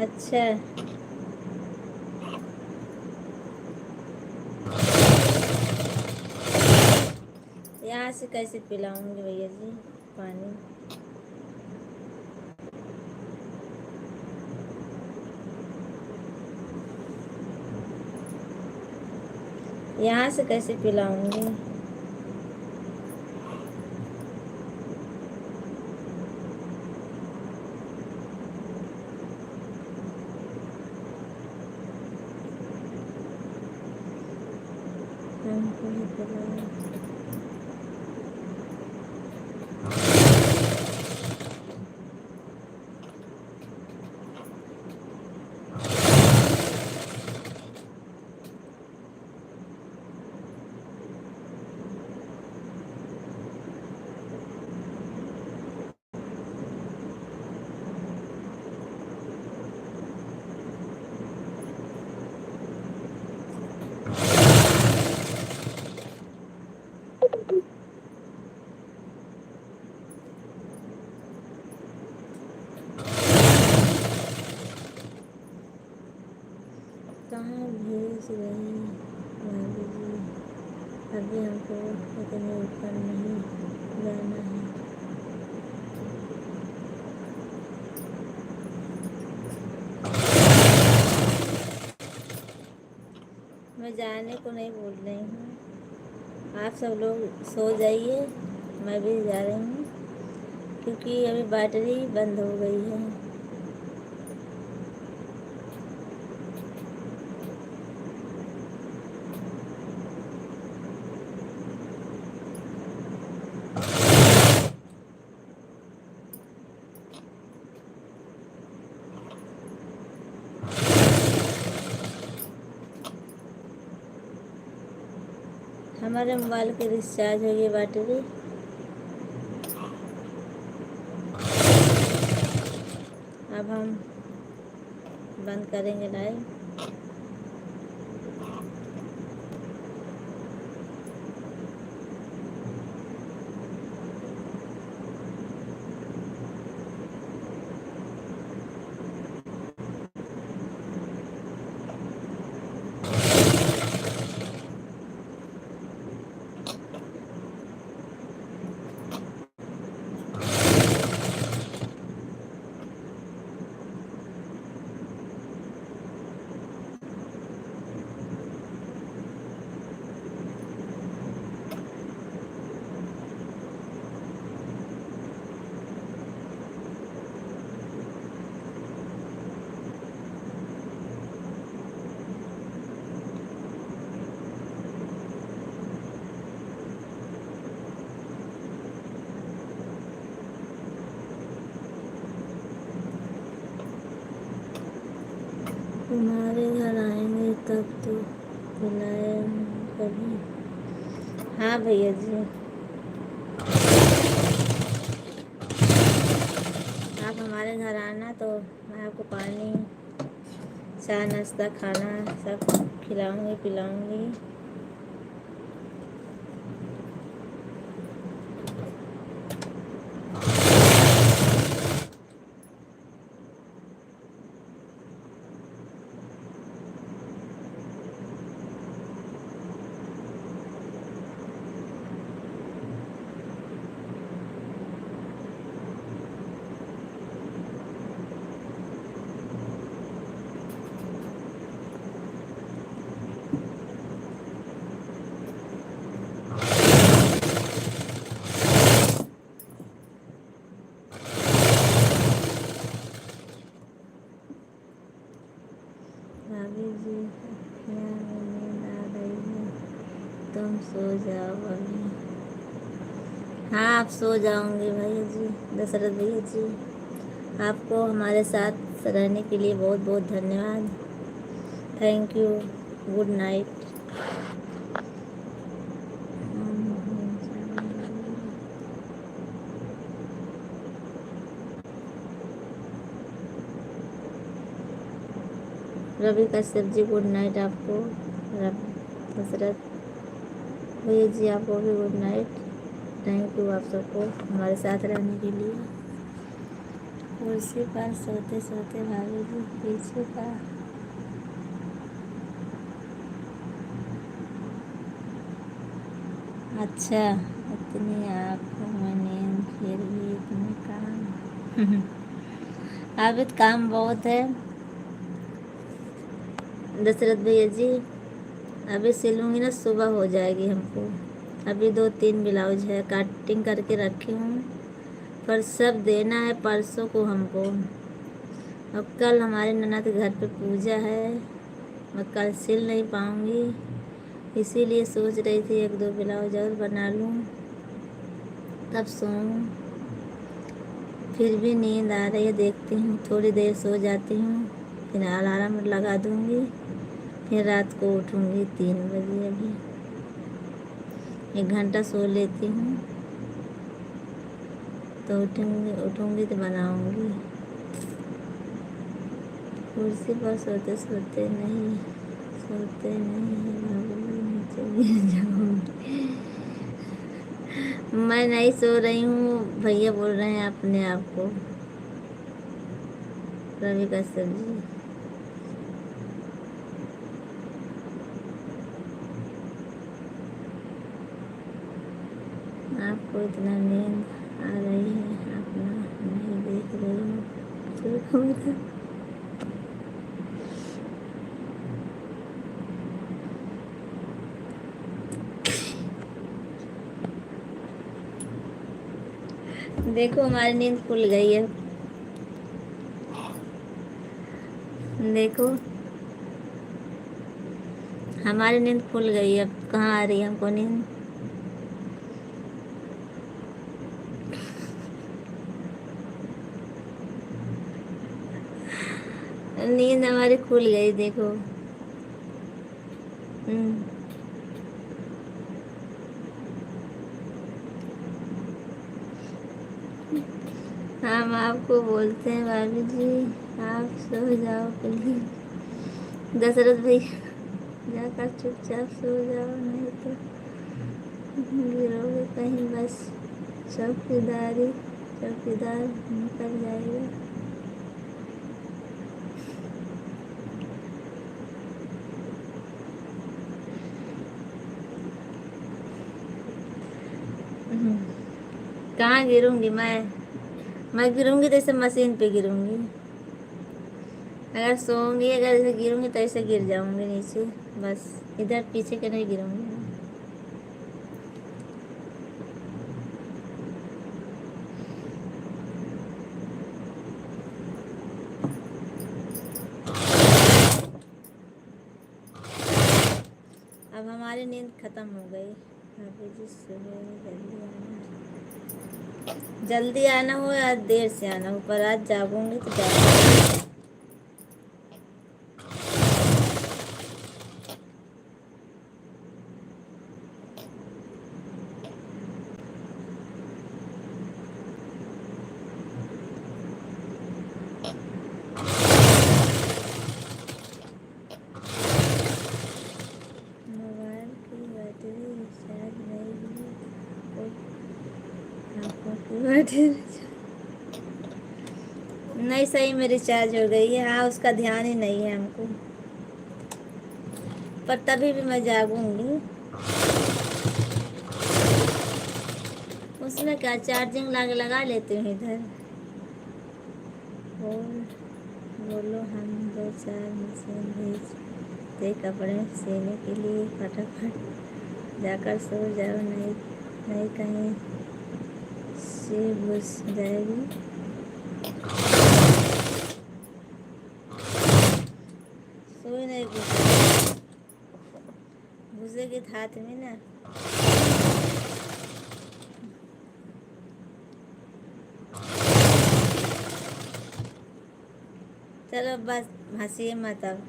अच्छा, यहाँ से कैसे पिलाऊंगी भैया जी पानी? यहाँ से कैसे पिलाऊंगी? हमको भी पिलाओ। रही भाभी जी, अभी हमको इतने ऊपर नहीं जाना है। मैं जाने को नहीं बोल रही हूँ, आप सब लोग सो जाइए, मैं भी जा रही हूँ क्योंकि अभी बैटरी बंद हो गई है। हमारे मोबाइल की रिचार्ज हो गई बैटरी, अब हम बंद करेंगे लाइव। तुम्हारे घर आएंगे तब तो बुलाए कभी। हाँ भैया जी, आप हमारे घर आना तो मैं आपको पानी, चाय, नाश्ता, खाना सब खिलाऊंगी पिलाऊंगी। भाभी जी, अखियाँ में नींद आ रही है, तुम सो जाओ अभी। हाँ आप सो जाओगे भैया जी, दशरथ भैया जी, आपको हमारे साथ रहने के लिए बहुत बहुत धन्यवाद। Thank you, good night. Ravi Kashyap ji good night आपको। दशरथ भैया जी आपको भी गुड नाइट। थैंक यू आप सबको हमारे साथ रहने के लिए। कुर्सी पर सोते सोते भाभी जी पीछे का अच्छा, इतनी आँखों में नींद फिर भी इतने काम अभी तो काम बहुत है दशरथ भैया जी, अभी सिलूंगी ना सुबह हो जाएगी हमको। अभी 2-3 ब्लाउज है कटिंग करके रखी हूँ, पर सब देना है परसों को हमको। अब कल हमारे ननद के घर पे पूजा है, मैं कल सिल नहीं पाऊँगी, इसीलिए सोच रही थी 1-2 ब्लाउज और बना लूँ तब सोऊं। फिर भी नींद आ रही है, देखती हूँ थोड़ी देर सो जाती हूँ, फिर अलार्म लगा दूँगी, फिर रात को उठूँगी 3 बजे। अभी 1 घंटा सो लेती हूँ तो उठूँगी तो बनाऊँगी। कुर्सी पर सोते सोते नहीं नीचे गिर जाऊँगी। मैं नहीं सो रही हूँ, भैया बोल रहे हैं अपने आप को, रवि कश्यप जी। आपको इतना नींद आ रही है, आप ना नहीं देख रहे हो, चुप हो जाओ। देखो हमारी नींद खुल गई है, देखो हमारी नींद खुल गई है। अब कहाँ आ रही है हमको नींद? नींद हमारी खुल गई, देखो। हम्म, हम आपको बोलते हैं भाभी जी, आप सो जाओ प्लीज। दशरथ भैया जाकर चुपचाप सो जाओ, नहीं तो गिरोगे कहीं, बस चौकीदार निकल जाएगा। हम्म, कहाँ गिरूंगी मैं गिरूंगी तो ऐसे मशीन पे गिरूंगी। अगर सोऊंगी, अगर ऐसे गिरूंगी तो ऐसे गिर जाऊंगी नीचे, बस इधर पीछे के नहीं गिरूंगी। अब हमारी नींद खत्म हो गई। भाभी जी सुबह जल्दी आना हो या देर से आना हो, पर आज जागूंगी तो जागूंगी। मोबाइल की बैटरी रिचार्ज नहीं हुई, आंखों की बैटरी नहीं, सही में रिचार्ज हो गई है। हाँ, उसका ध्यान ही नहीं है हमको, पर तभी भी मैं जागूंगी। उसमें क्या, चार्जिंग लगा लेती हूँ इधर। बोलो हम 2-4 मशीन भेजते कपड़े सीने के लिए, फटाफट जाकर सो जाओ, नहीं नहीं कहीं से घुस जाएगी। सोई नहीं, घुसेगी हाथ में ना। चलो बस हंसिए मत अब।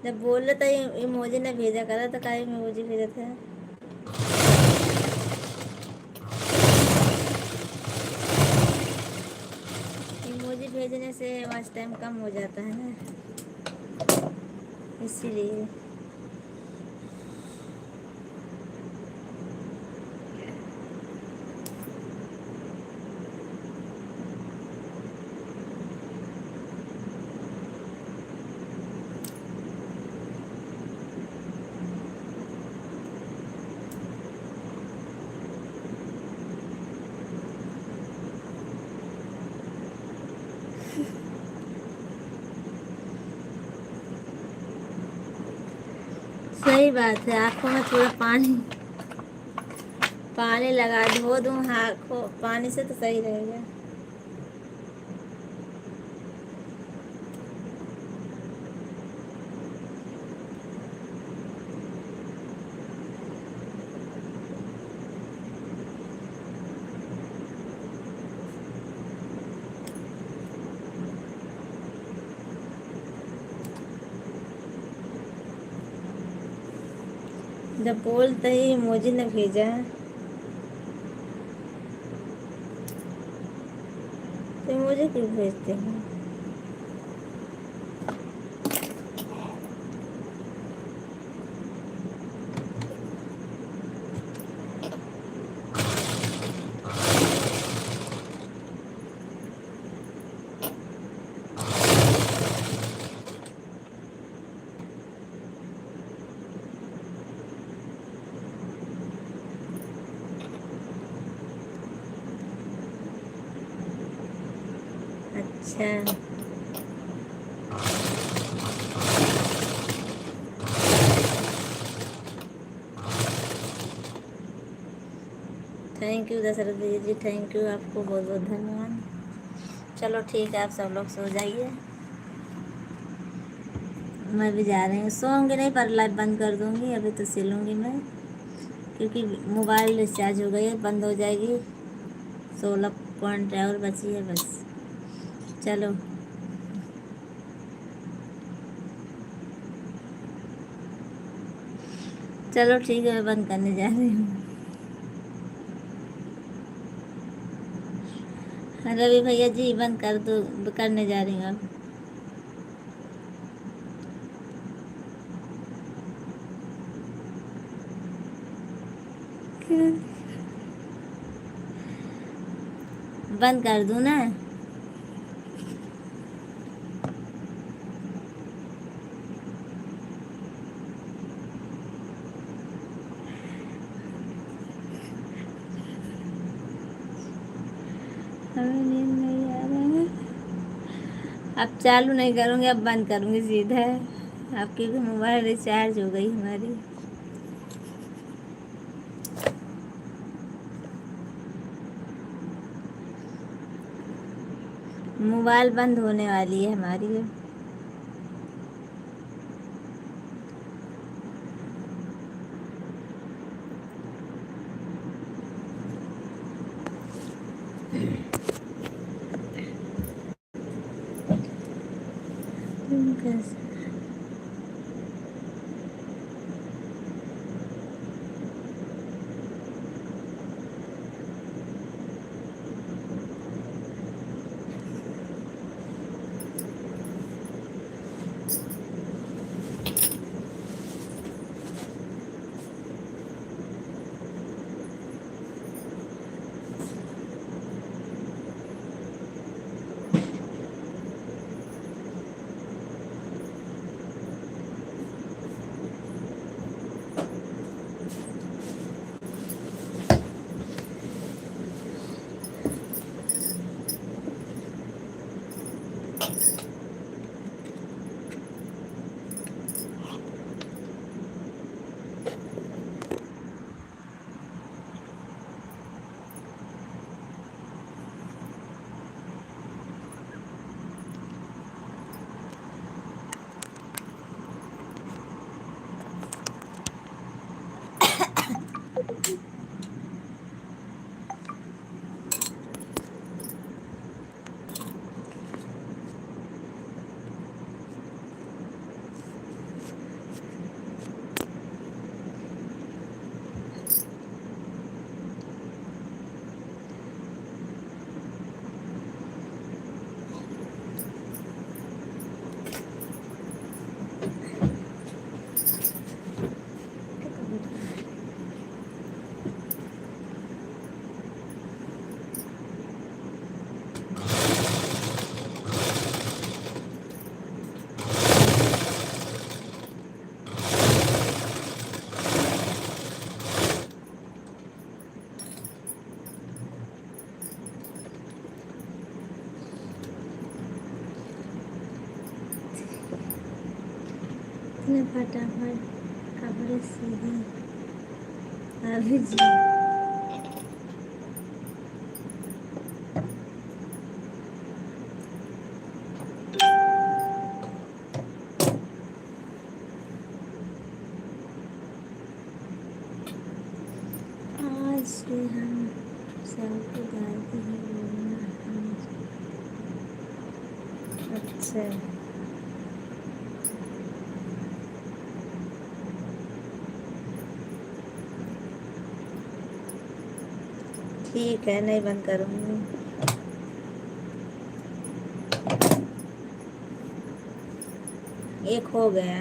जब बोल रहा था इमोजी ने भेजा करा तो का इमोजी भेजा था। इमोजी भेजने से वॉच टाइम कम हो जाता है ना, इसीलिए। सही बात है, आँखों में थोड़ा पानी लगा धो दूँ आँखों पानी से तो सही रहेगा। जब बोलते ही इमोजी ने भेजा तो इमोजी क्यों भेजते हैं? अच्छा, थैंक यू दशरथ भैया जी, थैंक यू, आपको बहुत बहुत धन्यवाद। चलो ठीक है, आप सब लोग सो जाइए, मैं भी जा रही हूँ। सोऊंगी नहीं पर लाइव बंद कर दूँगी, अभी तो सिलूँगी मैं, क्योंकि मोबाइल रिचार्ज हो गई है, बंद हो जाएगी। 16 पॉइंट और बची है बस। चलो चलो ठीक है, मैं बंद करने जा रही हूँ। रवि भैया जी बंद कर दो, करने जा रही हूँ अब। बंद कर दूँ ना? हमें नींद नहीं आ रहा है, अब चालू नहीं करूँगी, अब बंद करूँगी सीधा। अब क्योंकि मोबाइल रिचार्ज हो गई हमारी। मोबाइल बंद होने वाली है हमारी। कैसे? इतने फटाफट कपड़े सीधे अभी जी। आज से हम सबको दादी ही बोलना अच्छा, ठीक है, नहीं बंद करूँगी। एक हो गया।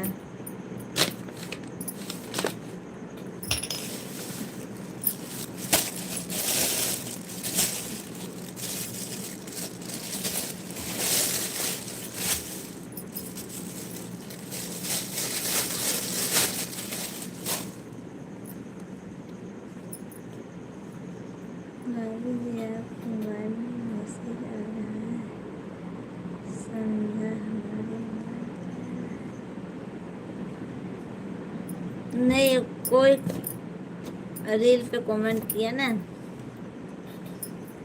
भाभी जी आपके मोबाइल में मैसेज आ रहा है। नहीं, कोई रील पे कमेंट किया ना,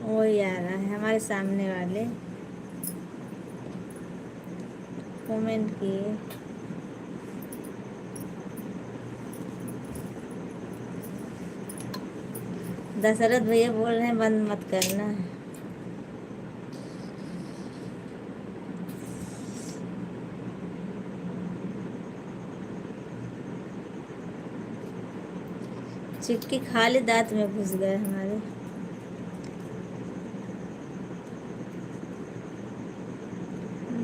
वही आ रहा है। हमारे सामने वाले कमेंट किए। दशरथ भैया बोल रहे हैं बंद मत करना। चिक्की खाली दांत में घुस गए हमारे।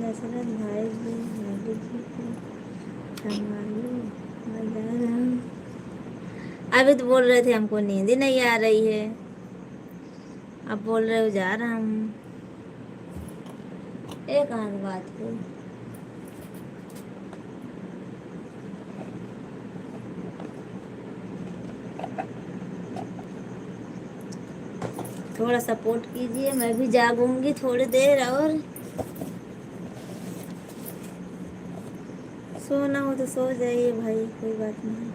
दशरथ भाई जी, भाभी जी को संभालो, मैं जा रहा हूँ। अभी तो बोल रहे थे हमको नींद ही नहीं आ रही है, अब बोल रहे हो जा रहा हूँ। एक आध बात हुई। थोड़ा सपोर्ट कीजिए, मैं भी जागूंगी थोड़ी देर और। सोना हो तो सो जाइए भाई, कोई बात नहीं।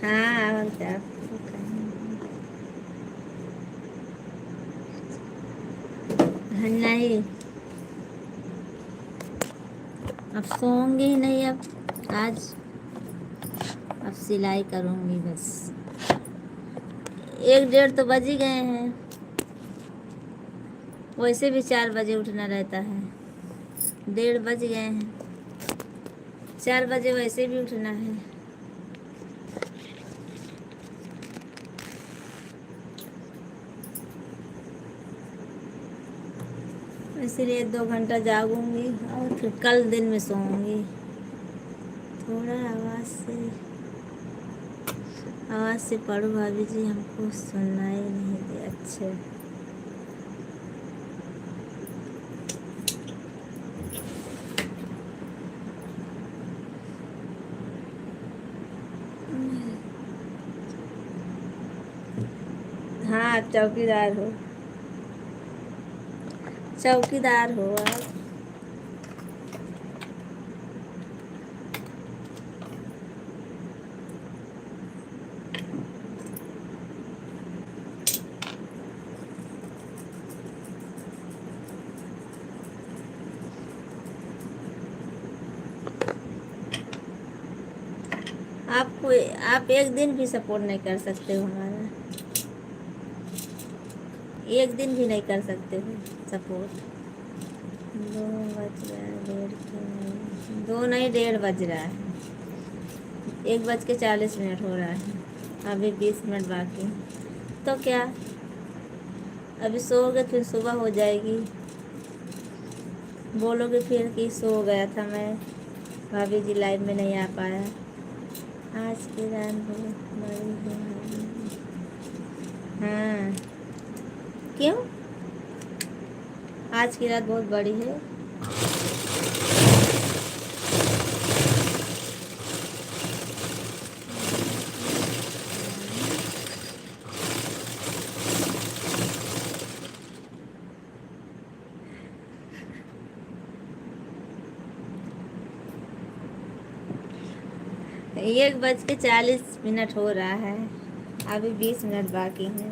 हाँ, और क्या आपको नहीं, अब सोऊंगी ही नहीं अब आज। अब सिलाई करूंगी बस। 1 डेढ़ तो बज ही गए हैं, वैसे भी 4 बजे उठना रहता है। 1:30 बज गए हैं, 4 बजे वैसे भी उठना है। इसीलिए 2 घंटा जागूंगी और फिर कल दिन में सोऊंगी। थोड़ा आवाज़ से पढ़ो भाभी जी, हमको सुनना ही नहीं दे। अच्छे, हाँ आप चौकीदार हो, चौकीदार हो आप। आप एक दिन भी सपोर्ट नहीं कर सकते हो हमारा, एक दिन भी नहीं कर सकते हो सपोर्ट। 2 बज रहा है, 1:30 बज रहा है। 1:40 हो रहा है, अभी 20 मिनट बाकी। तो क्या अभी सोओगे फिर सुबह हो जाएगी, बोलोगे फिर कि सो गया था मैं, भाभी जी लाइव में नहीं आ पाया। आज की रात बहुत बड़ी है। हाँ, क्यों? आज की रात बहुत बड़ी है। एक 1:40 हो रहा है, अभी 20 मिनट बाकी हैं।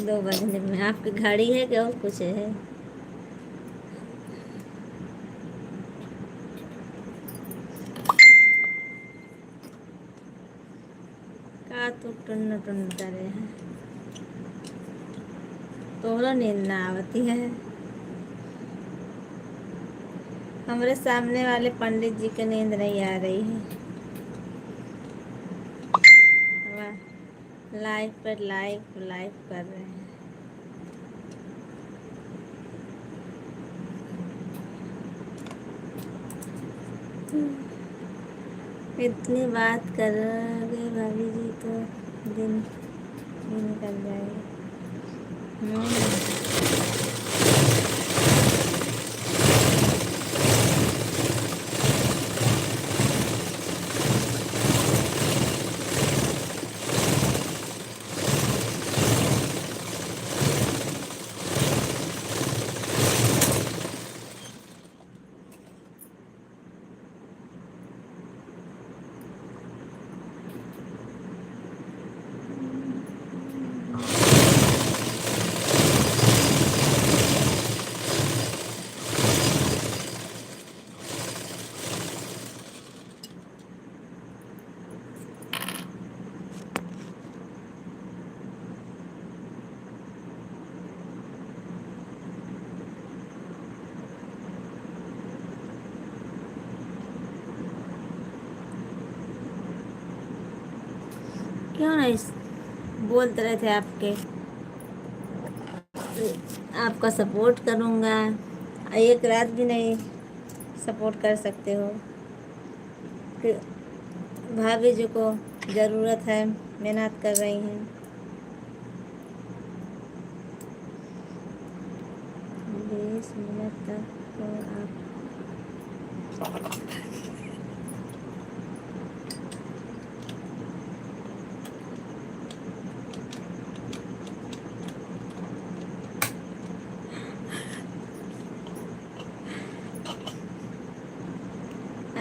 2 बजने में आपकी घड़ी है कि और कुछ है? का तो टुन्न टुन्न करे हैं, तोहरा नींद ना आवती है। हमारे सामने वाले पंडित जी की नींद नहीं आ रही है। लाइव पर लाइव कर रहे हैं। इतनी बात करोगे भाभी जी तो दिन भी निकल जाएगा। क्यों नहीं बोलते रहे थे आपके, आपका सपोर्ट करूँगा, एक रात भी नहीं सपोर्ट कर सकते हो कि भाभी जी को ज़रूरत है, मेहनत कर रही हैं। 20 मिनट तक तो आप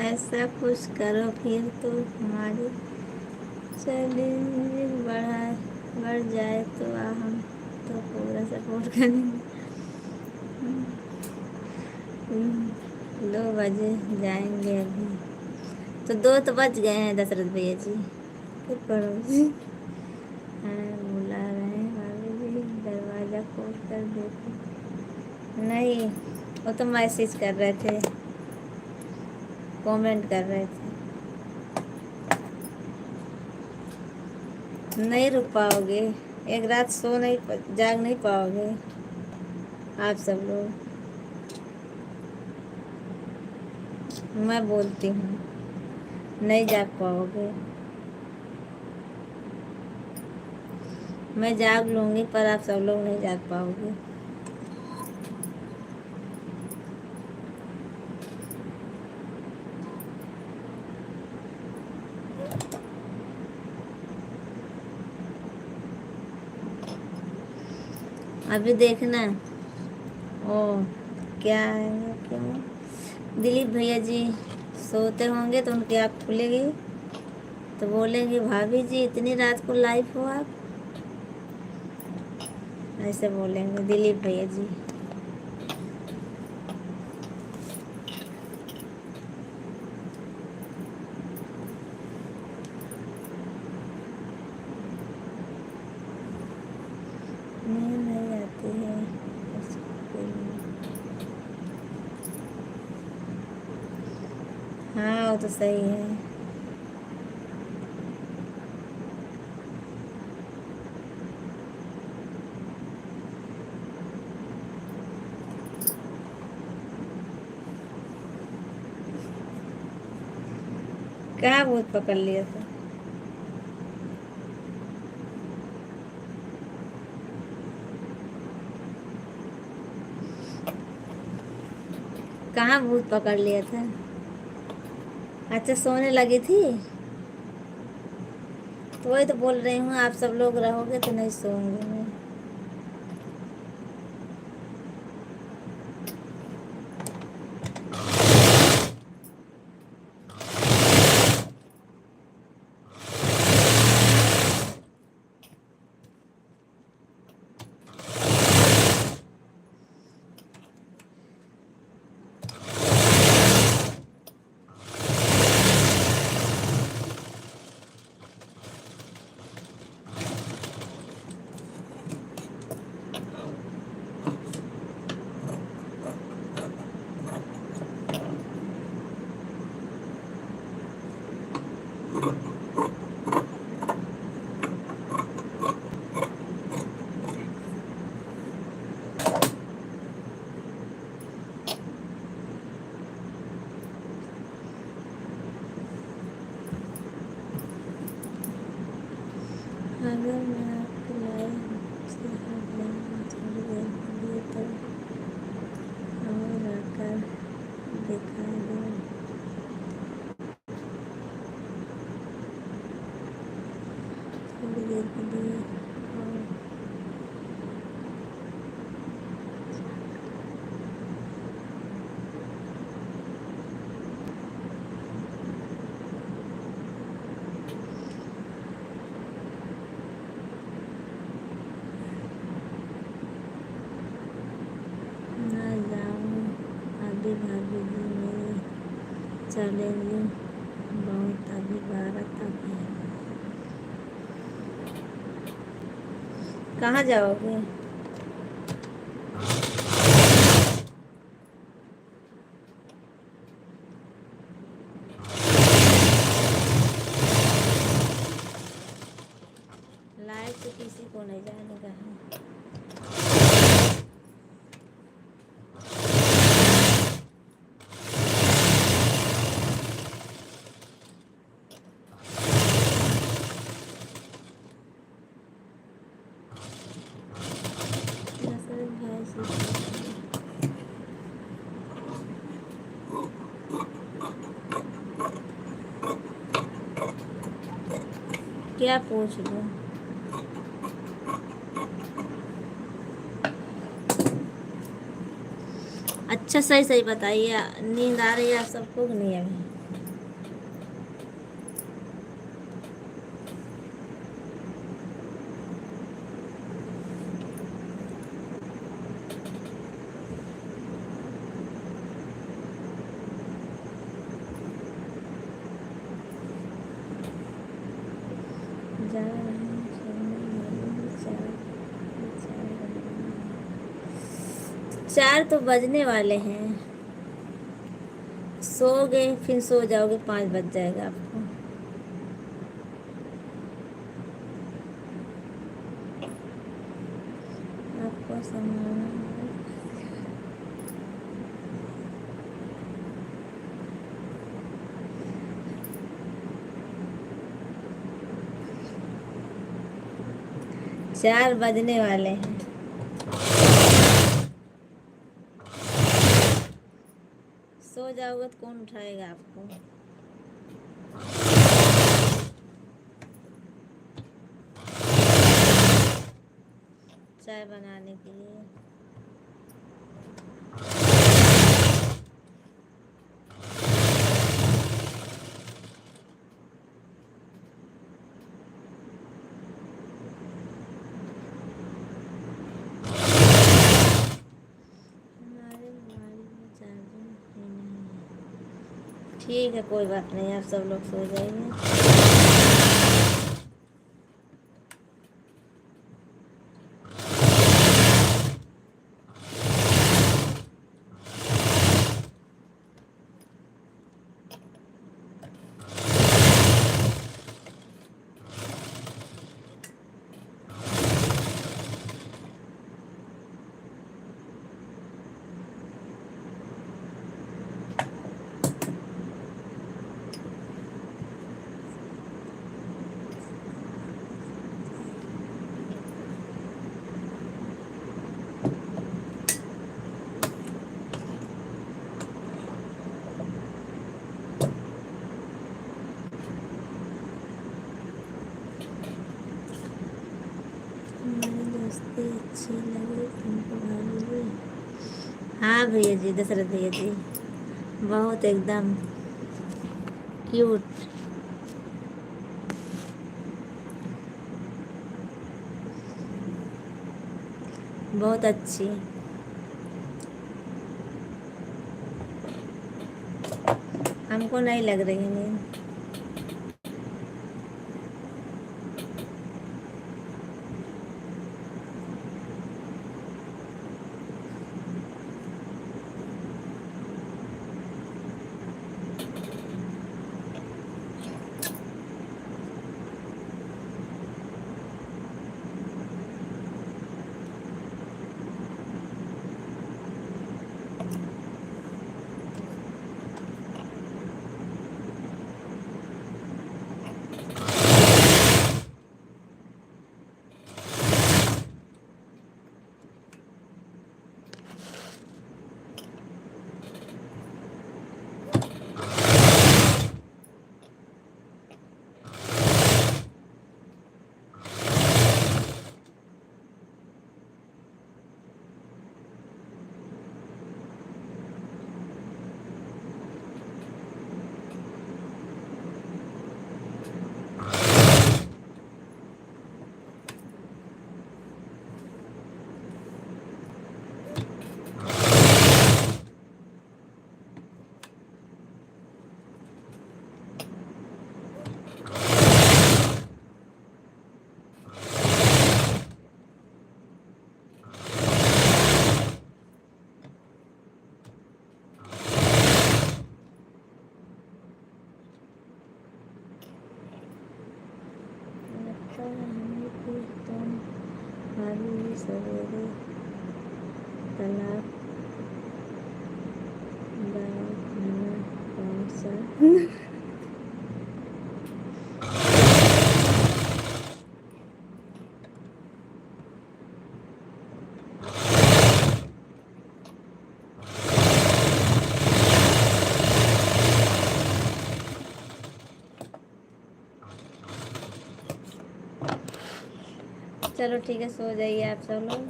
ऐसा कुछ करो फिर तो हमारी चैलेंज बढ़ जाए तो हम तो पूरा सपोर्ट करेंगे। 2 बजे जाएंगे अभी तो 2 तो बज गए हैं दशरथ भैया जी के पड़ोसी। हाँ बुला रहे हैं भाभी जी, दरवाज़ा खोल कर देखो। नहीं, वो तो मैसेज कर रहे थे, कमेंट कर रहे थे। नहीं रुक पाओगे, एक रात जाग नहीं पाओगे आप सब लोग। मैं बोलती हूँ नहीं जाग पाओगे। मैं जाग लूँगी पर आप सब लोग नहीं जाग पाओगे। अभी देखना। ओ क्या है, क्यों दिलीप भैया जी सोते होंगे तो उनकी आँख खुलेगी तो बोलेंगे भाभी जी इतनी रात को लाइव हो आप, ऐसे बोलेंगे दिलीप भैया जी। नींद नहीं आती है उसके लिए। हाँ वो तो सही है। कहाँ भूत पकड़ लिया था? कहाँ भूत पकड़ लिया था? अच्छा सोने लगी थी तो वही तो बोल रही हूँ, आप सब लोग रहोगे तो नहीं सोऊंगी मैं। अगर मैं आपके लाइव से हट जाऊँगा थोड़ी देर के लिए तो और आकर दिखा दो। थोड़ी देर के लिए और ना जाऊँ अभी भाभी जी मेरे चैलेंजिंग बहुत अभी 12 तक है। कहाँ जाओगे? क्या पूछ लो। अच्छा सही सही बताइए, नींद आ रही है आप सबको कि नहीं अभी? जा रहे हैं, सोने वाले, चार तो बजने वाले हैं। सोओगे फिर सो जाओगे, 5 बज जाएगा आपको। आपको संभालना है। चार बजने वाले हैं। सो जाओगे तो कौन उठाएगा आपको? चाय बनाने के लिए। हमारे मोबाइल में चार्जिंग ही नहीं है। ठीक है, कोई बात नहीं, आप सब लोग सो जाइए। हमारी दोस्ती अच्छी लगी तुमको भाभी? हाँ भैया जी, दशरथ भैया जी, बहुत एकदम क्यूट। बहुत अच्छी। हमको नहीं लग रही है नींद। लगता है हमें कि तुम भाभी भी सवेरे तालाब दाल खाना कौन सा? चलो ठीक है, सो जाइए आप सब लोग।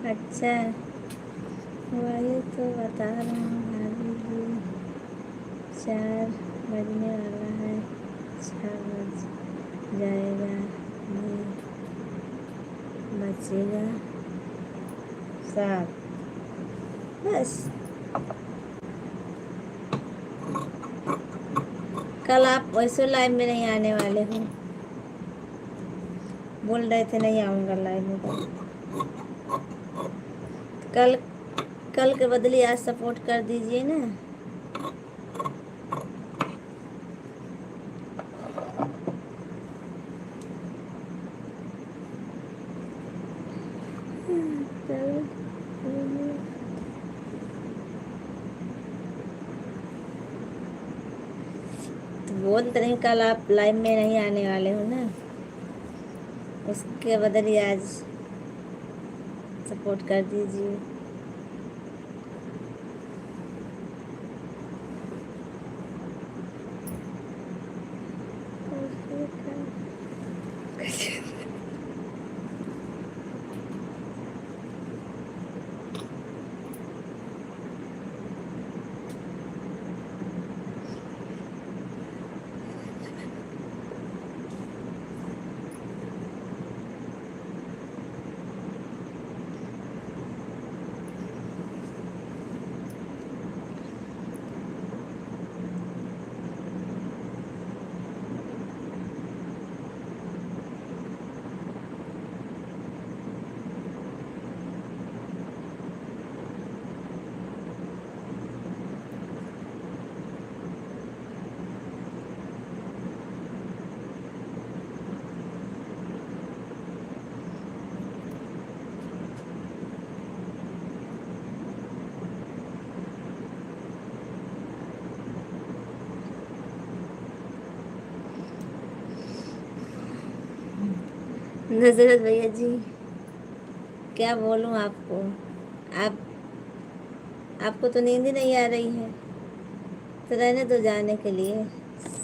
अच्छा, वही तो बता रहा हूँ भाभी जी, 4 बजने वाला है, 6 बज जाएगा, ये बचेगा 7 बस। कल आप वैसे लाइव में नहीं आने वाले हो, बोल रहे थे नहीं आऊँगा लाइव में। कल कल के बदले आज सपोर्ट कर दीजिए ना। तो बोल तो नहीं, कल आप लाइव में नहीं आने वाले हो ना, उसके बदले आज सपोर्ट कर दीजिए। नजरत भैया जी, क्या बोलूं आपको, आप आपको तो नींद ही नहीं आ रही है, तो रहने दो जाने के लिए।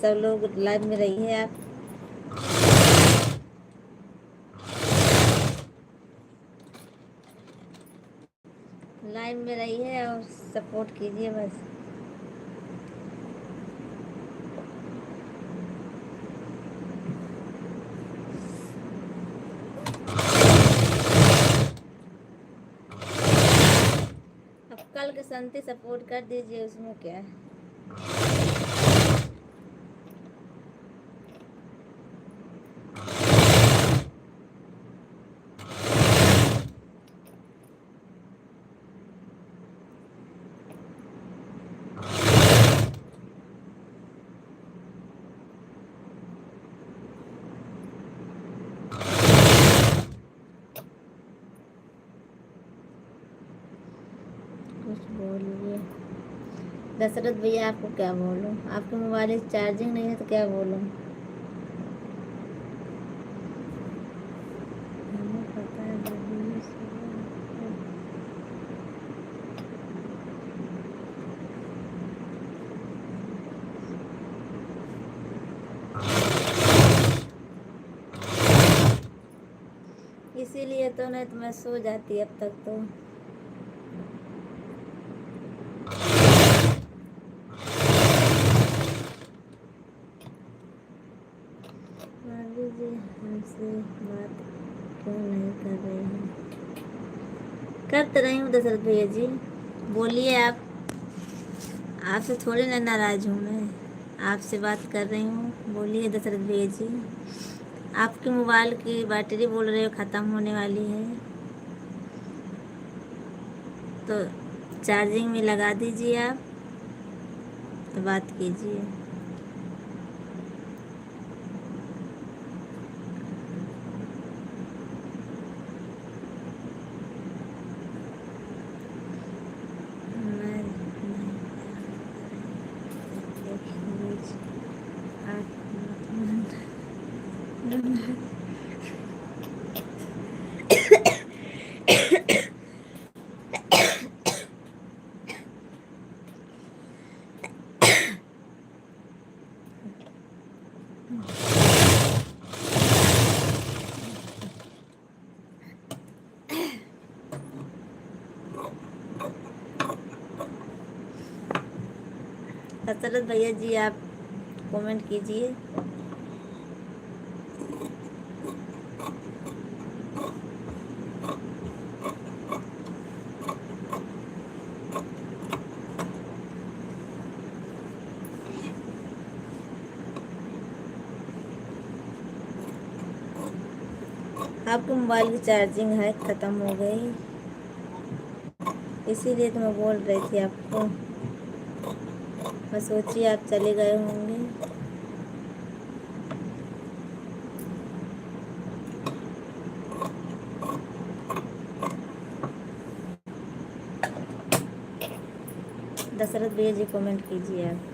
सब लोग लाइव में रहिए, आप लाइव में रहिए और सपोर्ट कीजिए बस। अब कल के संते सपोर्ट कर दीजिए, उसमें क्या है। कुछ बोलिए दशरथ भैया, आपको क्या बोलूं, आपके मोबाइल में चार्जिंग नहीं है तो क्या बोलूं। हमें पता है दीदी इसीलिए तो, नहीं तो मैं सो जाती अब तक तो। भाभी जी हमसे बात क्यों नहीं कर रही हैं। कर तो रही हूँ दशरथ भैया जी, बोलिए आप, आपसे थोड़ी ना नाराज हूँ मैं, आपसे बात कर रही हूँ, बोलिए दशरथ भैया जी। आपके मोबाइल की बैटरी बोल रहे हो ख़त्म होने वाली है, तो चार्जिंग में लगा दीजिए आप, तो बात कीजिए। मैं मालूम है। हसरत भैया जी आप कमेंट कीजिए। आपके मोबाइल की चार्जिंग है ख़त्म हो गई, इसीलिए तो मैं बोल रही थी आपको। मैं सोची आप चले गए होंगे। दशरथ भैया जी कमेंट कीजिए आप।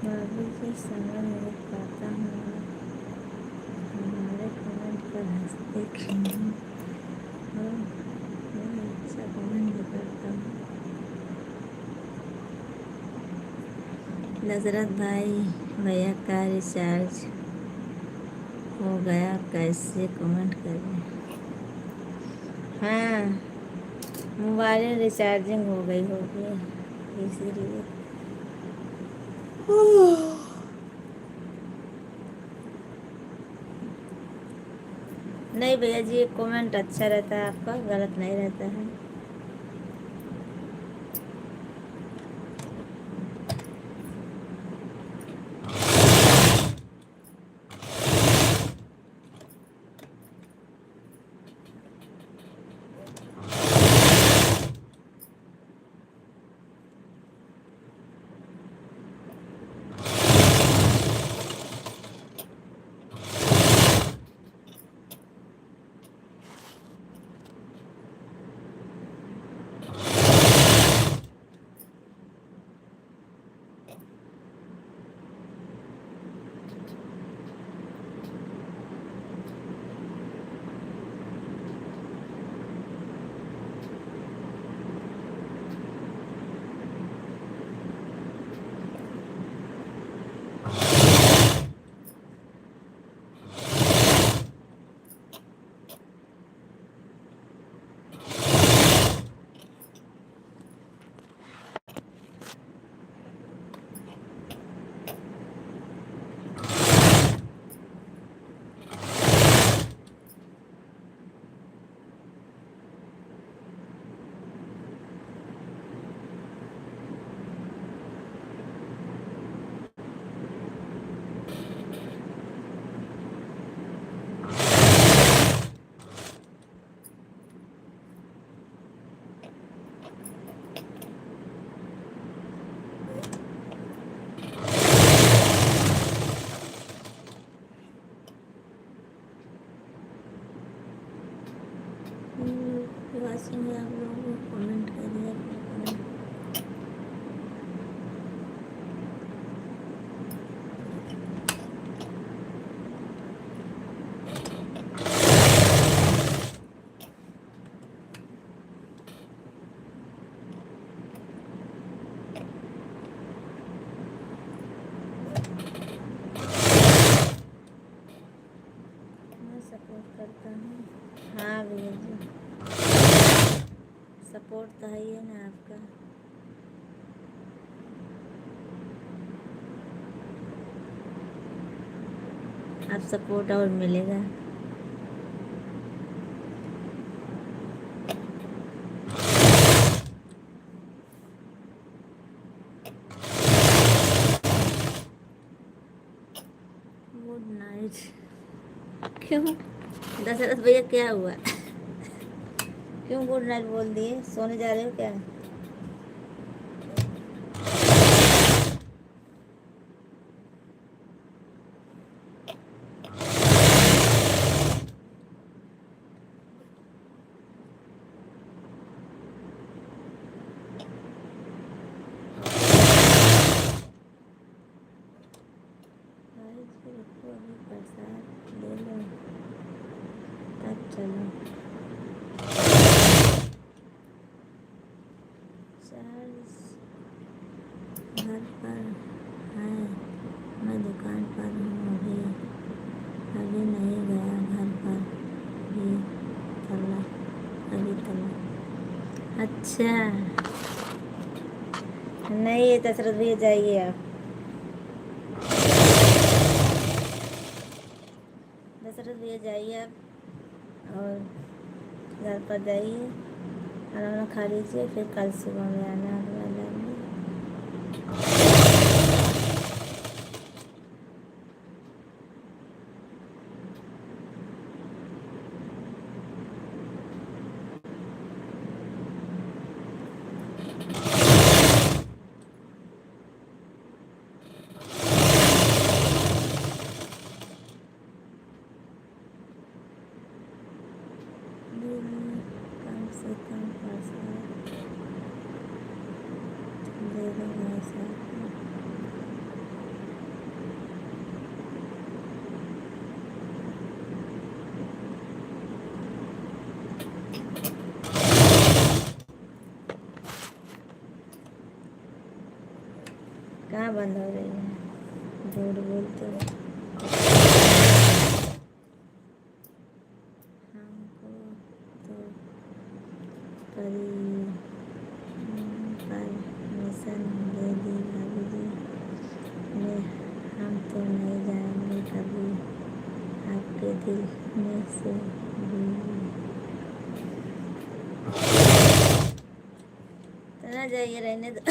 मैं अभी से समझ नहीं पाता हूँ, हमारे कमेंट पर हंसते क्यों हो? मैं अच्छा कमेंट भी करता हूँ। नजरत भाई भैया का रिचार्ज हो गया, कैसे कमेंट करें? हाँ, मोबाइल रिचार्जिंग हो गई होगी इसीलिए। नहीं भैया जी, एक कमेंट अच्छा रहता है आपका, गलत नहीं रहता है। वाशिंग में आप लोगों को कमेंट करिए अपना कमेंट। मैं सपोर्ट करता हूँ। हाँ भैया जी, सपोर्ट तो है ही है ना आपका। आप सपोर्ट और मिलेगा। Good night. क्यों दशरथ भैया क्या हुआ? क्यों गुड नाइट बोल दिए? सोने जा रहे हो क्या? भाई जी रुको, अभी प्रसाद ले लो तब चलो। चार्ज घर पर है, मैं दुकान पर हूँ अभी, अभी नहीं गया घर पर भी तला, अभी तला। अच्छा नहीं, ये दशरथ भैया जाइए आप, दशरथ भैया जाइए आप और घर पर जाइए, खाना वाना खा लीजिए, फिर कल सुबह में आना वाला में। कम से कम प्रसाद दे दो भाई साहब। कहाँ बंद हो रही है? झूठ बोलते हो। हमको तो परमिशन दे दी भाभी जी ने, हम तो नहीं जाएंगे कभी आपके दिल में से भी। तो ना जाइए, रहने दो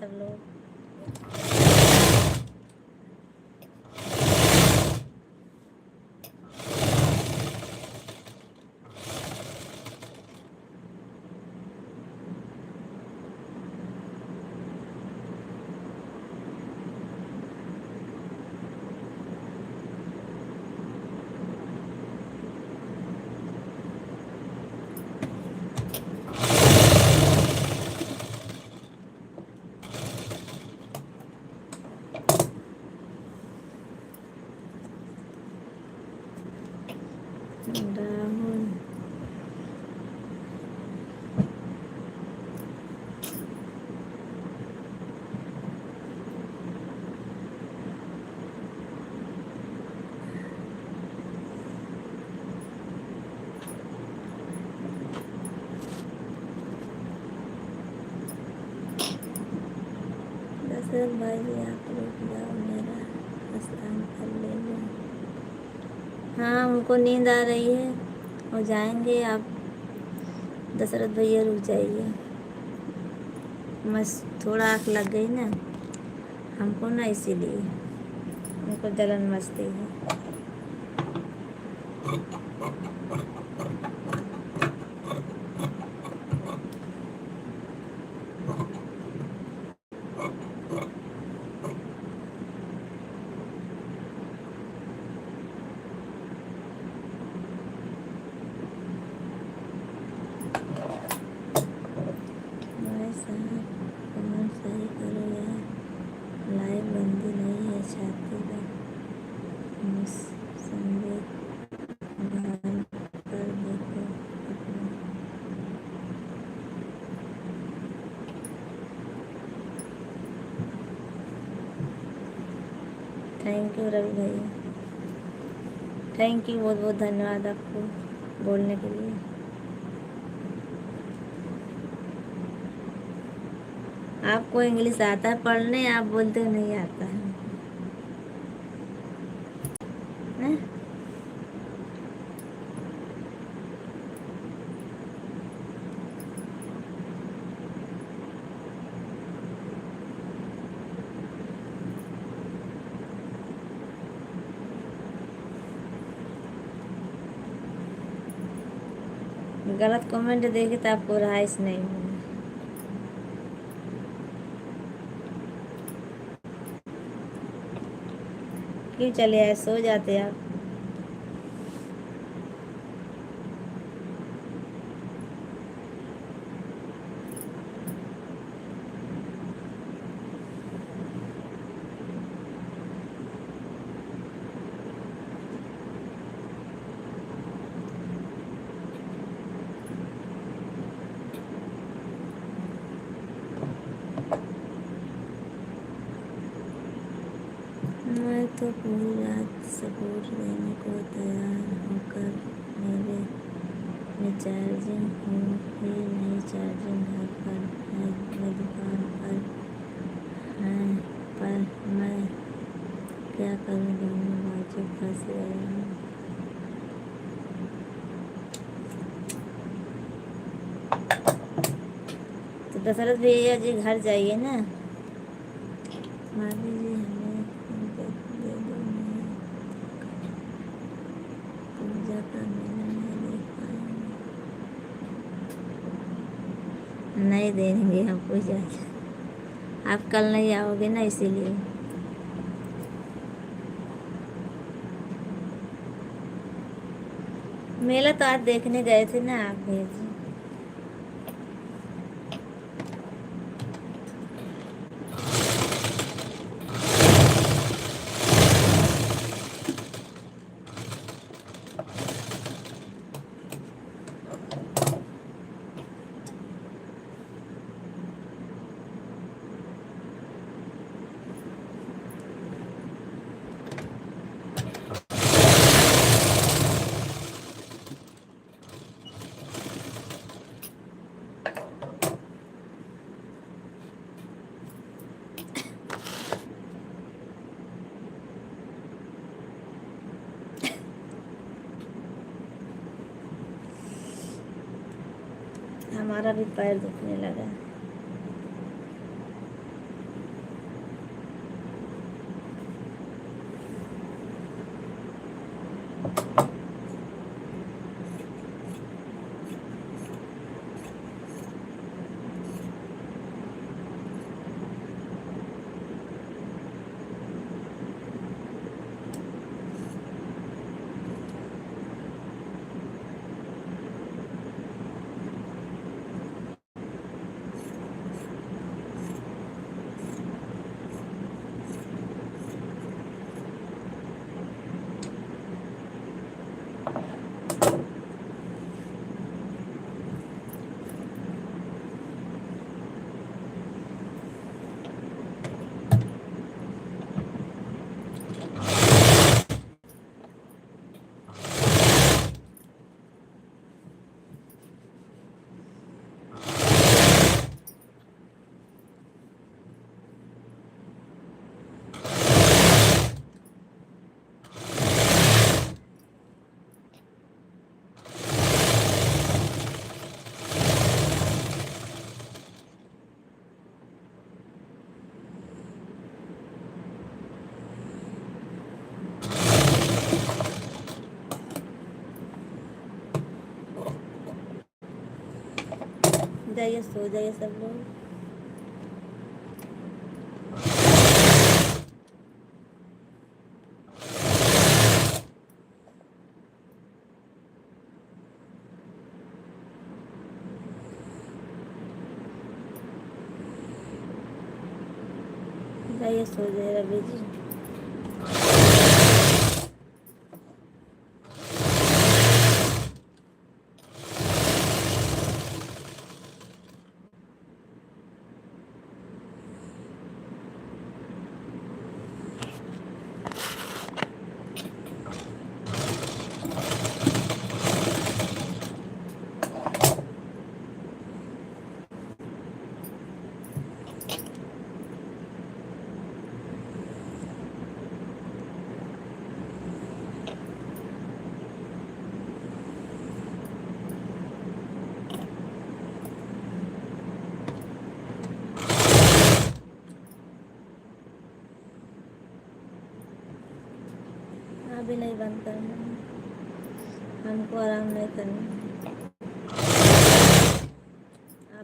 सब लोग। राहुल दशरथ भाई जी आप रुक जाओ, मेरा स्थान कर ले लो। हाँ उनको नींद आ रही है और जाएंगे आप, दशरथ भैया रुक जाइए, बस थोड़ा आँख लग गई ना हमको ना, इसीलिए उनको जलन मचती है। भाई साहब कमेंट सही करो यार, लाइव बंदी नहीं है, छाती का संगीत बाहर कर देखो अपना। थैंक यू रवि भैया, थैंक यू, बहुत बहुत धन्यवाद आपको बोलने के लिए। आपको इंग्लिश आता है पढ़ने, आप बोलते हो नहीं आता है, हैं? गलत कमेंट देखे तो आपको राइस नहीं होगा। क्यों चले आए, सो जाते आप? मैं तो पूरी रात सपोर्ट देने को तैयार होकर मेरे रिचार्जिंग हूँ ही नहीं, चार्जिंग घर पर है, मैं दुकान पर है, पर मैं क्या करूँ, दोनों बाजू फंस गया हूँ। तो दशरथ भैया जी घर जाइए ना। भाभी जी हमें दे दो, मैं पूजा का मेला नहीं देख पाएंगे। नहीं देंगे हम पूजा, आप कल नहीं आओगे ना, इसीलिए। मेला तो आज देखने गए थे ना आप भैया जी। हमारा भी पैर दुखने लगा। जाइए, सो जाइए सब लोग। जाइए, सो जाइए रवि जी। अभी नहीं बंद करना है, हमको आराम नहीं करना है।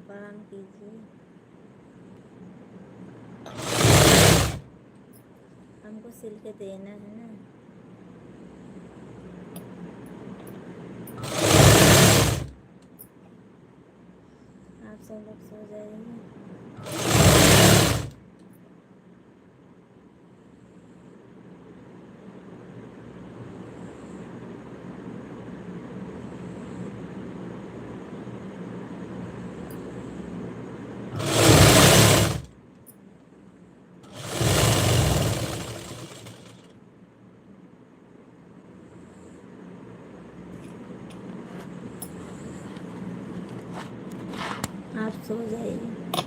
प्रणाम कीजिए। हमको सिल के देना है ना। आप सब लोग सो जाइए। आप सो जाइए।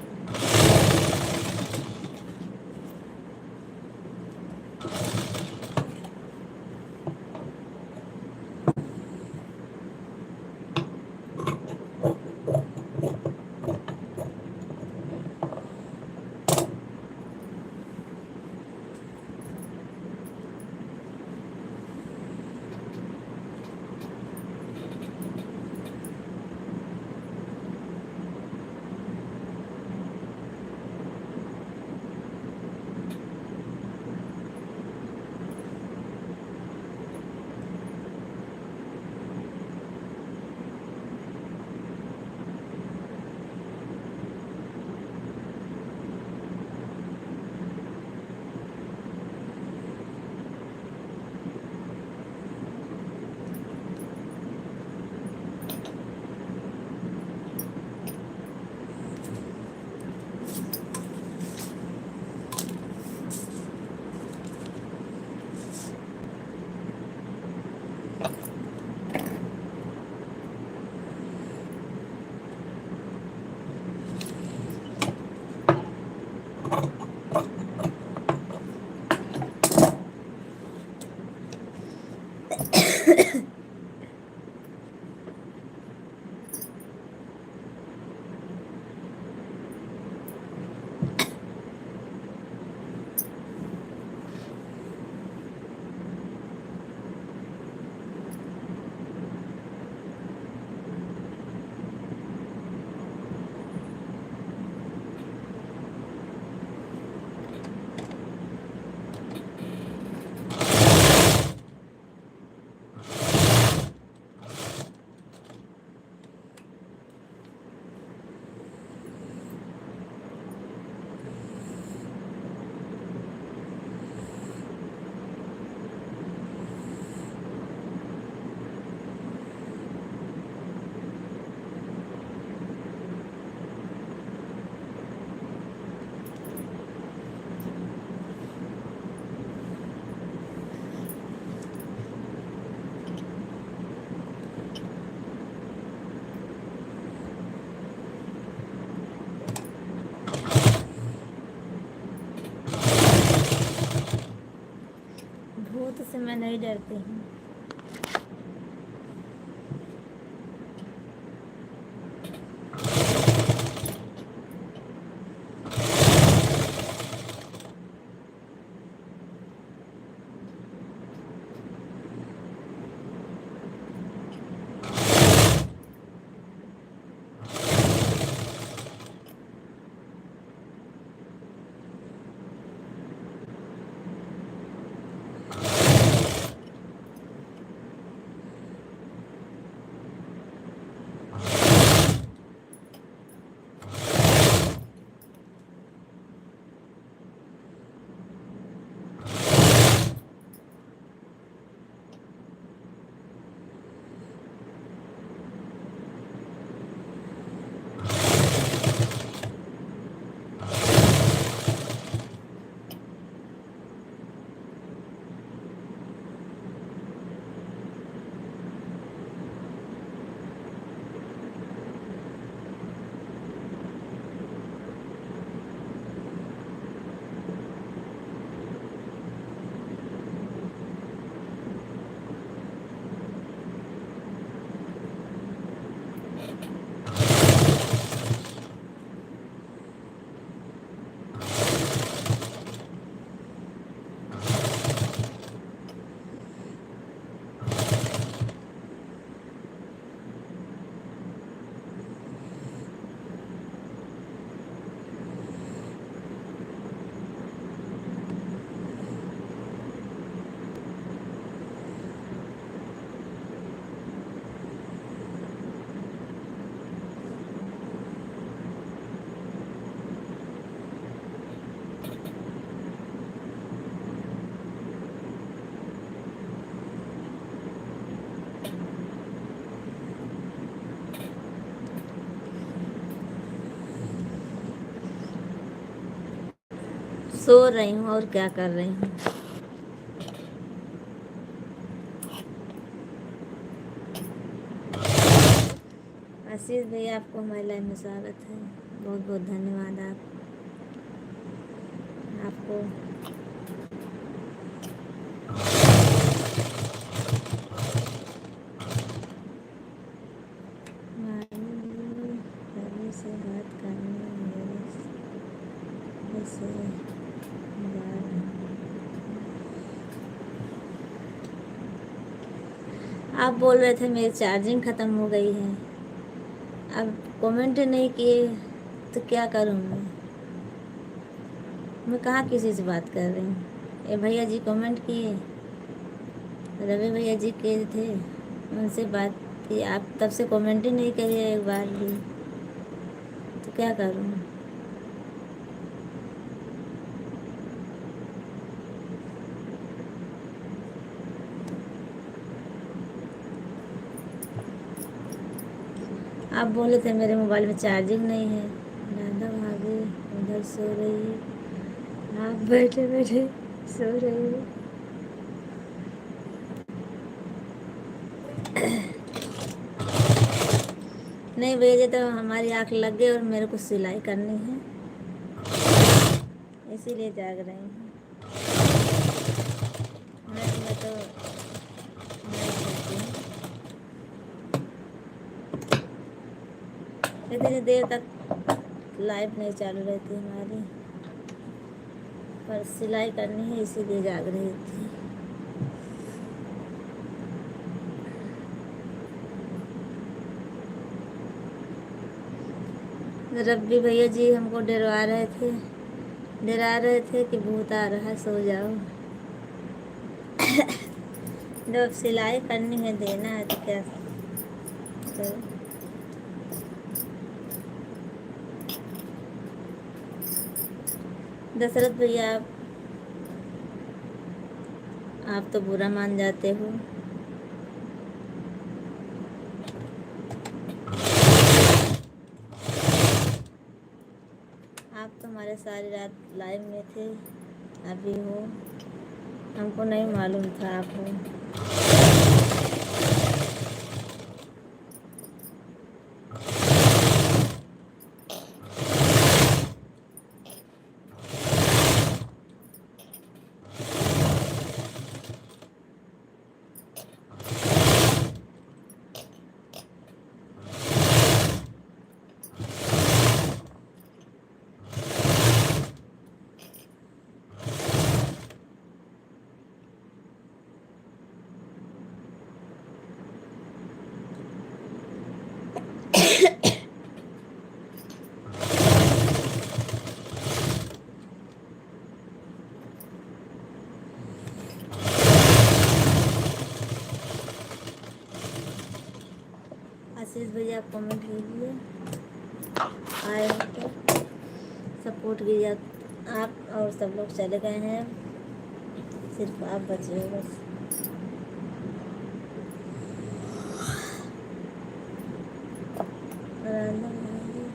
भूत से मैं नहीं डरती हूँ। सो रही हूँ और क्या कर रही हूँ। आशीष भैया आपको हमारी लाइफ में स्वागत है। बहुत बहुत धन्यवाद आपको। रवि से बात करने मेरे से आप बोल रहे थे मेरी चार्जिंग ख़त्म हो गई है। अब कमेंट नहीं किए तो क्या करूँ मैं कहाँ किसी से बात कर रही हूँ। ये भैया जी कमेंट किए, रवि भैया जी किए थे, उनसे बात की। आप तब से कमेंट ही नहीं करिए एक बार भी, तो क्या करूँ। आप बोले थे मेरे मोबाइल में चार्जिंग नहीं है। राधा भाभी उधर सो रही है, आप बैठे बैठे सो रही है। नहीं भैया जी, तो हमारी आँख लग गई और मेरे को सिलाई करनी है, इसीलिए जाग रही हूँ। मैं तो नहीं सोती हूँ। इतनी देर तक लाइफ नहीं चालू रहती हमारी, पर सिलाई करनी है इसीलिए जाग रही थी। रब्बी भैया जी हमको डरा रहे थे कि भूत आ रहा है, सो जाओ। जब सिलाई करनी है, देना है, तो क्या करें। दशरथ भैया आप तो बुरा मान जाते हो। आप तो हमारे सारी रात लाइव में थे, अभी हो, हमको नहीं मालूम था आप हो। आशीष भैया कमेंट कीजिए, आए हो तो सपोर्ट कीजिए। आप और सब लोग चले गए हैं, सिर्फ आप बचे हो बस। राधा भाभी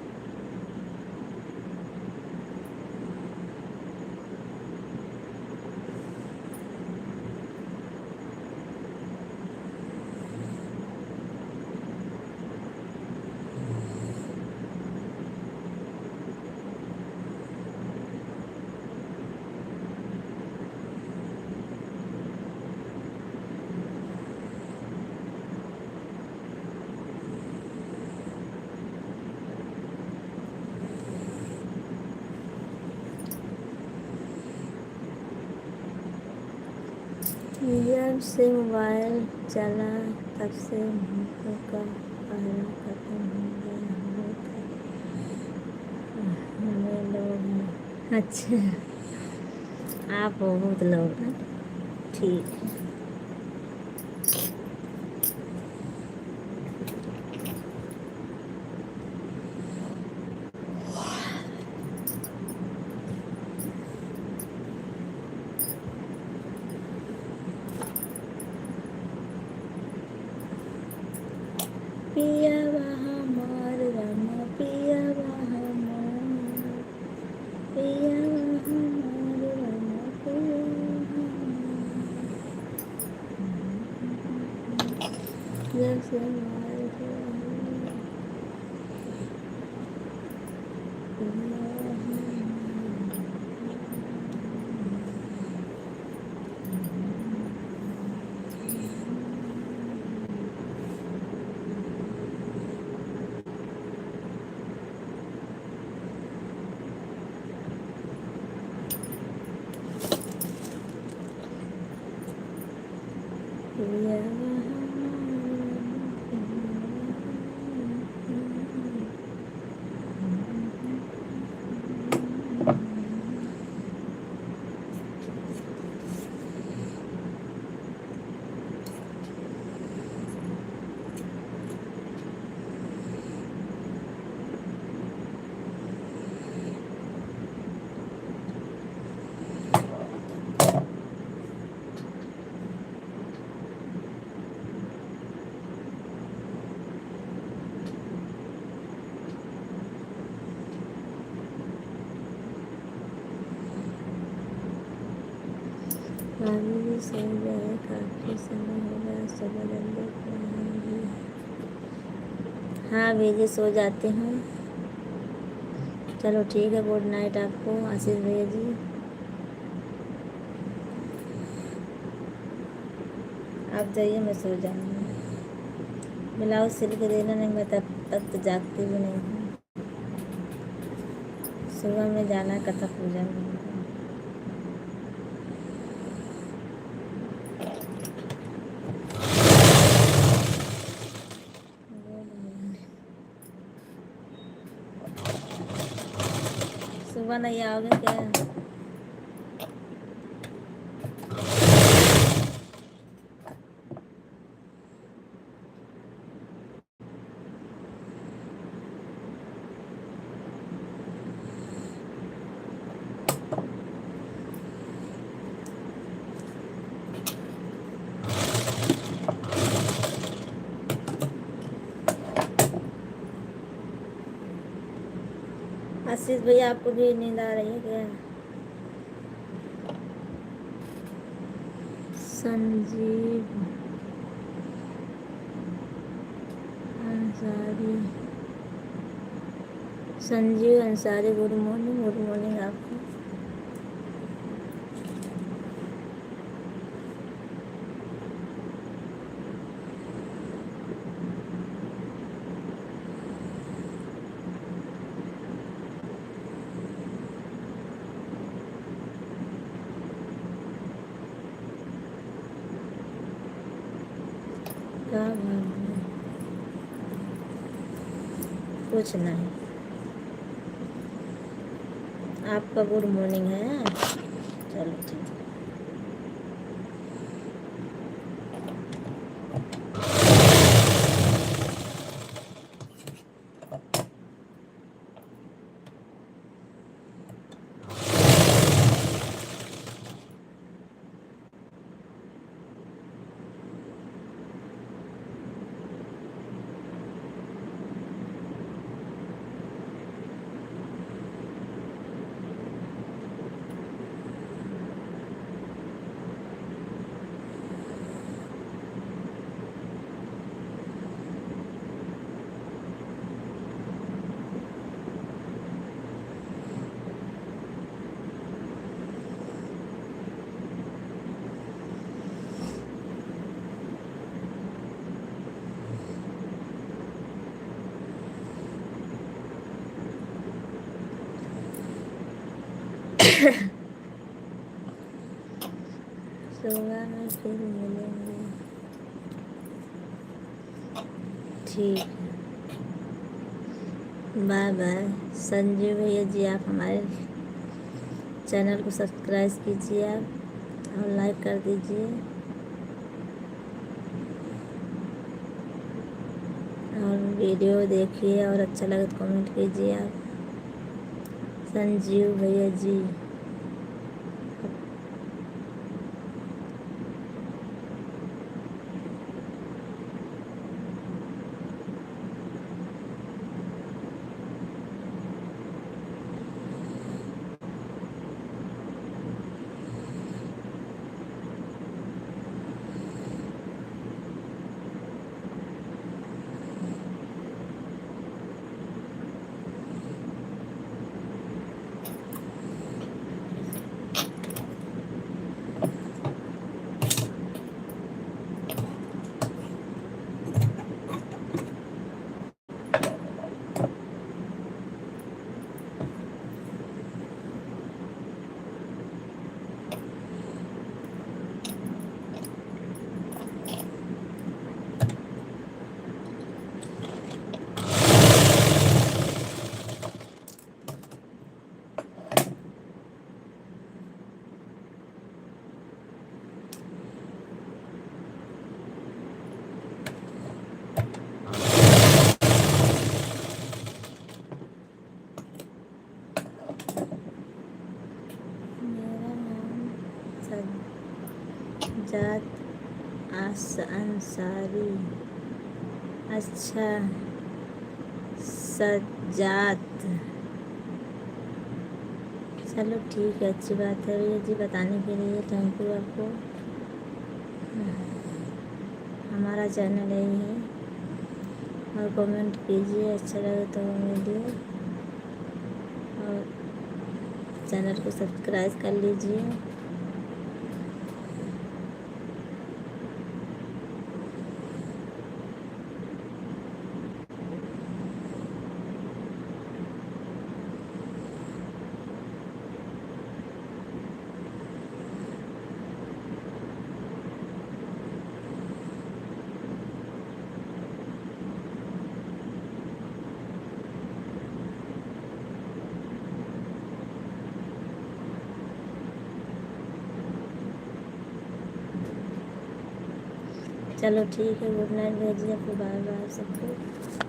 जब से मोबाइल चला तब से भूतों का पहरा खत्म हो गया। हमें लोग हैं। अच्छा, आप बहुत लोग हैं, ठीक है। पिया हमार रामा, पिया हमार, पिया हमार जब से हमारे अभी भी सो जाए, काफी समय हो गया, सुबह जल्दी उठना है। हाँ भेजे सो जाते हैं। चलो ठीक है, गुड नाइट आपको आशीष भैया जी। आप जाइए, मैं सो जाऊँगी। ब्लाउज सिल के देना, नहीं मैं तब तक तो जागती भी नहीं हूँ। सुबह में जाना है कथा पूजा में। सुबह नहीं आओगे क्या? आशीष भैया आपको भी नींद आ रही है क्या? संजीव अंसारी, संजीव अंसारी, गुड मॉर्निंग आपको। क्या बात है? कुछ नहीं, आपका गुड मॉर्निंग है। चलो ठीक है। सुबह में फिर मिलेंगे। ठीक है, बाय बाय। संजीव भैया जी, आप हमारे चैनल को सब्सक्राइब कीजिए आप और लाइक कर दीजिए और वीडियो देखिए और अच्छा लगे तो कमेंट कीजिए आप। संजीव भैया जी, अंसारी, अच्छा सजात। चलो ठीक है, अच्छी बात है भैया जी, बताने के लिए थैंक यू आपको। हमारा चैनल यही है, और कमेंट कीजिए, अच्छा लगे तो वीडियो, और चैनल को सब्सक्राइब कर लीजिए। चलो ठीक है, गुड नाइट भेजिए आपको, बाय बाय सबको।